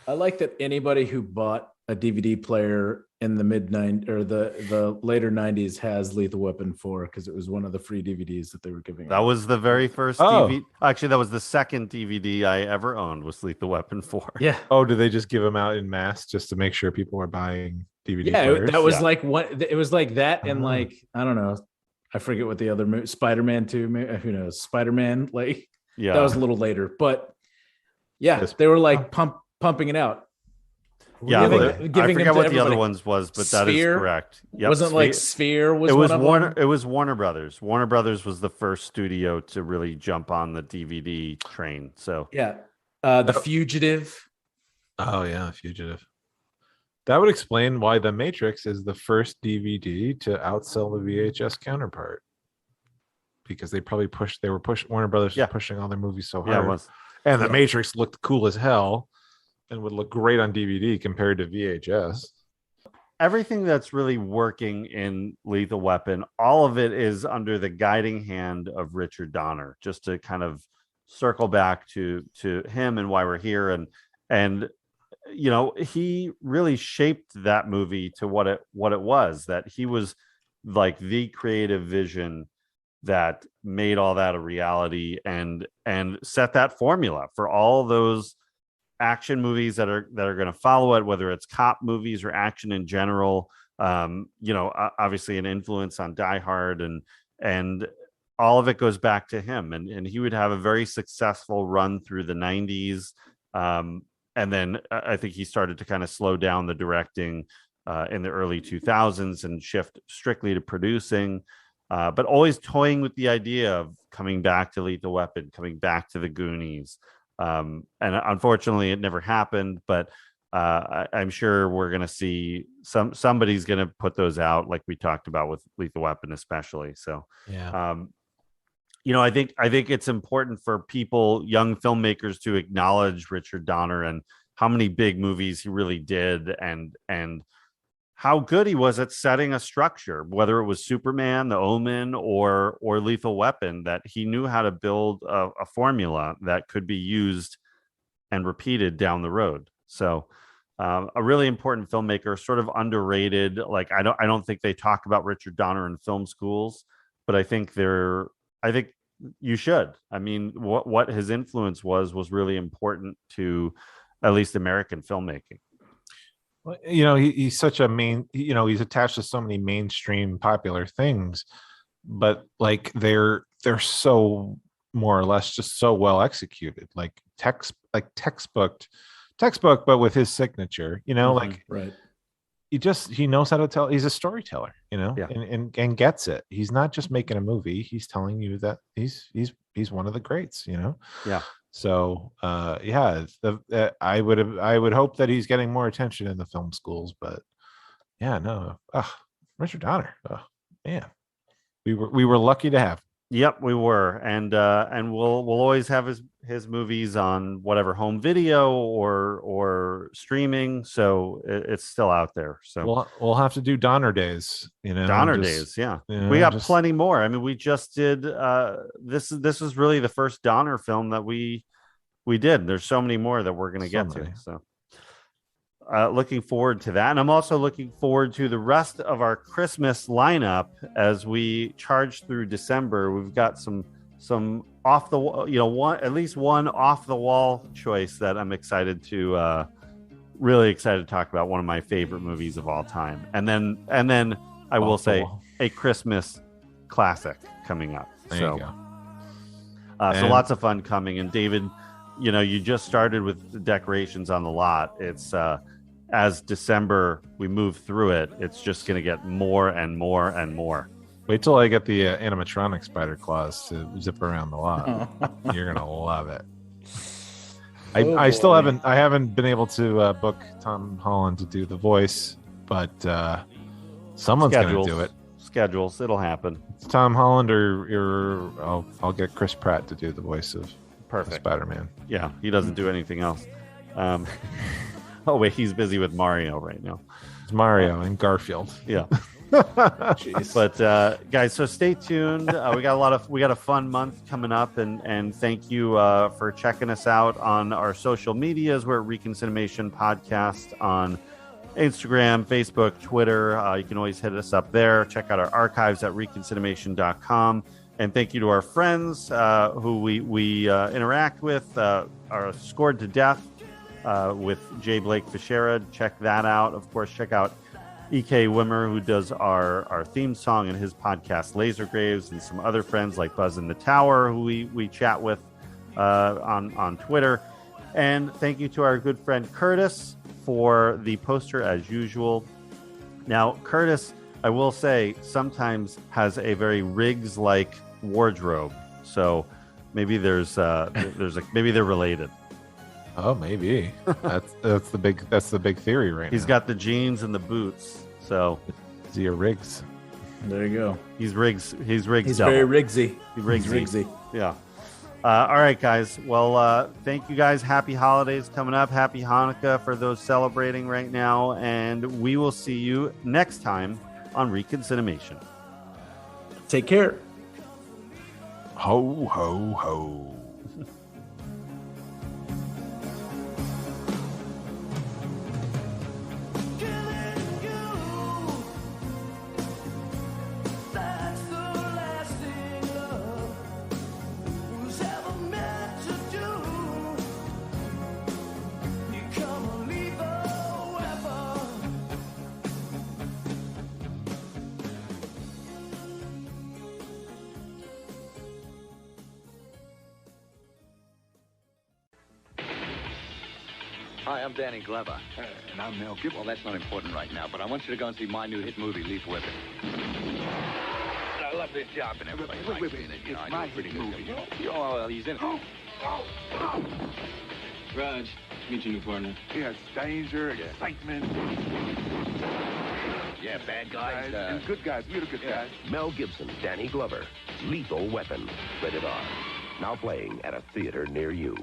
I like that anybody who bought a DVD player in the mid-90s or the later 90s has Lethal Weapon 4 because it was one of the free DVDs that they were giving. That was the very first DVD. Actually, that was the second DVD I ever owned, was Lethal Weapon 4. Yeah. Oh, did they just give them out in mass just to make sure people were buying DVD players? That was like what it was like that, and like, I don't know, I forget what the other movie, Spider-Man 2, who knows, Spider-Man, like, that was a little later, but they were like pumping it out. Yeah, I forget what the other ones was, but Sphere? that is correct. Yep, Wasn't Sphere. Like Sphere was it was one of Warner. them? It was Warner Brothers. Warner Brothers was the first studio to really jump on the DVD train. So The Fugitive. Oh yeah, Fugitive. That would explain why The Matrix is the first DVD to outsell the VHS counterpart, because they probably Warner Brothers was pushing all their movies so hard. Yeah, it was. And The Matrix looked cool as hell and would look great on DVD compared to VHS. Everything that's really working in Lethal Weapon, all of it is under the guiding hand of Richard Donner, just to kind of circle back to him and why we're here. And he really shaped that movie to what it was, that he was like the creative vision that made all that a reality and set that formula for all those action movies that are going to follow it, whether it's cop movies or action in general. Obviously an influence on Die Hard, and all of it goes back to him, and he would have a very successful run through the 90s. And then I think he started to kind of slow down the directing in the early 2000s and shift strictly to producing, but always toying with the idea of coming back to Lethal Weapon, coming back to the Goonies. And unfortunately it never happened, but I'm sure we're going to see somebody's going to put those out, like we talked about with Lethal Weapon, especially. So, yeah. I think it's important for people, young filmmakers, to acknowledge Richard Donner and how many big movies he really did, and how good he was at setting a structure, whether it was Superman, The Omen, or Lethal Weapon, that he knew how to build a formula that could be used and repeated down the road. So a really important filmmaker, sort of underrated. Like, I don't think they talk about Richard Donner in film schools, but I think you should. I mean, what his influence was really important to at least American filmmaking. Well, he's such a he's attached to so many mainstream popular things, but like they're so more or less just so well executed, like textbook, but with his signature, right. He knows how to tell. He's a storyteller, Yeah. and gets it. He's not just making a movie. He's telling you that he's one of the greats, Yeah. So, I would hope that he's getting more attention in the film schools, but yeah, no. Richard Donner. Oh, man. We were lucky to have. Yep, we were, and we'll always have his movies on whatever home video or streaming, so it's still out there. So we'll have to do Donner Days, Donner Days, yeah. We got plenty more. I mean, we just did this is really the first Donner film that we did. There's so many more that we're going to get to. So looking forward to that, and I'm also looking forward to the rest of our Christmas lineup as we charge through December. We've got some off the wall, at least one off the wall choice that I'm really excited to talk about. One of my favorite movies of all time, and then I will say a Christmas classic coming up. There you go. So lots of fun coming. And David, you just started with the decorations on the lot. It's as December we move through it, it's just going to get more and more and more. Wait till I get the animatronic spider claws to zip around the lot. You're gonna love it. I still haven't been able to book Tom Holland to do the voice, but someone's gonna do it. Schedules, it'll happen. It's Tom Holland or I'll get Chris Pratt to do the voice of Spider-Man. Yeah, he doesn't do anything else. Oh wait, he's busy with Mario right now. It's Mario and Garfield. Yeah. But guys, so stay tuned. We got a fun month coming up, and thank you for checking us out on our social medias. We're at ReconCinemation Podcast on Instagram, Facebook, Twitter. You can always hit us up there. Check out our archives at ReconCinemation.com. And thank you to our friends who we interact with. Are Scored to Death with J. Blake Fischera. Check that out. Of course, check out E.K. Wimmer, who does our theme song and his podcast Laser Graves, and some other friends like Buzz in the Tower, who we chat with on Twitter. And thank you to our good friend Curtis for the poster as usual. Now, Curtis, I will say, sometimes has a very Riggs-like wardrobe, so maybe maybe they're related. Oh, maybe that's the big theory right now. He's got the jeans and the boots. So is he a Riggs? There you go. He's Riggs. He's Riggs. He's double. very Riggsy. He's Riggsy. Riggsy. Yeah. All right, guys. Well, thank you guys. Happy holidays coming up. Happy Hanukkah for those celebrating right now. And we will see you next time on ReconCinemation. Take care. Ho, ho, ho. Hi, I'm Danny Glover. And I'm Mel Gibson. Well, that's not important right now, but I want you to go and see my new hit movie, Lethal Weapon. I love this job and everybody Wait, likes me in it. You know, it's I do my a pretty hit good movie. job. Oh, well, he's in it. Raj, meet your new partner. Yes, danger, excitement. Yeah, bad guys. And good guys. We're the good guys. Mel Gibson, Danny Glover, Lethal Weapon. Rated R. Now playing at a theater near you.